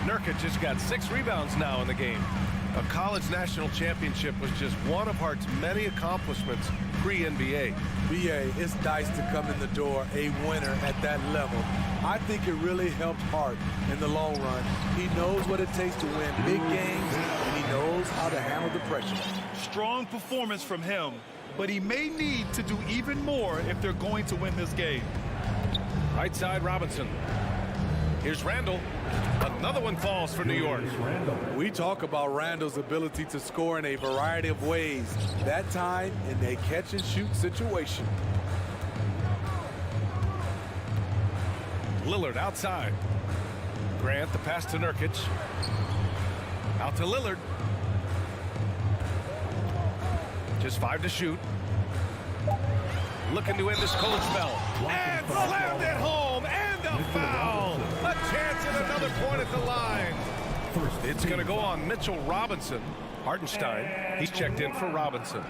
Speaker 7: Nurkic has got 6 rebounds now in the game. A college national championship was just one of Hart's many accomplishments pre-NBA.
Speaker 10: BA, it's nice to come in the door a winner at that level. I think it really helped Hart in the long run. He knows what it takes to win big games, and he knows how to handle the pressure.
Speaker 8: Strong performance from him, but he may need to do even more if they're going to win this game.
Speaker 7: Right side Robinson. Here's Randle. Another one falls for New York.
Speaker 10: We talk about Randle's ability to score in a variety of ways. That time in a catch-and-shoot situation.
Speaker 7: Lillard outside. Grant, the pass to Nurkic. Out to Lillard. Just 5 to shoot. Looking to end this cold spell. And slammed it home. And a foul. A chance at another point at the line. It's going to go on Mitchell Robinson. Hartenstein, he's checked in for Robinson.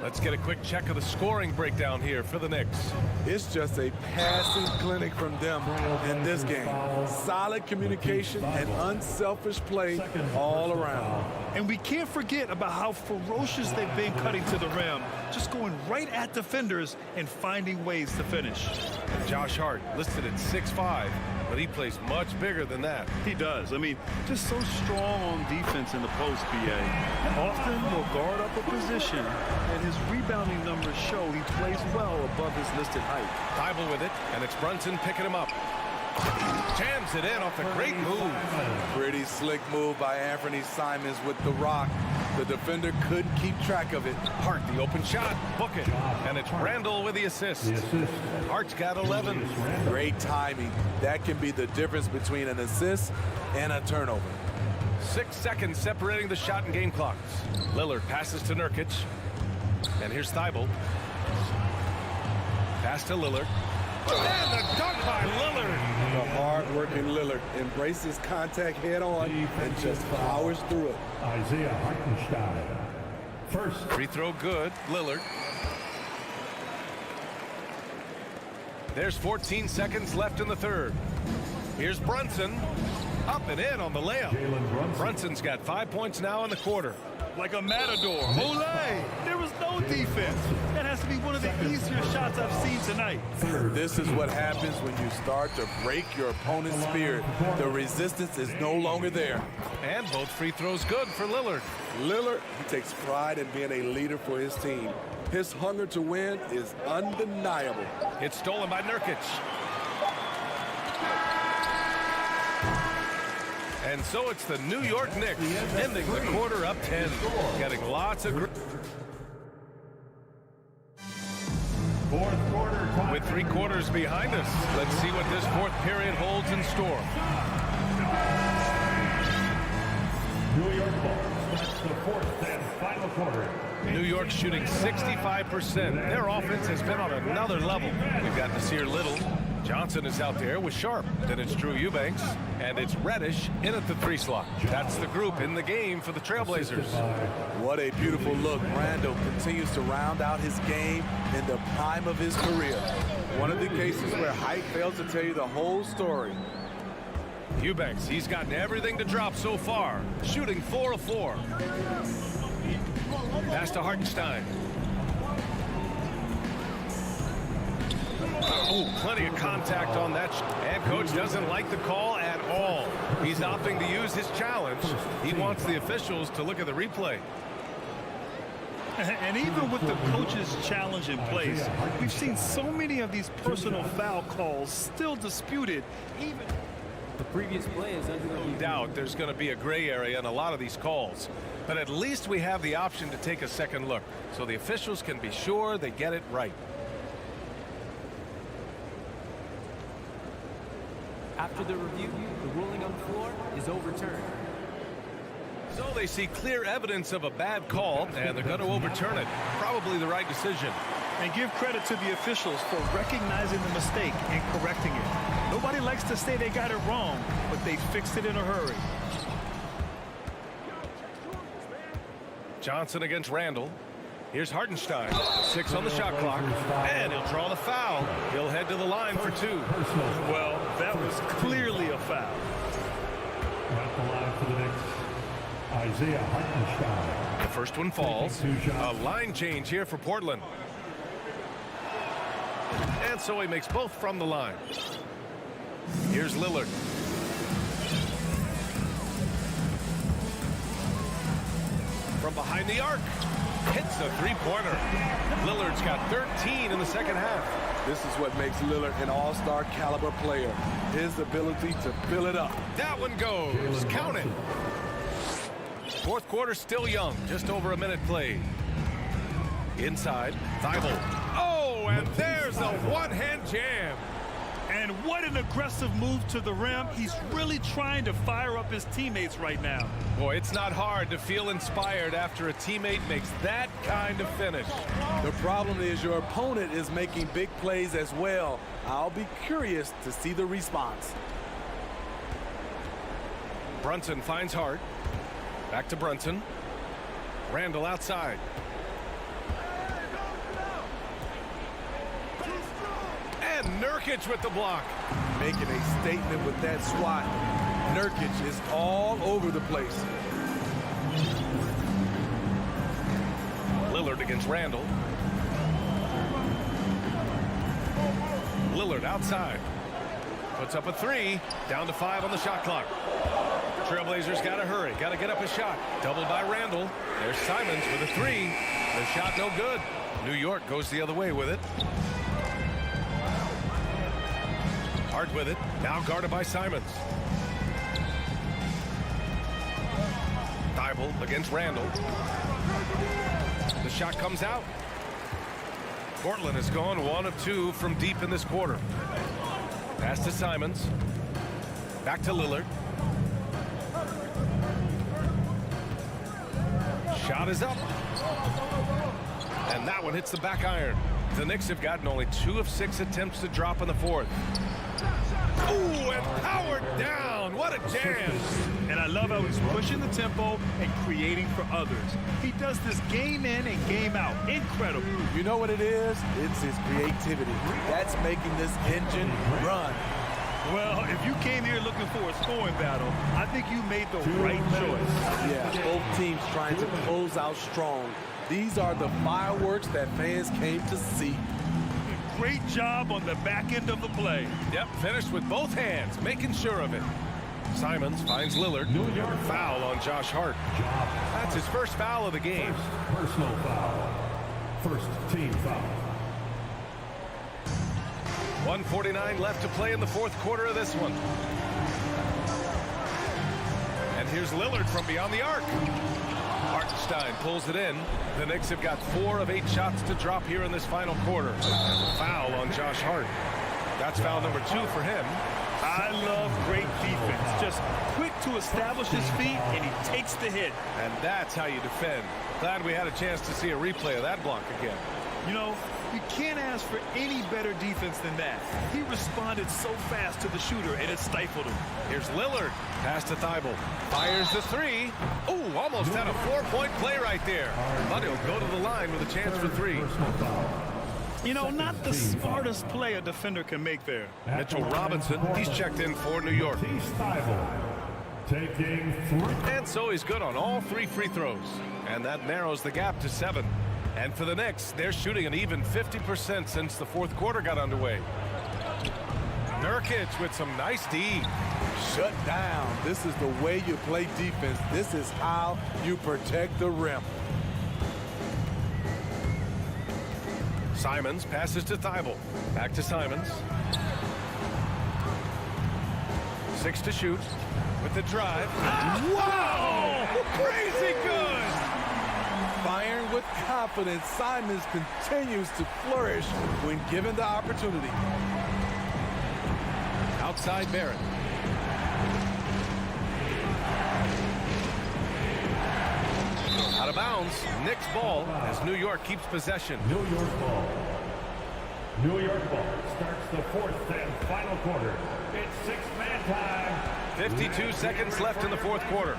Speaker 7: Let's get a quick check of the scoring breakdown here for the Knicks.
Speaker 10: It's just a passing clinic from them in this game. Solid communication and unselfish play all around.
Speaker 8: And we can't forget about how ferocious they've been cutting to the rim, just going right at defenders and finding ways to finish.
Speaker 7: And Josh Hart listed at 6'5", but he plays much bigger than that.
Speaker 8: He does. I mean, just so strong on defense in the post, BA. Often will guard up a position, and his rebounding numbers show he plays well above his listed height.
Speaker 7: Thibault with it, and it's Brunson picking him up. Jams it in off a great move.
Speaker 10: Pretty slick move by Anthony Simons with the rock. The defender couldn't keep track of it.
Speaker 7: Hart, the open shot, book it. And it's Randall with the assist. Hart's got 11.
Speaker 10: Great timing. That can be the difference between an assist and a turnover.
Speaker 7: 6 seconds separating the shot and game clocks. Lillard passes to Nurkic. And here's Thibault. Pass to Lillard. And the dunk by Lillard.
Speaker 10: The hard-working Lillard embraces contact head-on and just powers through it.
Speaker 5: Isaiah Hartenstein. First.
Speaker 7: Free throw good. Lillard. There's 14 seconds left in the third. Here's Brunson. Up and in on the layup. Brunson's got 5 points now in the quarter.
Speaker 8: Like a matador. Olé! There was no defense. That has to be one of the easier shots I've seen tonight.
Speaker 10: This is what happens when you start to break your opponent's spirit. The resistance is no longer there.
Speaker 7: And both free throws good for Lillard.
Speaker 10: Lillard, he takes pride in being a leader for his team. His hunger to win is undeniable.
Speaker 7: It's stolen by Nurkic. And so it's the New York Knicks ending the quarter up 10. Getting lots of...
Speaker 5: Fourth quarter time.
Speaker 7: With 3 quarters behind us, let's see what this fourth period holds in store.
Speaker 5: New York Bulls starts the fourth and final quarter.
Speaker 7: New York shooting 65%. Their offense has been on another level. We've got Nasir Little. Johnson is out there with Sharp. Then it's Drew Eubanks. And it's Reddish in at the 3 slot. That's the group in the game for the Trailblazers.
Speaker 10: What a beautiful look. Randall continues to round out his game in the prime of his career. One of the cases where height fails to tell you the whole story.
Speaker 7: Eubanks, he's gotten everything to drop so far. Shooting 4 of 4. Pass to Hartenstein. Oh, plenty of contact on that. And coach doesn't like the call at all. He's opting to use his challenge. He wants the officials to look at the replay.
Speaker 8: And even with the coach's challenge in place, we've seen so many of these personal foul calls still disputed. Even
Speaker 11: the previous play is under
Speaker 7: no doubt there's going to be a gray area in a lot of these calls. But at least we have the option to take a second look so the officials can be sure they get it right.
Speaker 11: After the review, the ruling on the floor is overturned.
Speaker 7: So they see clear evidence of a bad call, and they're going to overturn it. Probably the right decision.
Speaker 8: And give credit to the officials for recognizing the mistake and correcting it. Nobody likes to say they got it wrong, but they fixed it in a hurry.
Speaker 7: Johnson against Randall. Here's Hartenstein. 6 on the shot clock. And he'll draw the foul. He'll head to the line for 2.
Speaker 8: Well, that was clearly a foul.
Speaker 5: At the line for the Knicks, Isaiah Hartenstein.
Speaker 7: The first one falls. A line change here for Portland. And so he makes both from the line. Here's Lillard. From behind the arc. Hits a 3-pointer. Lillard's got 13 in the second half.
Speaker 10: This is what makes Lillard an all-star caliber player. His ability to fill it up.
Speaker 7: That one goes. Count it. Fourth quarter still young. Just over a minute played. Inside. Thibault. Oh, and there's a one-hand jam.
Speaker 8: And what an aggressive move to the rim. He's really trying to fire up his teammates right now.
Speaker 7: Boy, it's not hard to feel inspired after a teammate makes that kind of finish.
Speaker 10: The problem is your opponent is making big plays as well. I'll be curious to see the response.
Speaker 7: Brunson finds Hart. Back to Brunson. Randall outside. And Nurkic with the block.
Speaker 10: Making a statement with that swat. Nurkic is all over the place.
Speaker 7: Lillard against Randall. Lillard outside. Puts up a three. Down to 5 on the shot clock. Trailblazers got to hurry. Got to get up a shot. Doubled by Randall. There's Simons with a three. The shot no good. New York goes the other way with it. Hart with it. Now guarded by Simons. Thibault against Randall. The shot comes out. Portland has gone 1 of 2 from deep in this quarter. Pass to Simons. Back to Lillard. Shot is up. And that one hits the back iron. The Knicks have gotten only 2 of 6 attempts to drop in the fourth. Ooh, and powered down. What a jam.
Speaker 8: And I love how he's pushing the tempo and creating for others. He does this game in and game out. Incredible.
Speaker 10: You know what it is? It's his creativity. That's making this engine run.
Speaker 8: Well, if you came here looking for a scoring battle, I think you made the right choice.
Speaker 10: Yeah, both teams trying to close out strong. These are the fireworks that fans came to see.
Speaker 8: Great job on the back end of the play.
Speaker 7: Yep, finished with both hands, making sure of it. Simons finds Lillard. Foul on Josh Hart. That's his first foul of the game.
Speaker 5: Personal foul. First team foul.
Speaker 7: 1:49 left to play in the fourth quarter of this one. And here's Lillard from beyond the arc. Hartenstein pulls it in. The Knicks have got 4 of 8 shots to drop here in this final quarter. Foul on Josh Hart. That's foul number 2 for him.
Speaker 8: I love great defense. Just quick to establish his feet, and he takes the hit.
Speaker 7: And that's how you defend. Glad we had a chance to see a replay of that block again.
Speaker 8: You know, you can't ask for any better defense than that. He responded so fast to the shooter, and it stifled him.
Speaker 7: Here's Lillard. Pass to Thibault. Fires the three. Ooh, almost had a 4-point play right there. But he'll go to the line with a chance for 3.
Speaker 8: You know, not the smartest play a defender can make there.
Speaker 7: Mitchell Robinson, he's checked in for New York.
Speaker 5: Taking 3.
Speaker 7: And so he's good on all 3 free throws. And that narrows the gap to 7. And for the Knicks, they're shooting an even 50% since the fourth quarter got underway. Nurkic with some nice D.
Speaker 10: Shut down. This is the way you play defense. This is how you protect the rim.
Speaker 7: Simons passes to Thibault. Back to Simons. 6 to shoot with the drive.
Speaker 10: Wow!
Speaker 7: Crazy good!
Speaker 10: Firing with confidence, Simons continues to flourish when given the opportunity.
Speaker 7: Outside Barrett. Out of bounds. Knicks ball as New York keeps possession.
Speaker 5: New York ball. New York ball starts the fourth and final quarter. It's 6-man time.
Speaker 7: 52 seconds left in the fourth quarter.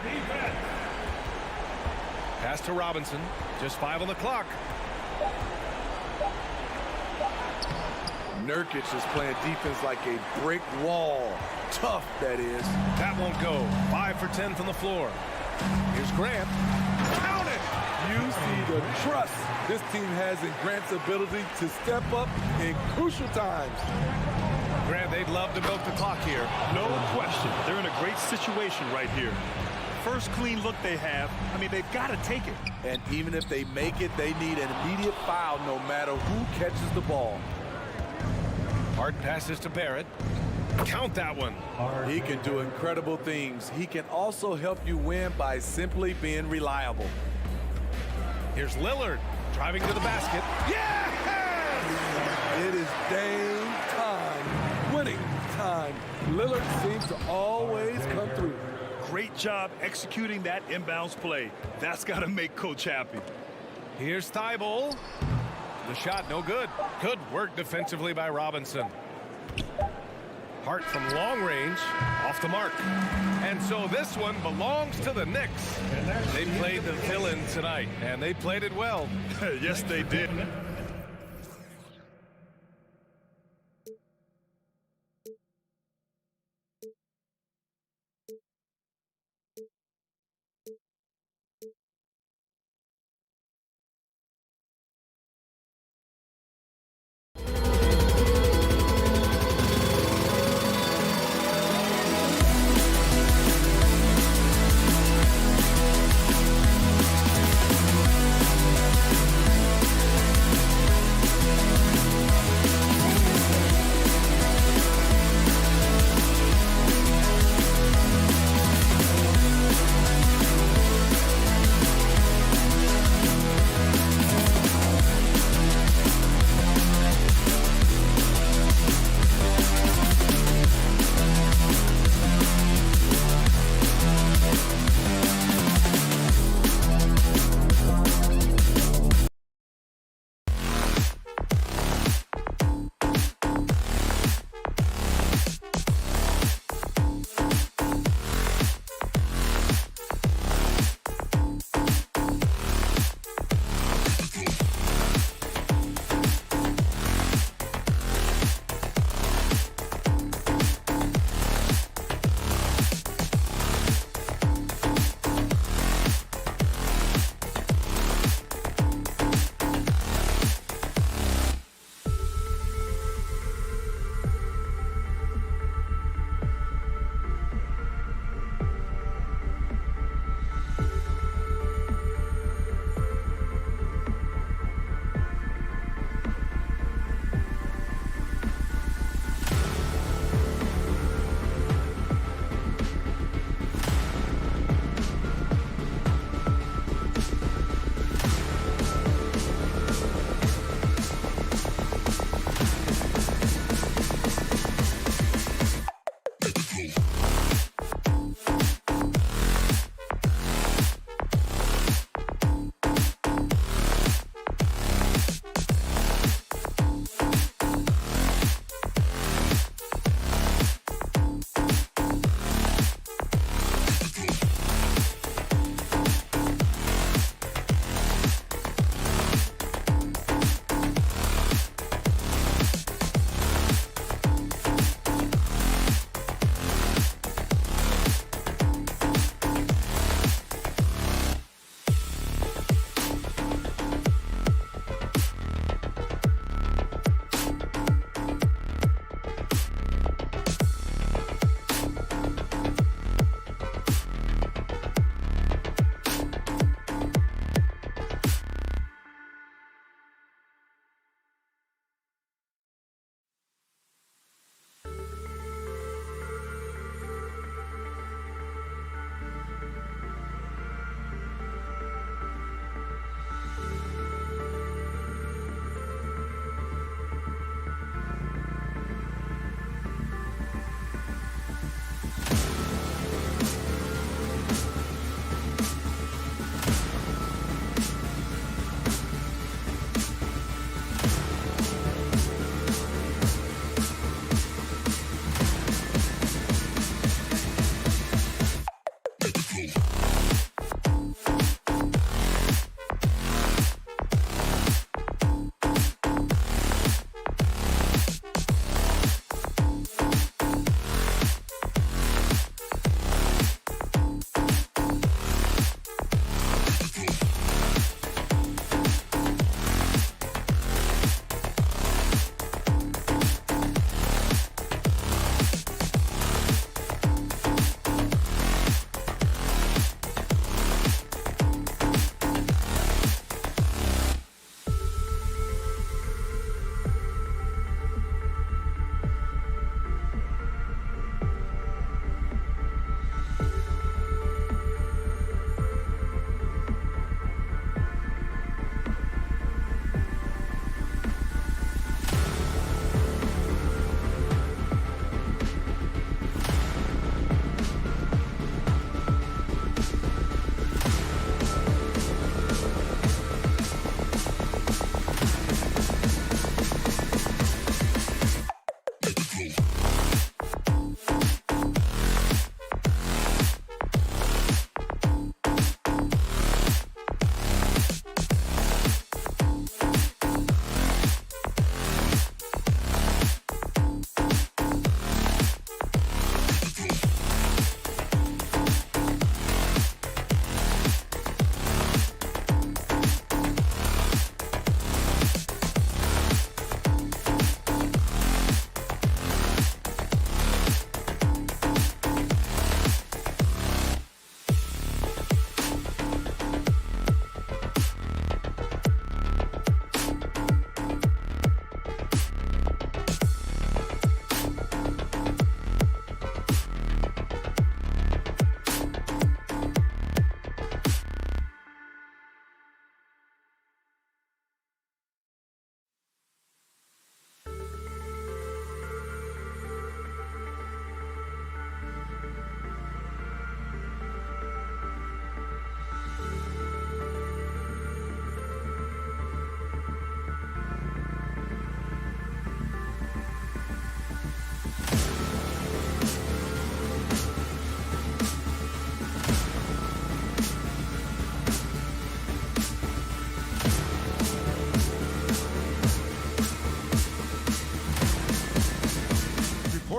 Speaker 7: Pass to Robinson. Just 5 on the clock.
Speaker 10: Nurkic is playing defense like a brick wall. Tough, that is.
Speaker 7: That won't go. 5 for 10 from the floor. Here's Grant. Count it!
Speaker 10: You see the trust this team has in Grant's ability to step up in crucial times.
Speaker 7: Grant, they'd love to milk the clock here.
Speaker 8: No question. They're in a great situation right here. First clean look they have. I mean, they've got to take it.
Speaker 10: And even if they make it, they need an immediate foul no matter who catches the ball.
Speaker 7: Hart passes to Barrett. Count that one.
Speaker 10: He can do incredible things. He can also help you win by simply being reliable.
Speaker 7: Here's Lillard driving to the basket.
Speaker 10: Yes! It is game time. Winning time. Lillard seems to always come through.
Speaker 8: Great job executing that inbounds play. That's got to make Coach happy.
Speaker 7: Here's Thibault. The shot no good. Good work defensively by Robinson. Hart from long range, off the mark. And so this one belongs to the Knicks. They played the villain tonight, and they played it well.
Speaker 8: Yes, they did.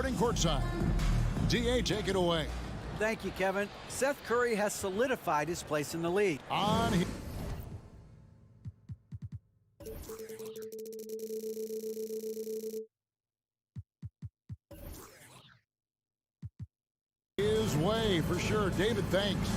Speaker 1: reporting courtside. DA, take it away.
Speaker 2: Thank you, Kevin. Seth Curry has solidified his place in the league.
Speaker 1: On his way for sure. David, thanks.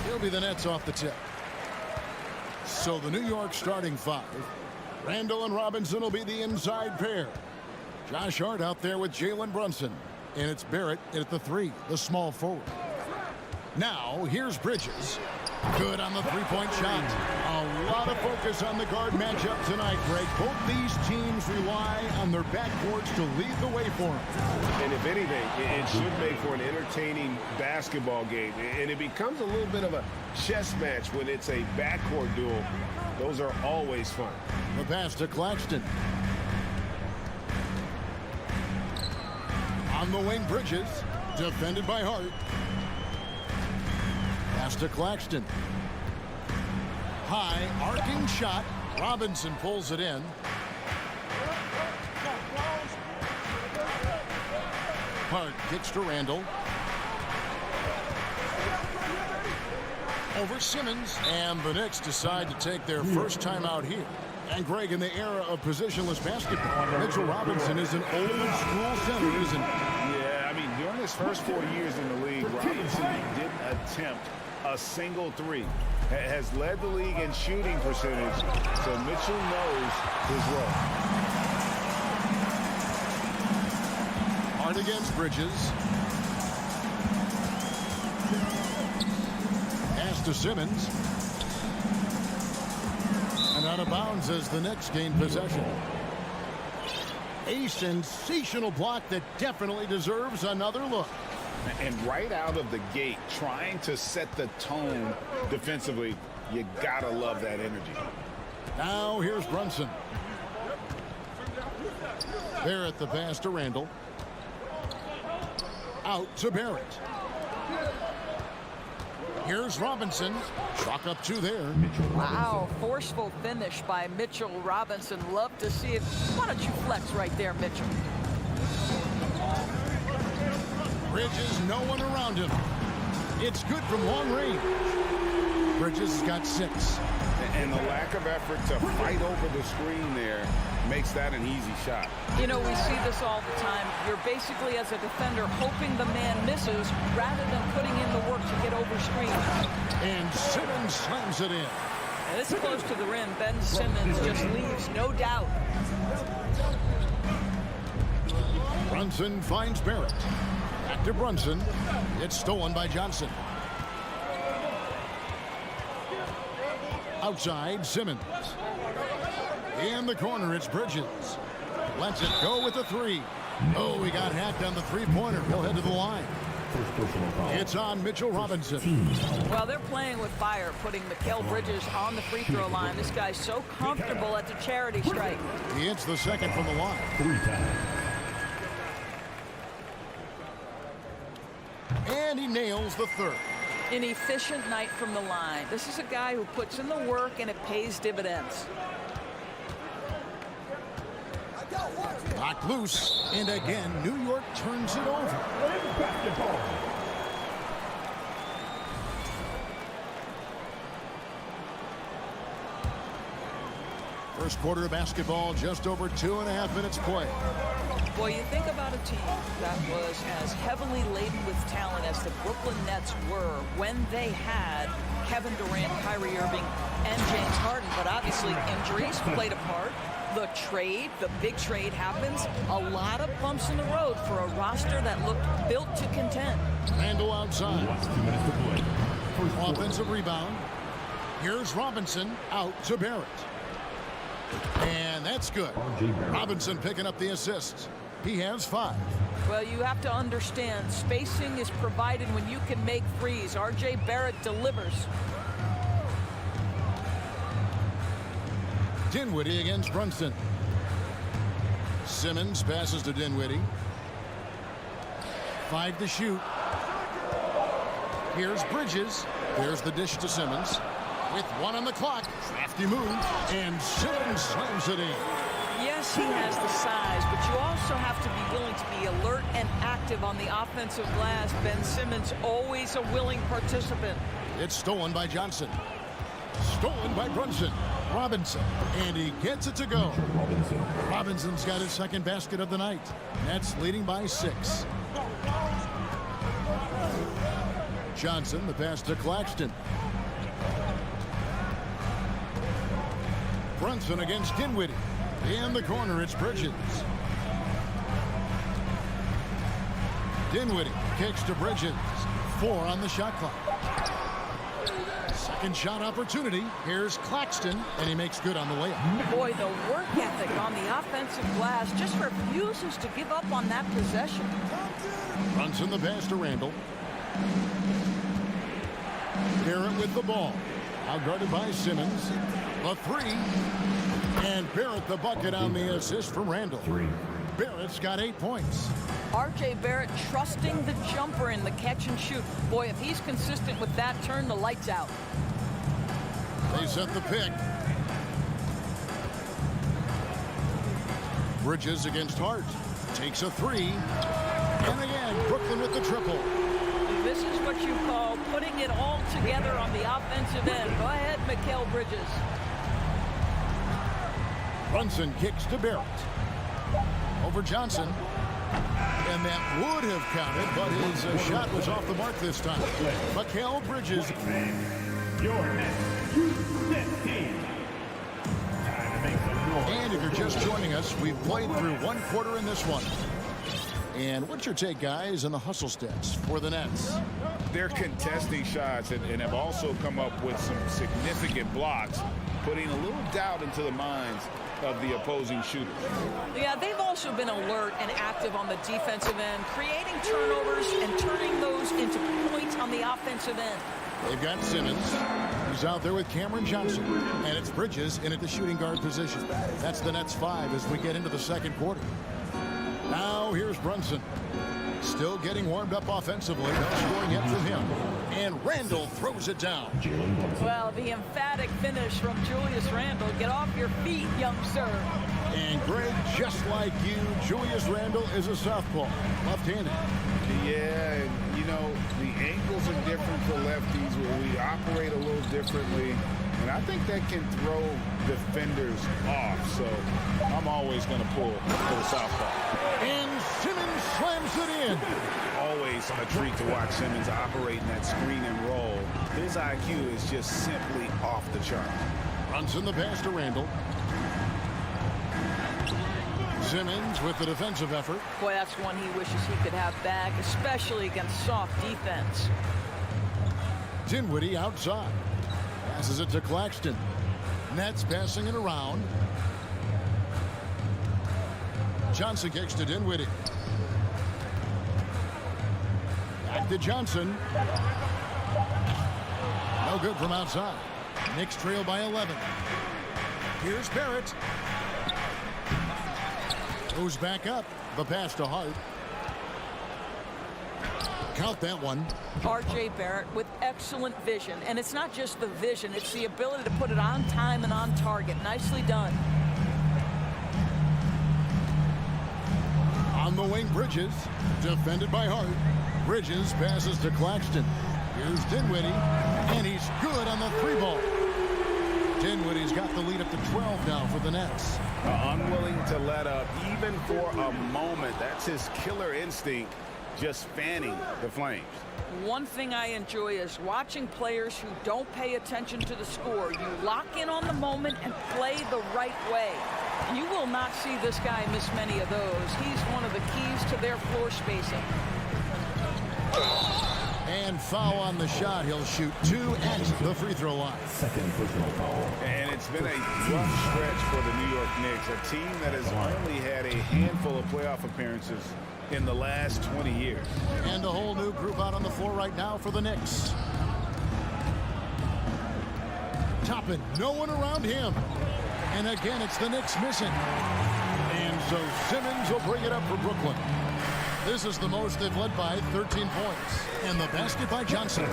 Speaker 1: He'll be the Nets off the tip. So the New York starting five. Randall and Robinson will be the inside pair. Josh Hart out there with Jalen Brunson. And it's Barrett at the three, the small forward. Now, here's Bridges. Good on the three-point shot. A lot of focus on the guard matchup tonight, Greg. Both these teams rely on their backcourts to lead the way for them.
Speaker 6: And if anything, it should make for an entertaining basketball game. And it becomes a little bit of a chess match when it's a backcourt duel. Those are always fun.
Speaker 1: The pass to Claxton. On the wing, Bridges. Defended by Hart. Pass to Claxton. High, arcing shot. Robinson pulls it in. Hart kicks to Randall. Over Simmons, and the Knicks decide to take their first time out here. And Greg, in the era of positionless basketball, Mitchell Robinson is an old school center, isn't he?
Speaker 3: Yeah, I mean, during his first 4 years in the league, Robinson didn't attempt a single three. Has led the league in shooting percentage, so Mitchell knows his role.
Speaker 1: Hard against Bridges. Pass to Simmons. And out of bounds as the Knicks gain possession. A sensational block that definitely deserves another look.
Speaker 3: And right out of the gate, trying to set the tone defensively, you gotta love that energy.
Speaker 1: Now here's Brunson. Barrett the pass to Randall. Out to Barrett. Here's Robinson. Chalk up two there.
Speaker 4: Wow, forceful finish by Mitchell Robinson. Love to see it. Why don't you flex right there, Mitchell?
Speaker 1: Bridges, no one around him. It's good from long range. Bridges has got 6.
Speaker 3: And the lack of effort to fight over the screen there makes that an easy shot.
Speaker 4: You know, we see this all the time. You're basically, as a defender, hoping the man misses rather than putting in the work to get over screens.
Speaker 1: And Simmons slams it in.
Speaker 4: And this close to the rim, Ben Simmons just leaves no doubt.
Speaker 1: Brunson finds Barrett. Back to Brunson. It's stolen by Johnson. Outside, Simmons. In the corner, it's Bridges. Lets it go with the three. Oh, he got hacked on the three-pointer. He'll head to the line. It's on Mitchell Robinson.
Speaker 4: Well, they're playing with fire, putting Mikal Bridges on the free throw line. This guy's so comfortable at the charity stripe.
Speaker 1: He hits the second from the line.
Speaker 5: 3 times.
Speaker 1: And he nails the third.
Speaker 4: An efficient night from the line. This is a guy who puts in the work and it pays dividends.
Speaker 1: Knocked loose, and again, New York turns it over.
Speaker 5: Basketball.
Speaker 1: First quarter of basketball, just over 2.5 minutes play.
Speaker 4: Boy, you think about a team that was as heavily laden with talent as the Brooklyn Nets were when they had Kevin Durant, Kyrie Irving, and James Harden. But obviously, injuries played a part. The trade, the big trade happens. A lot of bumps in the road for a roster that looked built to contend.
Speaker 1: Randall outside.
Speaker 5: Last 2 minutes to play.
Speaker 1: Offensive rebound. Here's Robinson out to Barrett. And that's good. Robinson picking up the assists. He has 5.
Speaker 4: Well, you have to understand, spacing is provided when you can make threes. R.J. Barrett delivers.
Speaker 1: Dinwiddie against Brunson. Simmons passes to Dinwiddie. 5 to shoot. Here's Bridges. There's the dish to Simmons. With 1 on the clock. Crafty move. And Simmons slams it in.
Speaker 4: Yes, he has the size, but you also have to be willing to be alert and active on the offensive glass. Ben Simmons, always a willing participant.
Speaker 1: It's stolen by Johnson. Stolen by Brunson. Robinson. And he gets it to go. Robinson's got his second basket of the night. Nets leading by 6. Johnson, the pass to Claxton. Brunson against Dinwiddie. In the corner, it's Bridges. Dinwiddie kicks to Bridges. 4 on the shot clock. Second shot opportunity. Here's Claxton, and he makes good on the layup.
Speaker 4: Boy, the work ethic on the offensive glass just refuses to give up on that possession.
Speaker 1: Brunson the pass to Randall. Barrett with the ball. Out guarded by Simmons. A 3. And Barrett the bucket on the assist from Randall.
Speaker 5: 3.
Speaker 1: Barrett's got 8 points.
Speaker 4: R.J. Barrett trusting the jumper in the catch and shoot. Boy, if he's consistent with that, turn the lights out.
Speaker 1: They set the pick. Bridges against Hart. Takes a 3. And again, Brooklyn with the triple.
Speaker 4: This is what you call putting it all together on the offensive end. Go ahead, Mikal Bridges.
Speaker 1: Brunson kicks to Barrett. Over Johnson. And that would have counted, but his shot was off the mark this time. Mikal Bridges.
Speaker 5: Your next U15.
Speaker 1: And if you're just joining us, we've played through 1 quarter in this one. And what's your take, guys, on the hustle steps for the Nets?
Speaker 3: They're contesting shots and have also come up with some significant blocks, putting a little doubt into the minds of the opposing shooters.
Speaker 4: Yeah, they've also been alert and active on the defensive end, creating turnovers and turning those into points on the offensive end.
Speaker 1: They've got Simmons. He's out there with Cameron Johnson. And it's Bridges in at the shooting guard position. That's the Nets 5 as we get into the second quarter. Now here's Brunson. Still getting warmed up offensively. No scoring yet from him. And Randall throws it down.
Speaker 4: Well, the emphatic finish from Julius Randle. Get off your feet, young sir.
Speaker 1: And Greg, just like you, Julius Randle is a southpaw, left-handed.
Speaker 3: Yeah, and you know, the ankles are different for lefties where we operate a little differently. And I think that can throw defenders off. So I'm always going to pull for the southpaw.
Speaker 1: And Simmons slams it in.
Speaker 3: Always a treat to watch Simmons operate in that screen and roll. His IQ is just simply off the chart.
Speaker 1: Brunson the pass to Randall. Simmons with the defensive effort.
Speaker 4: Boy, that's one he wishes he could have back, especially against soft defense.
Speaker 1: Dinwiddie outside. Passes it to Claxton. Nets passing it around. Johnson kicks to Dinwiddie. Back to Johnson. No good from outside. Knicks trail by 11. Here's Barrett. Goes back up. The pass to Hart. Count that one.
Speaker 4: R.J. Barrett with excellent vision. And it's not just the vision, it's the ability to put it on time and on target. Nicely done.
Speaker 1: On the wing, Bridges. Defended by Hart. Bridges passes to Claxton. Here's Dinwiddie. And he's good on the 3-ball. Dinwiddie's got the lead up to 12 now for the Nets.
Speaker 3: Unwilling to let up even for a moment. That's his killer instinct, just fanning the flames.
Speaker 4: One thing I enjoy is watching players who don't pay attention to the score. You lock in on the moment and play the right way. You will not see this guy miss many of those. He's one of the keys to their floor spacing.
Speaker 1: And foul on the shot. He'll shoot 2 at the free throw line.
Speaker 5: Second personal foul.
Speaker 3: And it's been a rough stretch for the New York Knicks, a team that has only had a handful of playoff appearances in the last 20 years.
Speaker 1: And a whole new group out on the floor right now for the Knicks. Toppin, no one around him. And again, it's the Knicks missing. And so Simmons will bring it up for Brooklyn. This is the most they've led by 13 points. And the basket by Johnson.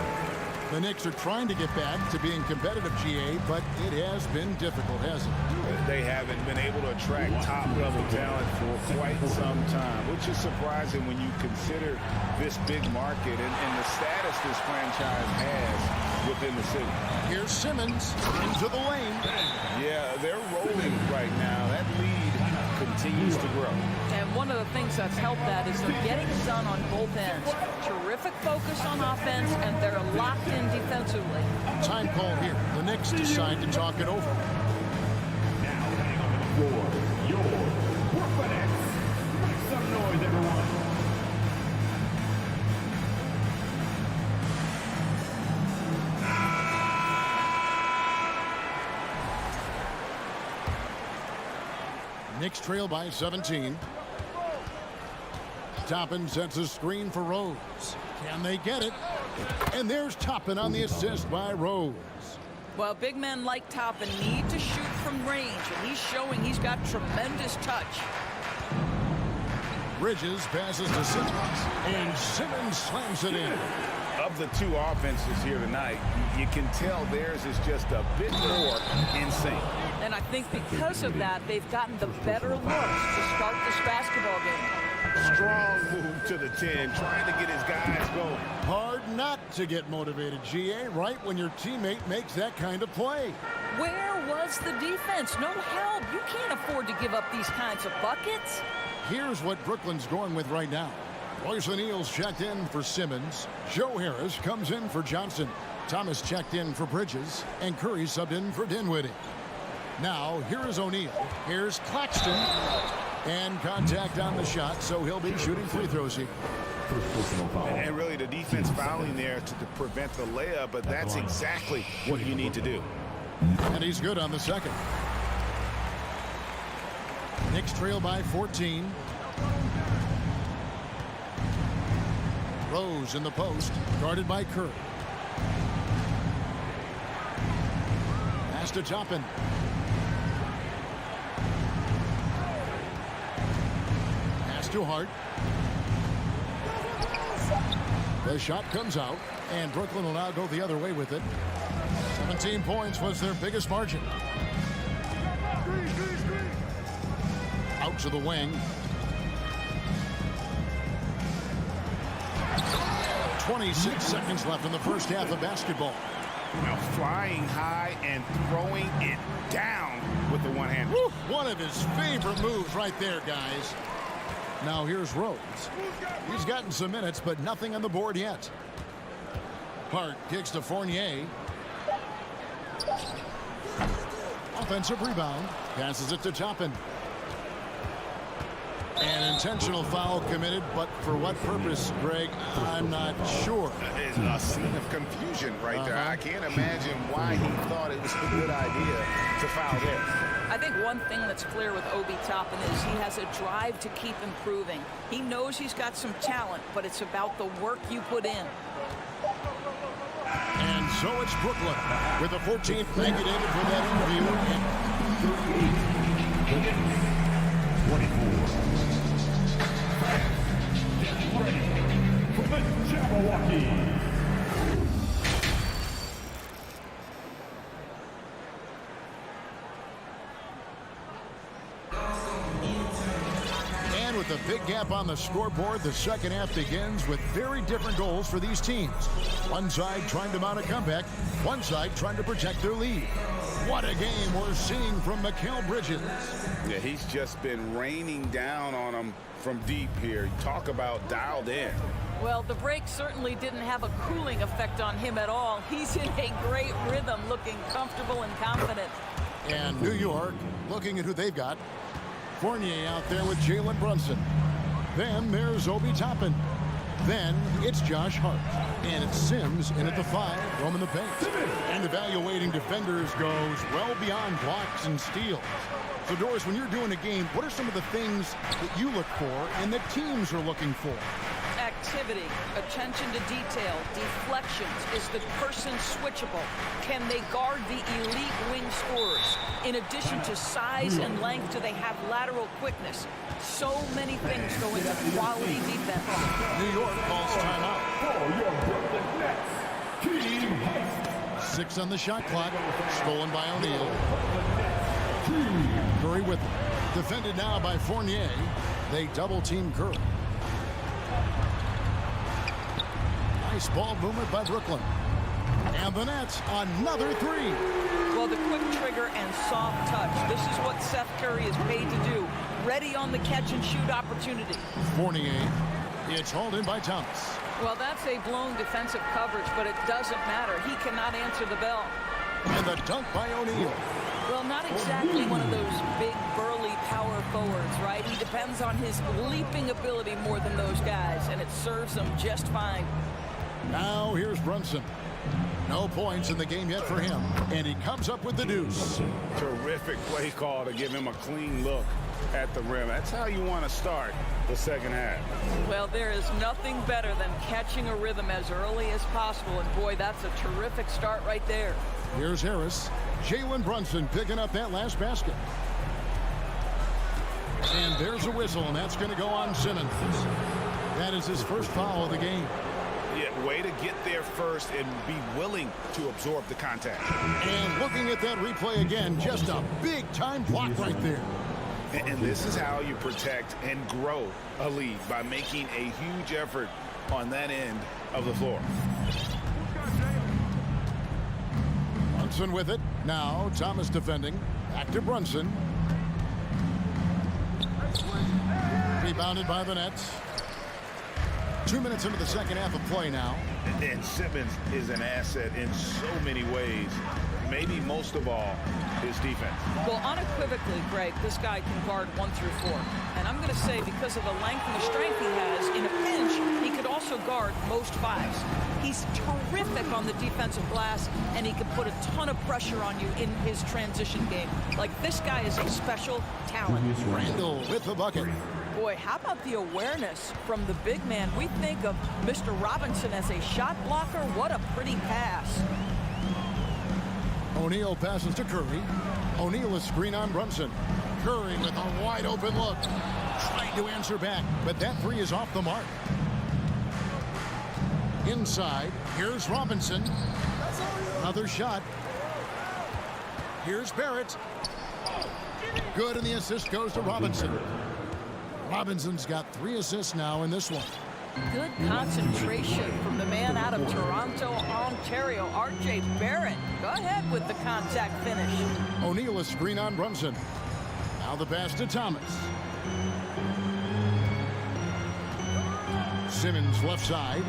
Speaker 1: The Knicks are trying to get back to being competitive, GA, but it has been difficult, hasn't it?
Speaker 3: They haven't been able to attract top-level talent for quite some time, which is surprising when you consider this big market and the status this franchise has within the city.
Speaker 1: Here's Simmons into the lane.
Speaker 3: Yeah, they're rolling right now. That lead continues to grow.
Speaker 4: And one of the things that's helped that is they're getting it done on both ends. Terrific focus on offense, and they're locked in defensively.
Speaker 1: Time call here. The Knicks decide to talk it over.
Speaker 5: Now hang on the floor, your Brooklyn Nets. Make some noise, everyone.
Speaker 1: Knicks trail by 17. Toppin sets a screen for Rose. Can they get it? And there's Toppin on the assist by Rose.
Speaker 4: Well, big men like Toppin need to shoot from range, and he's showing he's got tremendous touch.
Speaker 1: Bridges passes to Simmons, and Simmons slams it in.
Speaker 3: Of the two offenses here tonight, you can tell theirs is just a bit more in sync.
Speaker 4: And I think because of that, they've gotten the better looks to start this basketball game.
Speaker 3: Strong move to the 10, trying to get his guys going.
Speaker 1: Hard not to get motivated, GA, right when your teammate makes that kind of play.
Speaker 4: Where was the defense? No help. You can't afford to give up these kinds of buckets.
Speaker 1: Here's what Brooklyn's going with right now. Royce O'Neal's checked in for Simmons. Joe Harris comes in for Johnson. Thomas checked in for Bridges. And Curry subbed in for Dinwiddie. Now, here is O'Neal. Here's Claxton. And contact on the shot, so he'll be shooting free throws here.
Speaker 3: And really the defense fouling there to prevent the layup, but that's exactly what you need to do.
Speaker 1: And he's good on the second. Knicks trail by 14. Rose in the post, guarded by Curry. Pass to Toppin. Pass to Hart. The shot comes out, and Brooklyn will now go the other way with it. 17 points was their biggest margin. Out to the wing. 26 seconds left in the first half of basketball.
Speaker 3: Now flying high and throwing it down with the one hand.
Speaker 1: One of his favorite moves right there, guys. Now here's Rose. He's gotten some minutes, but nothing on the board yet. Hart kicks to Fournier. Offensive rebound. Passes it to Toppin. An intentional foul committed, but for what purpose, Greg? I'm not sure.
Speaker 3: It's a scene of confusion right there. I can't imagine why he thought it was a good idea to foul there.
Speaker 4: I think one thing that's clear with Obi Toppin is he has a drive to keep improving. He knows he's got some talent, but it's about the work you put in.
Speaker 1: And so it's Brooklyn with the 14th. Thank you, David, for that interview.
Speaker 5: 24. From the Jabberwocky.
Speaker 1: And with a big gap on the scoreboard, the second half begins with very different goals for these teams. One side trying to mount a comeback, one side trying to protect their lead. What a game we're seeing from Mikal Bridges.
Speaker 3: Yeah, he's just been raining down on them from deep here. Talk about dialed in.
Speaker 4: Well, the break certainly didn't have a cooling effect on him at all. He's in a great rhythm, looking comfortable and confident.
Speaker 1: And New York looking at who they've got. Fournier out there with Jalen Brunson. Then there's Obi Toppin. Then it's Josh Hart. And it's Sims in at the 5, roaming the paint. And evaluating defenders goes well beyond blocks and steals. So, Doris, when you're doing a game, what are some of the things that you look for and that teams are looking for?
Speaker 4: Activity, attention to detail, deflections. Is the person switchable? Can they guard the elite wing scorers? In addition to size and length, do they have lateral quickness? So many things go into quality defense.
Speaker 1: New York calls timeout.
Speaker 5: For your Brooklyn Nets,
Speaker 1: 6 on the shot clock. Stolen by O'Neal. Curry with it. Defended now by Fournier. They double team Curry. Nice ball movement by Brooklyn. And the Nets, another 3.
Speaker 4: Well, the quick trigger and soft touch. This is what Seth Curry is paid to do. Ready on the catch and shoot opportunity.
Speaker 1: Fournier. It's hauled in by Thomas.
Speaker 4: Well, that's a blown defensive coverage, but it doesn't matter. He cannot answer the bell.
Speaker 1: And the dunk by O'Neal.
Speaker 4: Well, not exactly one of those big, burly power forwards, right? He depends on his leaping ability more than those guys, and it serves him just fine.
Speaker 1: Now here's Brunson. No points in the game yet for him, and he comes up with the deuce.
Speaker 3: Terrific play call to give him a clean look at the rim. That's how you want to start the second half.
Speaker 4: Well, there is nothing better than catching a rhythm as early as possible, and boy, that's a terrific start right there.
Speaker 1: Here's Harris. Jalen Brunson picking up that last basket. And there's a whistle, and that's going to go on Simmons. That is his first foul of the game.
Speaker 3: Yeah, way to get there first and be willing to absorb the contact.
Speaker 1: And looking at that replay again, just a big-time block right there.
Speaker 3: And this is how you protect and grow a lead, by making a huge effort on that end of the floor.
Speaker 1: Brunson with it. Now Thomas defending. Back to Brunson. Rebounded by the Nets. 2 minutes into the second half of play now.
Speaker 3: And Simmons is an asset in so many ways. Maybe most of all, his defense.
Speaker 4: Well, unequivocally, Greg, this guy can guard 1 through 4. And I'm going to say, because of the length and the strength he has, in a pinch, he could also guard most 5s. He's terrific on the defensive glass, and he can put a ton of pressure on you in his transition game. Like, this guy is a special talent.
Speaker 1: Randall with the bucket.
Speaker 4: Boy, how about the awareness from the big man? We think of Mr. Robinson as a shot blocker. What a pretty pass.
Speaker 1: O'Neal passes to Curry. O'Neal is screen on Brunson. Curry with a wide open look. Trying to answer back, but that 3 is off the mark. Inside, here's Robinson. Another shot. Here's Barrett. Good, and the assist goes to Robinson. Robinson's got 3 assists now in this one.
Speaker 4: Good concentration from the man out of Toronto, Ontario, R.J. Barrett. Go ahead with the contact finish.
Speaker 1: O'Neal is screen on Brunson. Now the pass to Thomas. Simmons left side.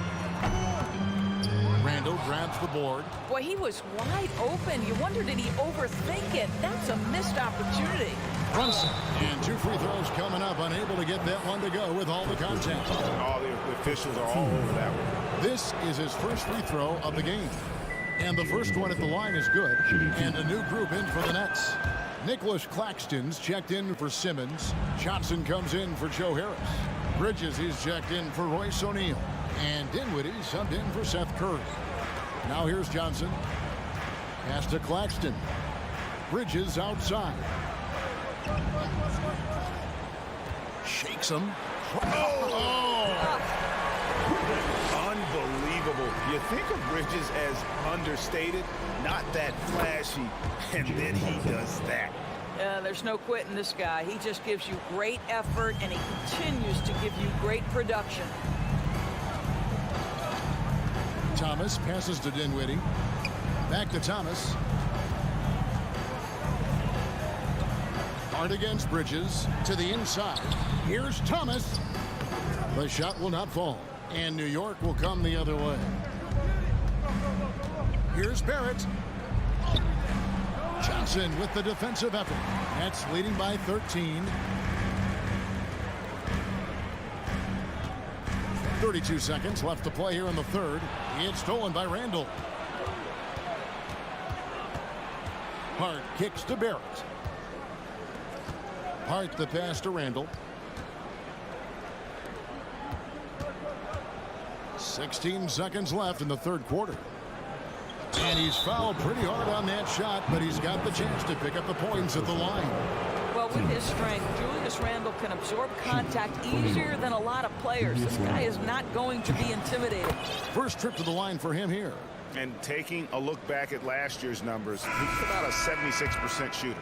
Speaker 1: Randall grabs the board.
Speaker 4: Boy, he was wide open. You wonder, did he overthink it? That's a missed opportunity.
Speaker 1: Brunson. And 2 free throws coming up. Unable to get that one to go with all the contact.
Speaker 3: All the officials are all over that one.
Speaker 1: This is his first free throw of the game. And the first one at the line is good. And a new group in for the Nets. Nicholas Claxton's checked in for Simmons. Johnson comes in for Joe Harris. Bridges is checked in for Royce O'Neal. And Dinwiddie subbed in for Seth Curry. Now here's Johnson. Pass to Claxton. Bridges outside. Shakes him.
Speaker 3: Unbelievable. You think of Bridges as understated, not that flashy, and then he does that.
Speaker 4: There's no quitting this guy. He just gives you great effort, and he continues to give you great production.
Speaker 1: Thomas passes to Dinwiddie. Back to Thomas. Hard against Bridges to the inside. Here's Thomas. The shot will not fall, and New York will come the other way. Here's Barrett. Johnson with the defensive effort. Nets leading by 13. 32 seconds left to play here in the third. It's stolen by Randall. Hart kicks to Barrett. Hart the pass to Randall. 16 seconds left in the third quarter. And he's fouled pretty hard on that shot, but he's got the chance to pick up the points at the line.
Speaker 4: Well, with his strength, Julius Randle can absorb contact easier than a lot of players. This guy is not going to be intimidated.
Speaker 1: First trip to the line for him here.
Speaker 3: And taking a look back at last year's numbers, he's about a 76% shooter.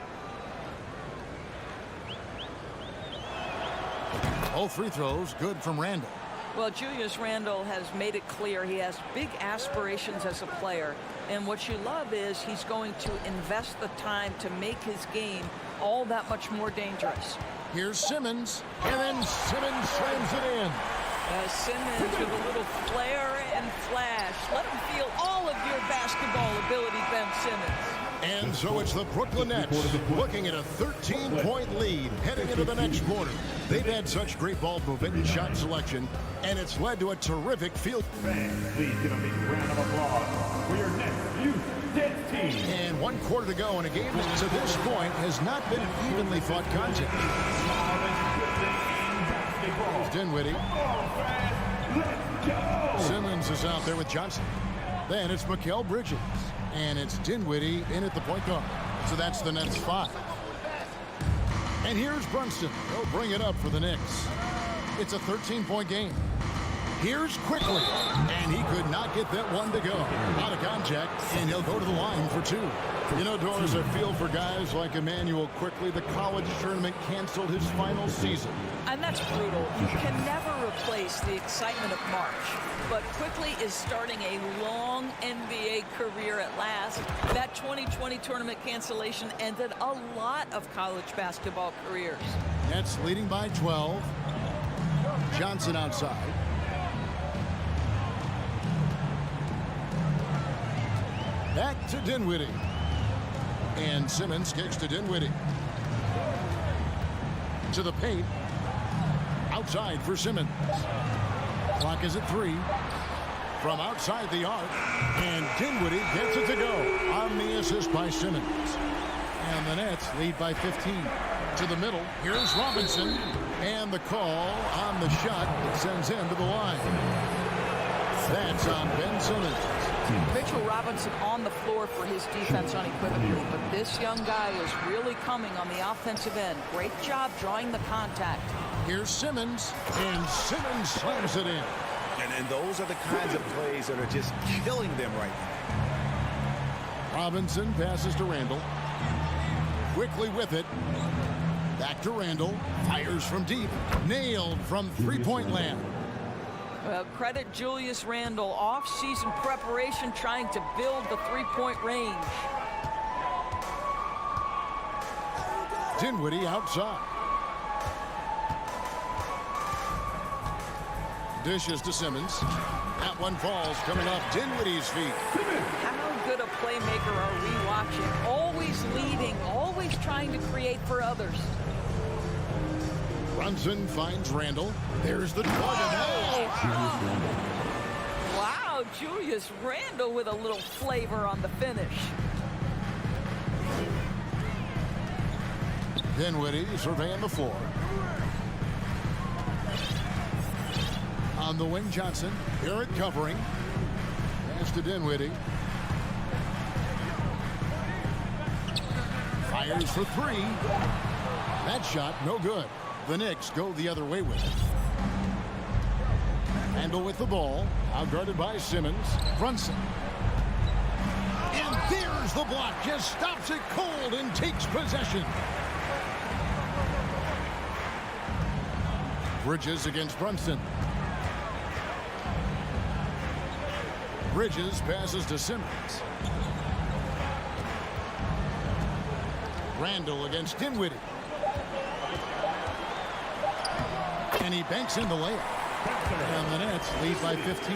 Speaker 1: All free throws good from Randle.
Speaker 4: Well, Julius Randle has made it clear he has big aspirations as a player. And what you love is he's going to invest the time to make his game all that much more dangerous.
Speaker 1: Here's Simmons, and then Simmons slams it in.
Speaker 4: Simmons with a little flair and flash. Let him feel all of your basketball ability, Ben Simmons.
Speaker 1: And so it's the Brooklyn Nets looking at a 13-point lead heading into the next quarter. They've had such great ball movement and shot selection, and it's led to a terrific field.
Speaker 5: Please give a big round of applause for your next youth dance team.
Speaker 1: And 1 quarter to go in a game that to this point has not been an evenly fought contest. Dinwiddie. Simmons is out there with Johnson. Then it's Mikal Bridges. And it's Dinwiddie in at the point guard. So that's the Nets 5. And here's Brunson. He'll bring it up for the Knicks. It's a 13-point game. Here's Quickly. And he could not get that one to go. Out of contact, and he'll go to the line for 2. You know, Doris, I feel for guys like Emmanuel Quickly. The college tournament canceled his final season.
Speaker 4: And that's brutal. You can never replace the excitement of March. But Quickly is starting a long NBA career at last. That 2020 tournament cancellation ended a lot of college basketball careers.
Speaker 1: Nets leading by 12. Johnson outside. Back to Dinwiddie. And Simmons kicks to Dinwiddie. To the paint. Outside for Simmons. Clock is at 3. From outside the arc. And Dinwiddie gets it to go on the assist by Simmons. And the Nets lead by 15. To the middle. Here's Robinson. And the call on the shot that sends him to the line. That's on Ben Simmons.
Speaker 4: Mitchell Robinson on the floor for his defense unequivocally, but this young guy is really coming on the offensive end. Great job drawing the contact.
Speaker 1: Here's Simmons, and Simmons slams it in.
Speaker 3: And those are the kinds of plays that are just killing them right now.
Speaker 1: Robinson passes to Randle. Quickly with it. Back to Randle. Fires from deep. Nailed from three-point land.
Speaker 4: Well, credit Julius Randle. Off-season preparation trying to build the three-point range.
Speaker 1: Dinwiddie outside. Dishes to Simmons. That one falls coming off Dinwiddie's feet.
Speaker 4: How good a playmaker are we watching? Always leading, always trying to create for others.
Speaker 1: Brunson finds Randle. There's the target.
Speaker 4: Wow, Julius Randle with a little flavor on the finish.
Speaker 1: Dinwiddie surveying the floor. On the wing, Johnson. Garrett covering. Pass to Dinwiddie. Fires for 3. That shot, no good. The Knicks go the other way with it. Randle with the ball. Outguarded by Simmons. Brunson. And there's the block. Just stops it cold and takes possession. Bridges against Brunson. Bridges passes to Simmons. Randle against Dinwiddie. And he banks in the layup. And the Nets lead by 15.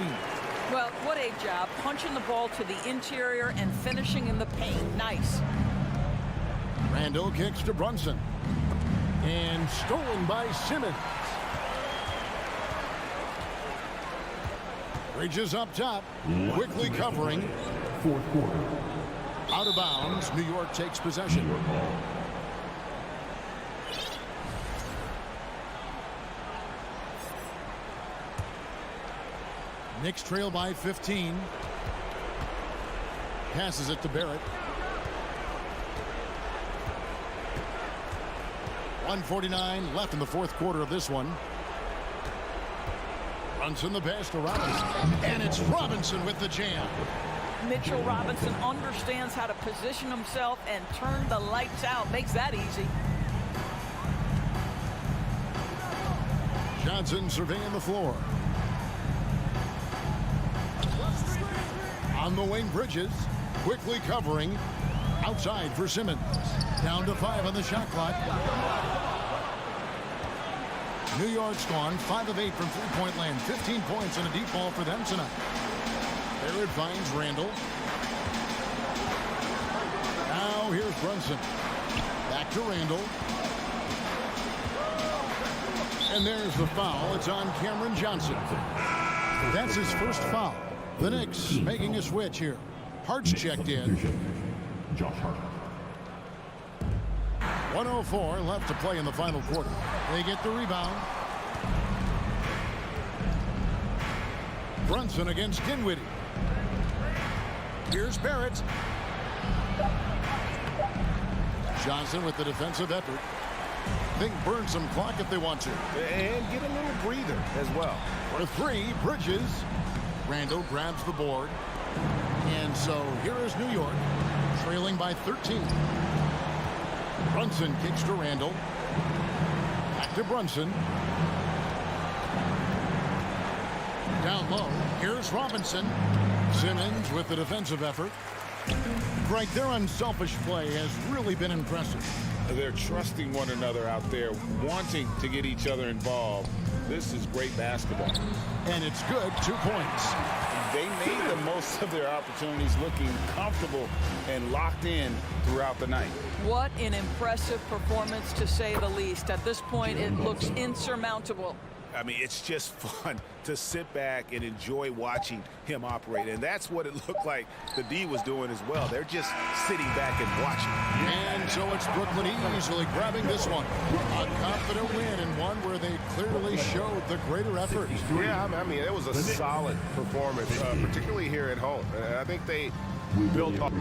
Speaker 4: Well, what a job. Punching the ball to the interior and finishing in the paint. Nice.
Speaker 1: Randle kicks to Brunson. And stolen by Simmons. Bridges up top. Quickly covering.
Speaker 5: Fourth quarter.
Speaker 1: Out of bounds. New York takes possession. Knicks trail by 15. Passes it to Barrett. 1:49 left in the fourth quarter of this one. Brunson the pass to Robinson. And it's Robinson with the jam.
Speaker 4: Mitchell Robinson understands how to position himself and turn the lights out. Makes that easy.
Speaker 1: Johnson surveying the floor. On the wing, Bridges. Quickly covering. Outside for Simmons. Down to 5 on the shot clock. New York's gone 5 of 8 from three-point land. 15 points and a deep ball for them tonight. Barrett finds Randall. Now here's Brunson. Back to Randall. And there's the foul. It's on Cameron Johnson. That's his first foul. The Knicks making a switch here. Hart's checked in. 1:04 left to play in the final quarter. They get the rebound. Brunson against Dinwiddie. Here's Barrett. Johnson with the defensive effort. Think burn some clock if they want to.
Speaker 3: And get a little breather as well.
Speaker 1: For 3, Bridges. Randall grabs the board. And so here is New York, trailing by 13. Brunson kicks to Randall. Back to Brunson. Down low. Here's Robinson. Simmons with the defensive effort. Greg, their unselfish play has really been impressive.
Speaker 3: They're trusting one another out there, wanting to get each other involved. This is great basketball.
Speaker 1: And it's good. 2 points.
Speaker 3: They made the most of their opportunities, looking comfortable and locked in throughout the night.
Speaker 4: What an impressive performance, to say the least. At this point, it looks insurmountable.
Speaker 6: I mean, it's just fun to sit back and enjoy watching him operate. And that's what it looked like the D was doing as well. They're just sitting back and watching.
Speaker 1: And so it's Brooklyn easily grabbing this one. A confident win, and one where they clearly showed the greater effort.
Speaker 6: Yeah, I mean, it was a solid performance, particularly here at home. I think they built up.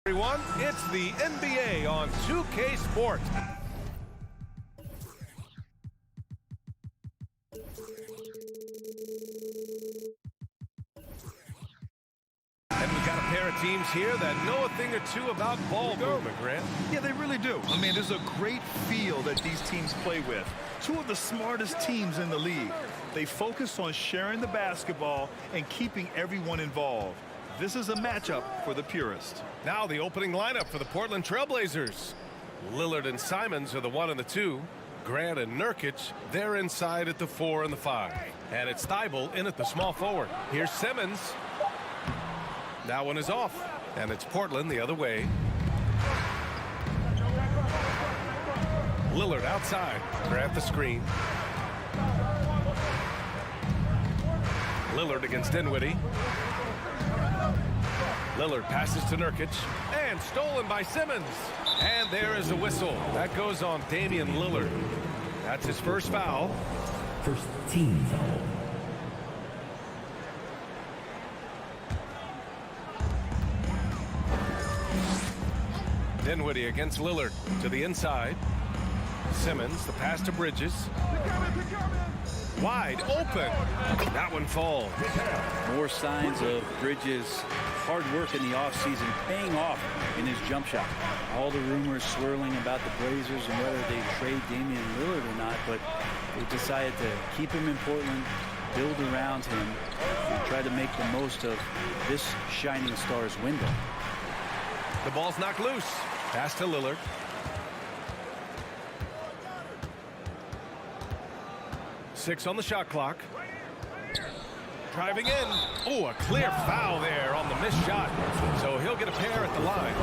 Speaker 7: Everyone, it's the NBA on 2K Sport. And we've got a pair of teams here that know a thing or two about ball movement, Grant.
Speaker 8: Yeah, they really do. I mean, there's a great feel that these teams play with. Two of the smartest teams in the league. They focus on sharing the basketball and keeping everyone involved. This is a matchup for the purist.
Speaker 7: Now the opening lineup for the Portland Trailblazers. Lillard and Simons are the 1 and the 2. Grant and Nurkic, they're inside at the 4 and the 5. And it's Thibault in at the small forward. Here's Simmons. That one is off. And it's Portland the other way. Lillard outside. Grant the screen. Lillard against Dinwiddie. Lillard passes to Nurkic. And stolen by Simmons. And there is a whistle. That goes on Damian Lillard. That's his first foul.
Speaker 5: First team foul.
Speaker 7: Dinwiddie against Lillard to the inside. Simmons, the pass to Bridges. Wide open. That one falls.
Speaker 2: More signs of Bridges' hard work in the offseason paying off in his jump shot. All the rumors swirling about the Blazers and whether they trade Damian Lillard or not, but they decided to keep him in Portland, build around him, and try to make the most of this shining star's window.
Speaker 7: The ball's knocked loose. Pass to Lillard. Six on the shot clock. Driving in. Oh, a clear foul there on the missed shot. So he'll get a pair at the line.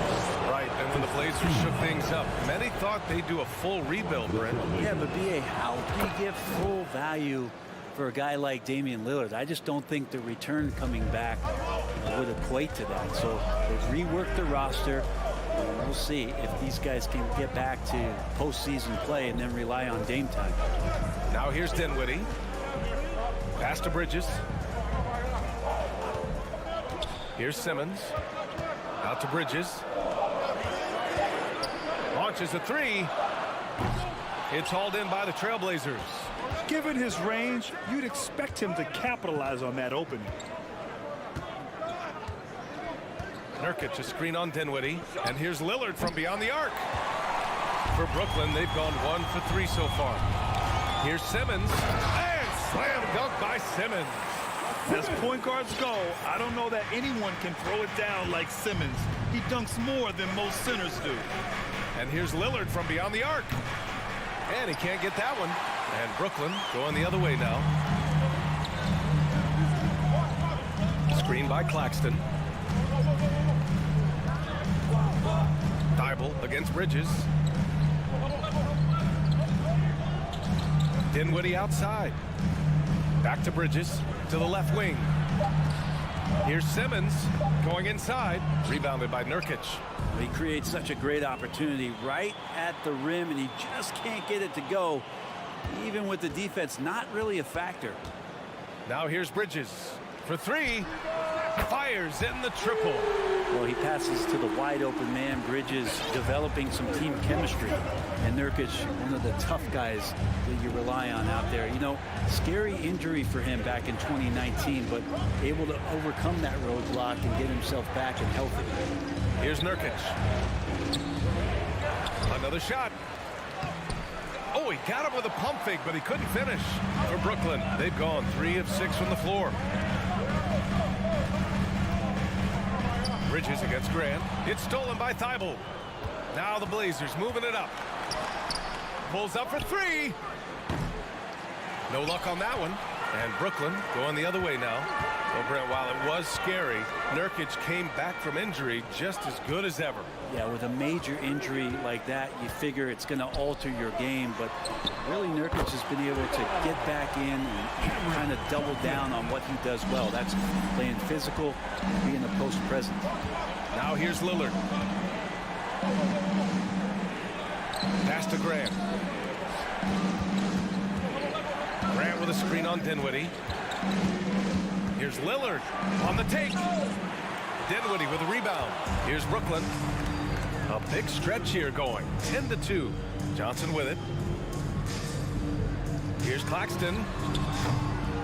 Speaker 7: Right, and when the Blazers shook things up, many thought they'd do a full rebuild, Brent.
Speaker 2: Yeah, but B.A., how do you give full value for a guy like Damian Lillard? I just don't think the return coming back would equate to that. So they've reworked the roster. We'll see if these guys can get back to postseason play and then rely on Dame time.
Speaker 7: Now here's Dinwiddie. Pass to Bridges. Here's Simmons. Out to Bridges. Launches a three. It's hauled in by the Trailblazers.
Speaker 8: Given his range, you'd expect him to capitalize on that opening.
Speaker 7: Nurkic, a screen on Dinwiddie. And here's Lillard from beyond the arc. For Brooklyn, they've gone 1 for 3 so far. Here's Simmons. And slam dunk by Simmons.
Speaker 8: As point guards go, I don't know that anyone can throw it down like Simmons. He dunks more than most centers do.
Speaker 7: And here's Lillard from beyond the arc. And he can't get that one. And Brooklyn going the other way now. Screen by Claxton. Thibault against Bridges. Dinwiddie outside. Back to Bridges to the left wing. Here's Simmons going inside. Rebounded by Nurkic.
Speaker 2: He creates such a great opportunity right at the rim, and he just can't get it to go. Even with the defense not really a factor.
Speaker 7: Now here's Bridges for three. Fires in the triple.
Speaker 2: Well, he passes to the wide open man. Bridges developing some team chemistry. And Nurkic, one of the tough guys that you rely on out there. You know, scary injury for him back in 2019, but able to overcome that roadblock and get himself back and healthy.
Speaker 7: Here's Nurkic. Another shot. Oh, he got him with a pump fake, but he couldn't finish. For Brooklyn, they've gone 3 of 6 from the floor. Bridges against Grant. It's stolen by Thibault. Now the Blazers moving it up. Pulls up for 3. No luck on that one. And Brooklyn going the other way now. Well, Brent, while it was scary, Nurkic came back from injury just as good as ever.
Speaker 2: Yeah, with a major injury like that, you figure it's going to alter your game. But really, Nurkic has been able to get back in and kind of double down on what he does well. That's playing physical, being a post presence.
Speaker 7: Now here's Lillard. Pass to Grant. Grant with a screen on Dinwiddie. Here's Lillard on the take. Dinwiddie with a rebound. Here's Brooklyn. A big stretch here going. 10-2. Johnson with it. Here's Claxton.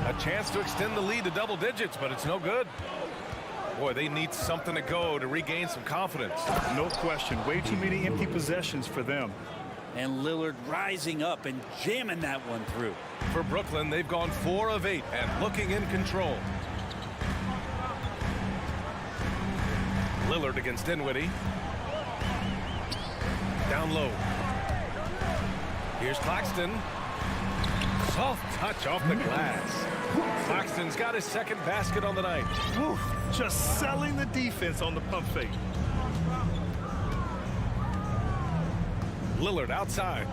Speaker 7: A chance to extend the lead to double digits, but it's no good. Boy, they need something to go to regain some confidence.
Speaker 8: No question. Way too many empty possessions for them.
Speaker 2: And Lillard rising up and jamming that one through.
Speaker 7: For Brooklyn, they've gone 4 of 8 and looking in control. Lillard against Dinwiddie. Down low. Here's Claxton. Soft touch off the glass. Claxton's got his second basket on the night.
Speaker 8: Whew, just selling the defense on the pump fake.
Speaker 7: Lillard outside.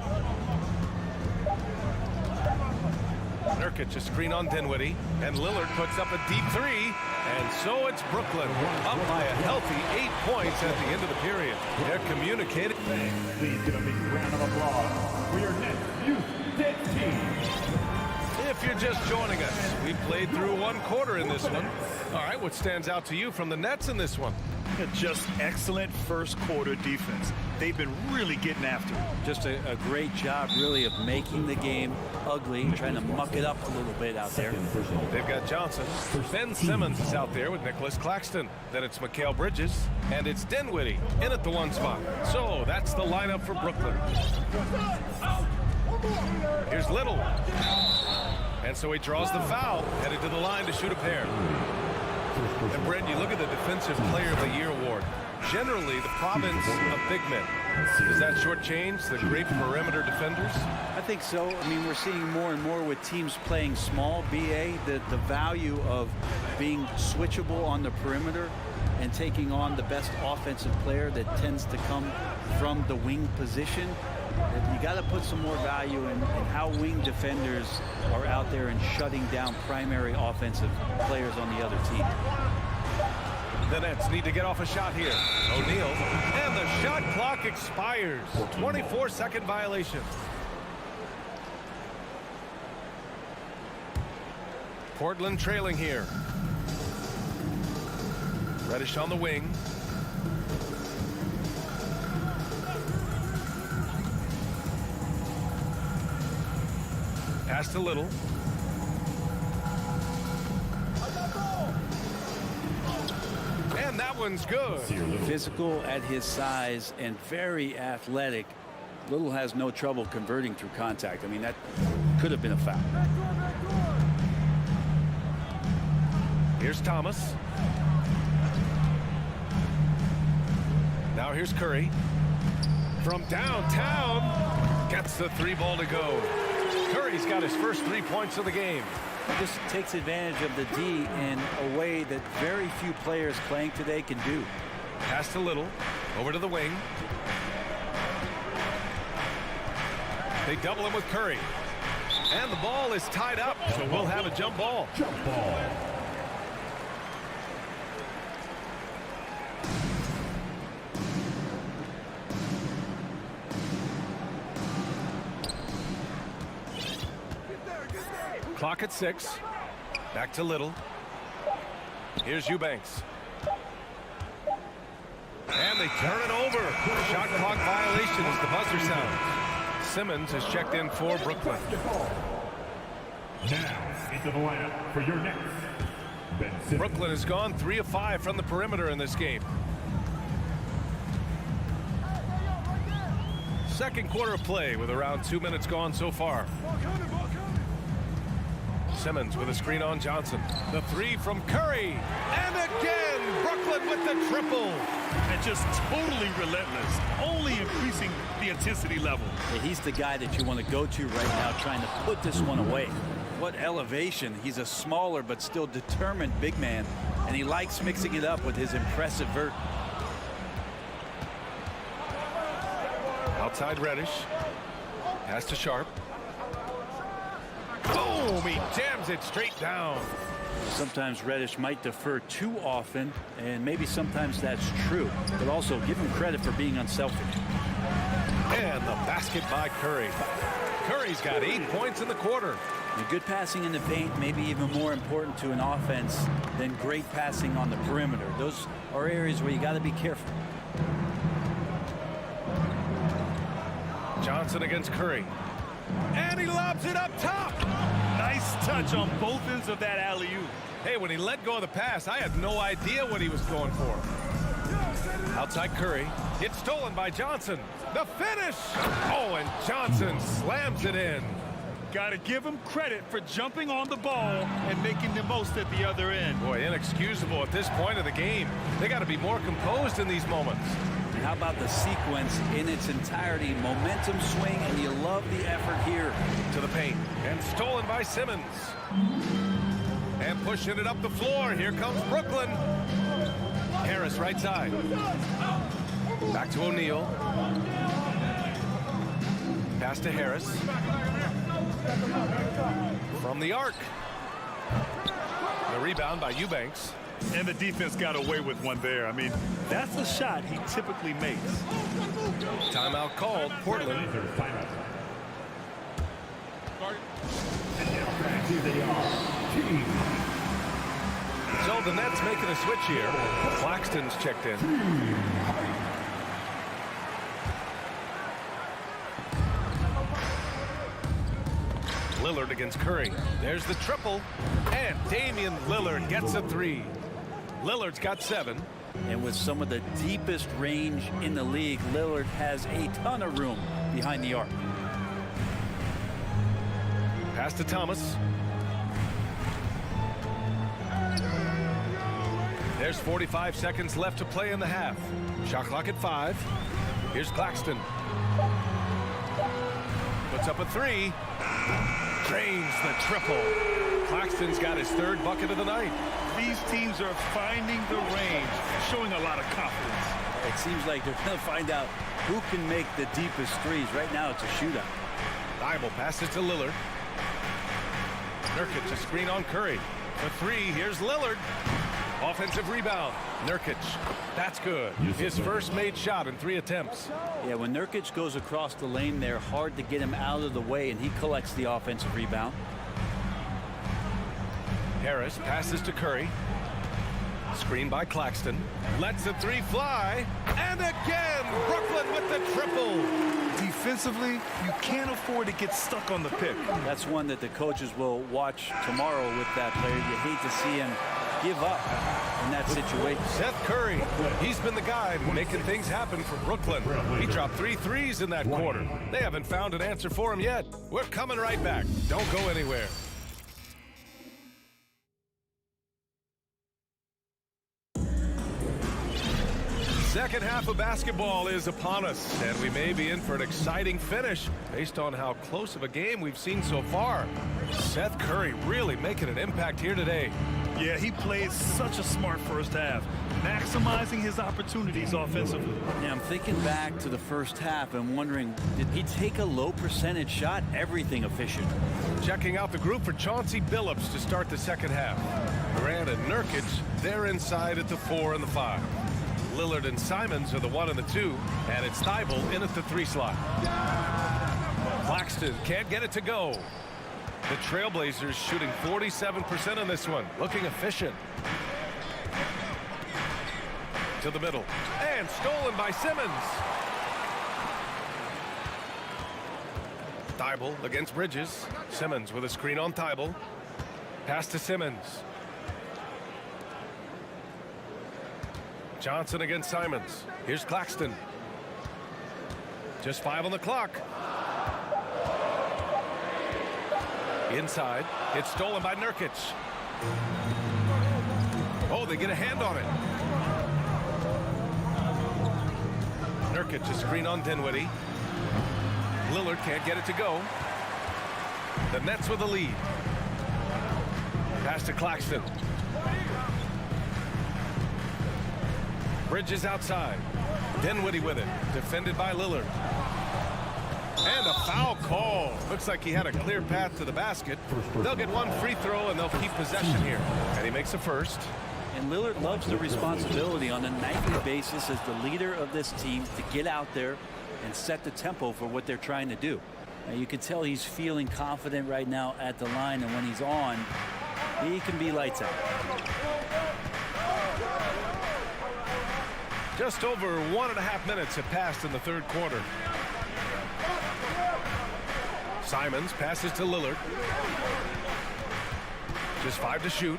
Speaker 7: Nurkic a screen on Dinwiddie, and Lillard puts up a deep 3, and so it's Brooklyn up by a healthy 8 points at the end of the period. They're communicating.
Speaker 5: Please give a big round of applause for your next youth team.
Speaker 7: If you're just joining us, we played through 1 quarter in this one. All right, what stands out to you from the Nets in this one?
Speaker 8: Just excellent first quarter defense. They've been really getting after it.
Speaker 2: Just a great job, really, of making the game ugly, trying to muck it up a little bit out there.
Speaker 7: They've got Johnson. Ben Simmons is out there with Nicholas Claxton. Then it's Mikal Bridges, and it's Dinwiddie in at the 1 spot. So that's the lineup for Brooklyn. Here's Little. And so he draws the foul, headed to the line to shoot a pair. And Brent, you look at the Defensive Player of the Year award. Generally, the province of big men. Does that shortchange the great perimeter defenders?
Speaker 2: I think so. I mean, we're seeing more and more with teams playing small, BA, the value of being switchable on the perimeter and taking on the best offensive player that tends to come from the wing position. You got to put some more value in how wing defenders are out there and shutting down primary offensive players on the other team.
Speaker 7: The Nets need to get off a shot here. O'Neal, and the shot clock expires. 24-second violation. Portland trailing here. Reddish on the wing. Pass to Little. And that one's good.
Speaker 2: Physical at his size and very athletic. Little has no trouble converting through contact. I mean, that could have been a foul.
Speaker 7: Here's Thomas. Now here's Curry. From downtown, gets the 3 ball to go. Curry's got his first 3 points of the game.
Speaker 2: This takes advantage of the D in a way that very few players playing today can do.
Speaker 7: Pass to Little, over to the wing. They double him with Curry. And the ball is tied up, so we'll have a jump ball.
Speaker 5: Jump ball.
Speaker 7: Clock at 6. Back to Little. Here's Eubanks. And they turn it over. Shot clock violation as the buzzer sounds. Simmons has checked in for Brooklyn.
Speaker 5: Now into the lineup for your next. Ben Simmons.
Speaker 7: Brooklyn has gone 3 of 5 from the perimeter in this game. Second quarter of play with around 2 minutes gone so far. Simmons with a screen on Johnson. The 3 from Curry. And again, Brooklyn with the triple.
Speaker 8: And just totally relentless, only increasing the intensity level.
Speaker 2: Yeah, he's the guy that you want to go to right now, trying to put this one away.
Speaker 12: What elevation. He's a smaller but still determined big man, and he likes mixing it up with his impressive vert.
Speaker 7: Outside Reddish. Pass to Sharp. Boom! He jams it straight down.
Speaker 12: Sometimes Reddish might defer too often, and maybe sometimes that's true, but also give him credit for being unselfish.
Speaker 7: And the basket by Curry. Curry's got 8 points in the quarter.
Speaker 12: And good passing in the paint may be even more important to an offense than great passing on the perimeter. Those are areas where you got to be careful.
Speaker 7: Johnson against Curry. And he lobs it up top.
Speaker 8: Nice touch on both ends of that alley-oop.
Speaker 7: Hey, when he let go of the pass, I had no idea what he was going for. Outside Curry. It's stolen by Johnson. The finish. Oh, and Johnson slams it in.
Speaker 8: Got to give him credit for jumping on the ball and making the most at the other end.
Speaker 7: Boy, inexcusable at this point of the game. They got to be more composed in these moments.
Speaker 12: And how about the sequence in its entirety? Momentum swing, and you love the effort here.
Speaker 7: To the paint. And stolen by Simmons. And pushing it up the floor. Here comes Brooklyn. Harris right side. Back to O'Neal. Pass to Harris. From the arc. The rebound by Eubanks.
Speaker 8: And the defense got away with one there. I mean, that's a shot he typically makes.
Speaker 7: Timeout called. Portland. So the Nets making a switch here. Claxton's checked in. Lillard against Curry. There's the triple. And Damian Lillard gets a 3. Lillard's got 7.
Speaker 12: And with some of the deepest range in the league, Lillard has a ton of room behind the arc.
Speaker 7: Pass to Thomas. There's 45 seconds left to play in the half. Shot clock at 5. Here's Claxton. Puts up a 3. Drains the triple. Claxton's got his 3rd bucket of the night.
Speaker 8: These teams are finding the range, showing a lot of confidence.
Speaker 12: It seems like they're going to find out who can make the deepest threes. Right now, it's a shootout.
Speaker 7: Thibault passes to Lillard. Nurkic, a screen on Curry. For 3, here's Lillard. Offensive rebound. Nurkic. That's good. His first made shot in 3 attempts.
Speaker 12: Yeah, when Nurkic goes across the lane, they're hard to get him out of the way, and he collects the offensive rebound.
Speaker 7: Harris passes to Curry. Screen by Claxton. Lets the 3 fly. And again, Brooklyn with the triple.
Speaker 8: Defensively, you can't afford to get stuck on the pick.
Speaker 12: That's one that the coaches will watch tomorrow with that player. You hate to see him give up in that situation.
Speaker 7: Seth Curry, he's been the guy making things happen for Brooklyn. He dropped 3 threes in that quarter. They haven't found an answer for him yet. We're coming right back. Don't go anywhere. Second half of basketball is upon us, and we may be in for an exciting finish based on how close of a game we've seen so far. Seth Curry really making an impact here today.
Speaker 8: Yeah, he played such a smart first half, maximizing his opportunities offensively.
Speaker 12: Yeah, I'm thinking back to the first half and wondering, did he take a low percentage shot? Everything efficient.
Speaker 7: Checking out the group for Chauncey Billups to start the second half. Durant and Nurkic, they're inside at the 4 and the 5. Lillard and Simons are the 1 and the 2, and it's Thibault in at the 3 slot. Claxton can't get it to go. The Trailblazers shooting 47% on this one, looking efficient. To the middle, and stolen by Simmons. Thibault against Bridges. Simmons with a screen on Thibault. Pass to Simmons. Johnson against Simons. Here's Claxton. Just 5 on the clock. Inside. It's stolen by Nurkic. Oh, they get a hand on it. Nurkic, a screen on Dinwiddie. Lillard can't get it to go. The Nets with the lead. Pass to Claxton. Bridges outside. Dinwiddie with it. Defended by Lillard. And a foul call. Looks like he had a clear path to the basket. They'll get one free throw, and they'll keep possession here. And he makes a first.
Speaker 12: And Lillard loves the responsibility on a nightly basis as the leader of this team to get out there and set the tempo for what they're trying to do. Now, you can tell he's feeling confident right now at the line, and when he's on, he can be lights out.
Speaker 7: Just over 1.5 minutes have passed in the third quarter. Simons passes to Lillard. Just 5 to shoot.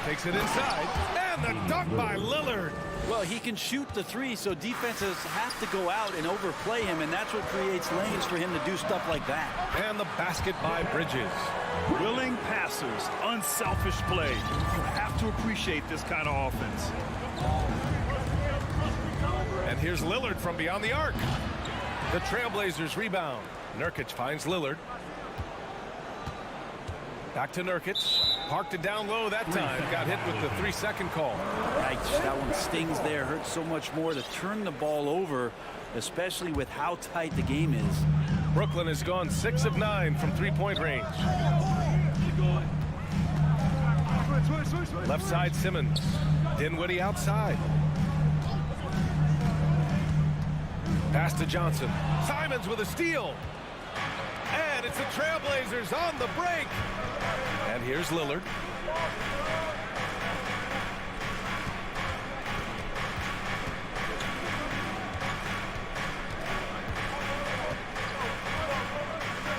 Speaker 7: Takes it inside. And the dunk by Lillard.
Speaker 12: Well, he can shoot the three, so defenses have to go out and overplay him, and that's what creates lanes for him to do stuff like that.
Speaker 7: And the basket by Bridges.
Speaker 8: Willing passers, unselfish play. You have to appreciate this kind of offense.
Speaker 7: And here's Lillard from beyond the arc. The Trailblazers rebound. Nurkic finds Lillard. Back to Nurkic. Parked it down low that time. Got hit with the 3-second call.
Speaker 12: Right, that one stings there. Hurts so much more to turn the ball over, especially with how tight the game is.
Speaker 7: Brooklyn has gone 6 of 9 from three-point range. Left side Simmons. Dinwiddie outside. Pass to Johnson. Simons with a steal. And it's the Trailblazers on the break. And here's Lillard.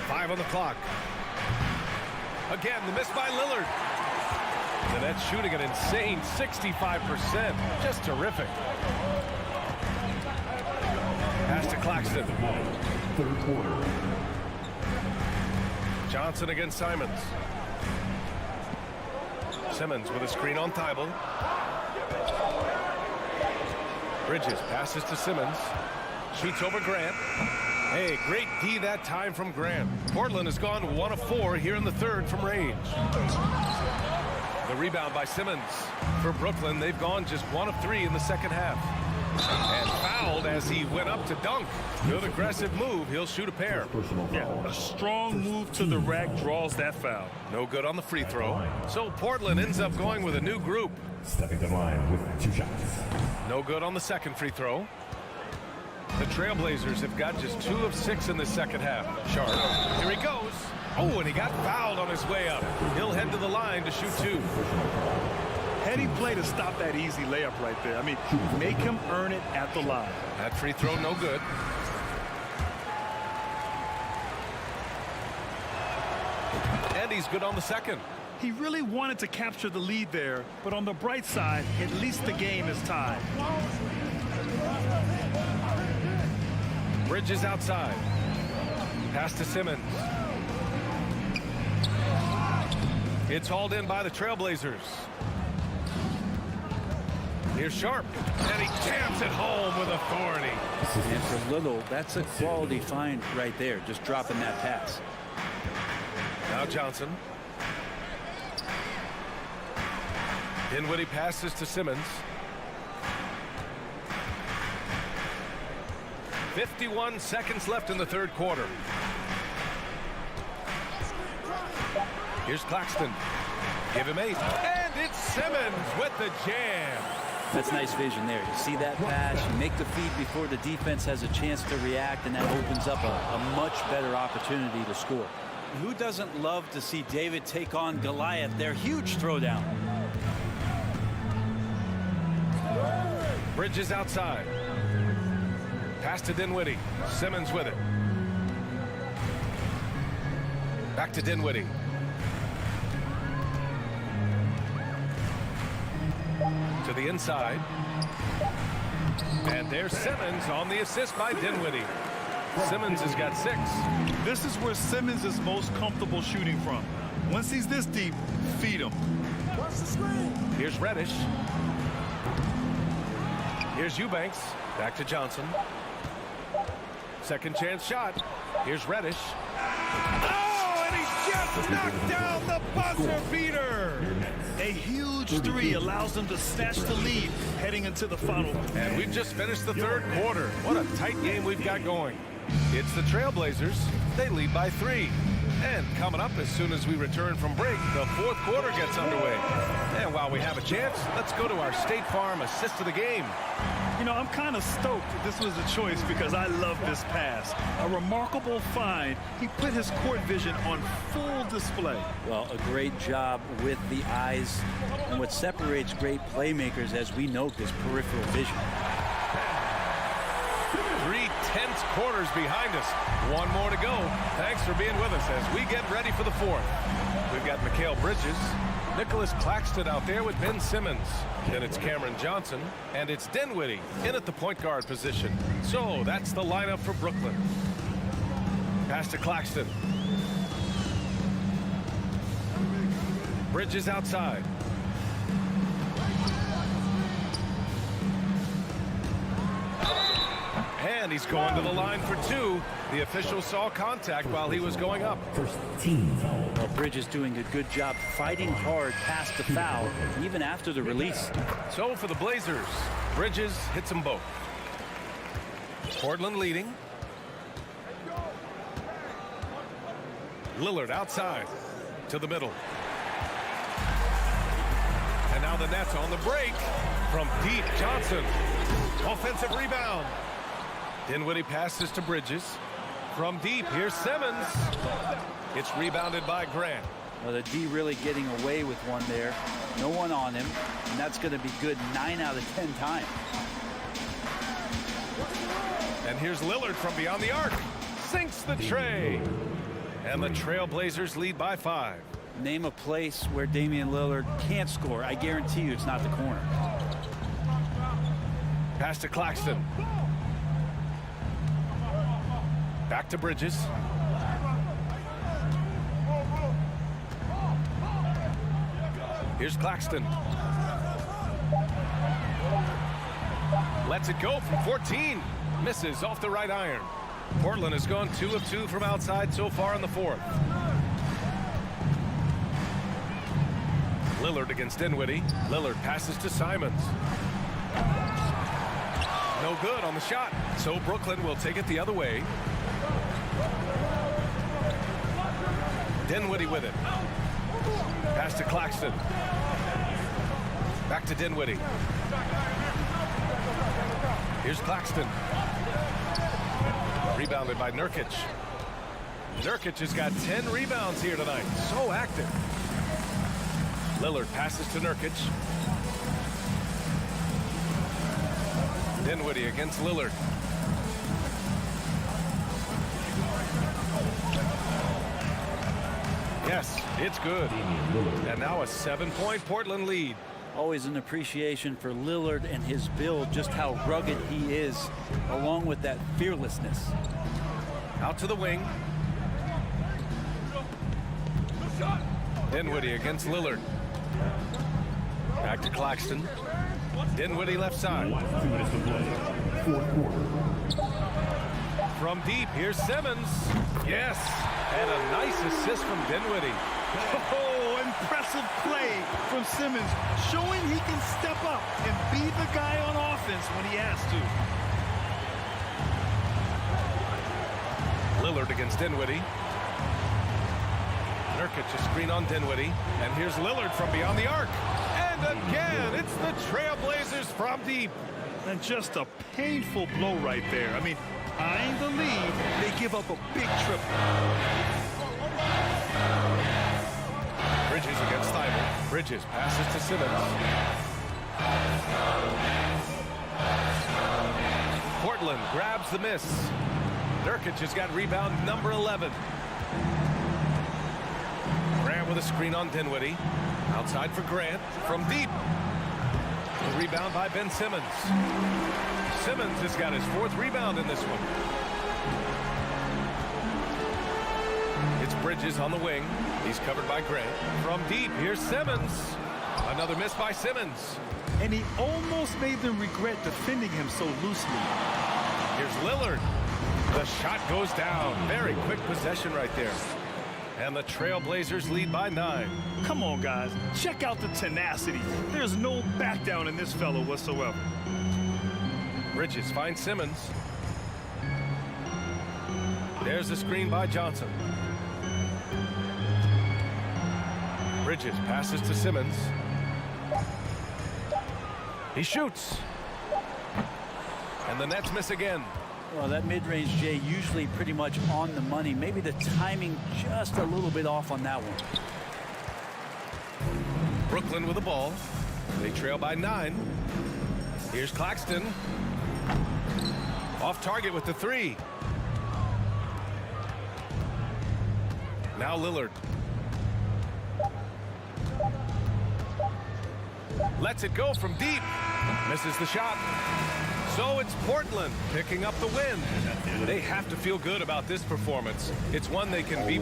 Speaker 7: Five on the clock. Again, the miss by Lillard. And that's shooting an insane 65%. Just terrific. Pass to Claxton.
Speaker 5: Third quarter.
Speaker 7: Johnson against Simons. Simmons with a screen on Thibault. Bridges passes to Simmons. Shoots over Grant. Hey, great D that time from Grant. Portland has gone 1 of 4 here in the third from range. The rebound by Simmons. For Brooklyn, they've gone just 1 of 3 in the second half. And fouled as he went up to dunk. Good aggressive move. He'll shoot a pair.
Speaker 8: Yeah, a strong move to the rack draws that foul.
Speaker 7: No good on the free throw. So Portland ends up going with a new group.
Speaker 5: Stepping to the line with 2 shots.
Speaker 7: No good on the second free throw. The Trailblazers have got just 2 of 6 in the second half. Sharp. Here he goes. Oh, and he got fouled on his way up. He'll head to the line to shoot 2.
Speaker 8: Heady play to stop that easy layup right there. I mean, make him earn it at the line.
Speaker 7: That free throw no good. And he's good on the second.
Speaker 8: He really wanted to capture the lead there, but on the bright side, at least the game is tied.
Speaker 7: Bridges outside. Pass to Simmons. It's hauled in by the Trailblazers. Here's Sharp, and he jams it home with authority.
Speaker 12: And for Little, that's a quality find right there, just dropping that pass.
Speaker 7: Now Johnson. Dinwiddie passes to Simmons. 51 seconds left in the third quarter. Here's Claxton. Give him 8. And it's Simmons with the jam.
Speaker 12: That's nice vision there. You see that pass, you make the feed before the defense has a chance to react, and that opens up a much better opportunity to score. Who doesn't love to see David take on Goliath? Their huge throwdown.
Speaker 7: Bridges outside. Pass to Dinwiddie. Simmons with it. Back to Dinwiddie. To the inside. And there's Simmons on the assist by Dinwiddie. Simmons has got 6.
Speaker 8: This is where Simmons is most comfortable shooting from. Once he's this deep, feed him.
Speaker 7: Here's Reddish. Here's Eubanks. Back to Johnson. Second chance shot. Here's Reddish. Oh, and he gets Knocked down the buzzer beater.
Speaker 8: A huge three allows them to snatch the lead heading into the final.
Speaker 7: And we've just finished the third quarter. What a tight game we've got going. It's the Trailblazers. They lead by 3. And coming up as soon as we return from break, the fourth quarter gets underway. And while we have a chance, let's go to our State Farm assist of the game.
Speaker 8: You know, I'm kind of stoked that this was a choice because I love this pass. A remarkable find. He put his court vision on full display.
Speaker 12: Well, a great job with the eyes. And what separates great playmakers, as we note, is peripheral vision.
Speaker 7: 3 tense quarters behind us. One more to go. Thanks for being with us as we get ready for the fourth. We've got Mikal Bridges, Nicholas Claxton out there with Ben Simmons. Then it's Cameron Johnson, and it's Dinwiddie in at the point guard position. So that's the lineup for Brooklyn. Pass to Claxton. Bridges outside. And he's going to the line for 2. The official saw contact while he was going up.
Speaker 5: First team foul.
Speaker 12: Well, Bridges doing a good job fighting hard past the foul, even after the release.
Speaker 7: So for the Blazers, Bridges hits them both. Portland leading. Lillard outside to the middle. And now the Nets on the break from deep. Johnson. Offensive rebound. Dinwiddie passes to Bridges. From deep, here's Simmons. It's rebounded by Grant.
Speaker 12: Well, the D really getting away with one there. No one on him, and that's going to be good 9 out of 10 times.
Speaker 7: And here's Lillard from beyond the arc. Sinks the tray. And the Trailblazers lead by 5.
Speaker 12: Name a place where Damian Lillard can't score. I guarantee you it's not the corner.
Speaker 7: Pass to Claxton. Back to Bridges. Here's Claxton. Lets it go from 14. Misses off the right iron. Portland has gone 2 of 2 from outside so far in the fourth. Lillard against Dinwiddie. Lillard passes to Simons. No good on the shot. So Brooklyn will take it the other way. Dinwiddie with it. Pass to Claxton. Back to Dinwiddie. Here's Claxton. Rebounded by Nurkic. Nurkic has got 10 rebounds here tonight. So active. Lillard passes to Nurkic. Dinwiddie against Lillard. Yes, it's good. And now a 7-point Portland lead.
Speaker 12: Always an appreciation for Lillard and his build, just how rugged he is, along with that fearlessness.
Speaker 7: Out to the wing. Dinwiddie against Lillard. Back to Claxton. Dinwiddie left side.
Speaker 5: 2 minutes to play. Fourth quarter.
Speaker 7: From deep, here's Simmons. Yes, and a nice assist from Dinwiddie.
Speaker 8: Oh, impressive play from Simmons, showing he can step up and be the guy on offense when he has to.
Speaker 7: Lillard against Dinwiddie. Nurkic a screen on Dinwiddie. And here's Lillard from beyond the arc. And again, it's the Trailblazers from deep.
Speaker 8: And just a painful blow right there. I mean, eyeing the lead, they give up a big triple.
Speaker 7: Bridges against Thybulle. Bridges passes to Simmons. Portland grabs the miss. Nurkic has got rebound number 11. Grant with a screen on Dinwiddie. Outside for Grant from deep. The rebound by Ben Simmons. Simmons has got his 4th rebound in this one. It's Bridges on the wing. He's covered by Grant. From deep, here's Simmons. Another miss by Simmons.
Speaker 8: And he almost made them regret defending him so loosely.
Speaker 7: Here's Lillard. The shot goes down. Very quick possession right there. And the Trailblazers lead by 9.
Speaker 8: Come on, guys. Check out the tenacity. There's no back down in this fellow whatsoever.
Speaker 7: Bridges finds Simmons. There's the screen by Johnson. Bridges passes to Simmons. He shoots. And the Nets miss again.
Speaker 12: Well, that mid-range, Jay, usually pretty much on the money. Maybe the timing just a little bit off on that one.
Speaker 7: Brooklyn with the ball. They trail by 9. Here's Claxton. Off target with the 3. Now Lillard. Lets it go from deep. Misses the shot. So it's Portland picking up the win. They have to feel good about this performance. It's one they can beat.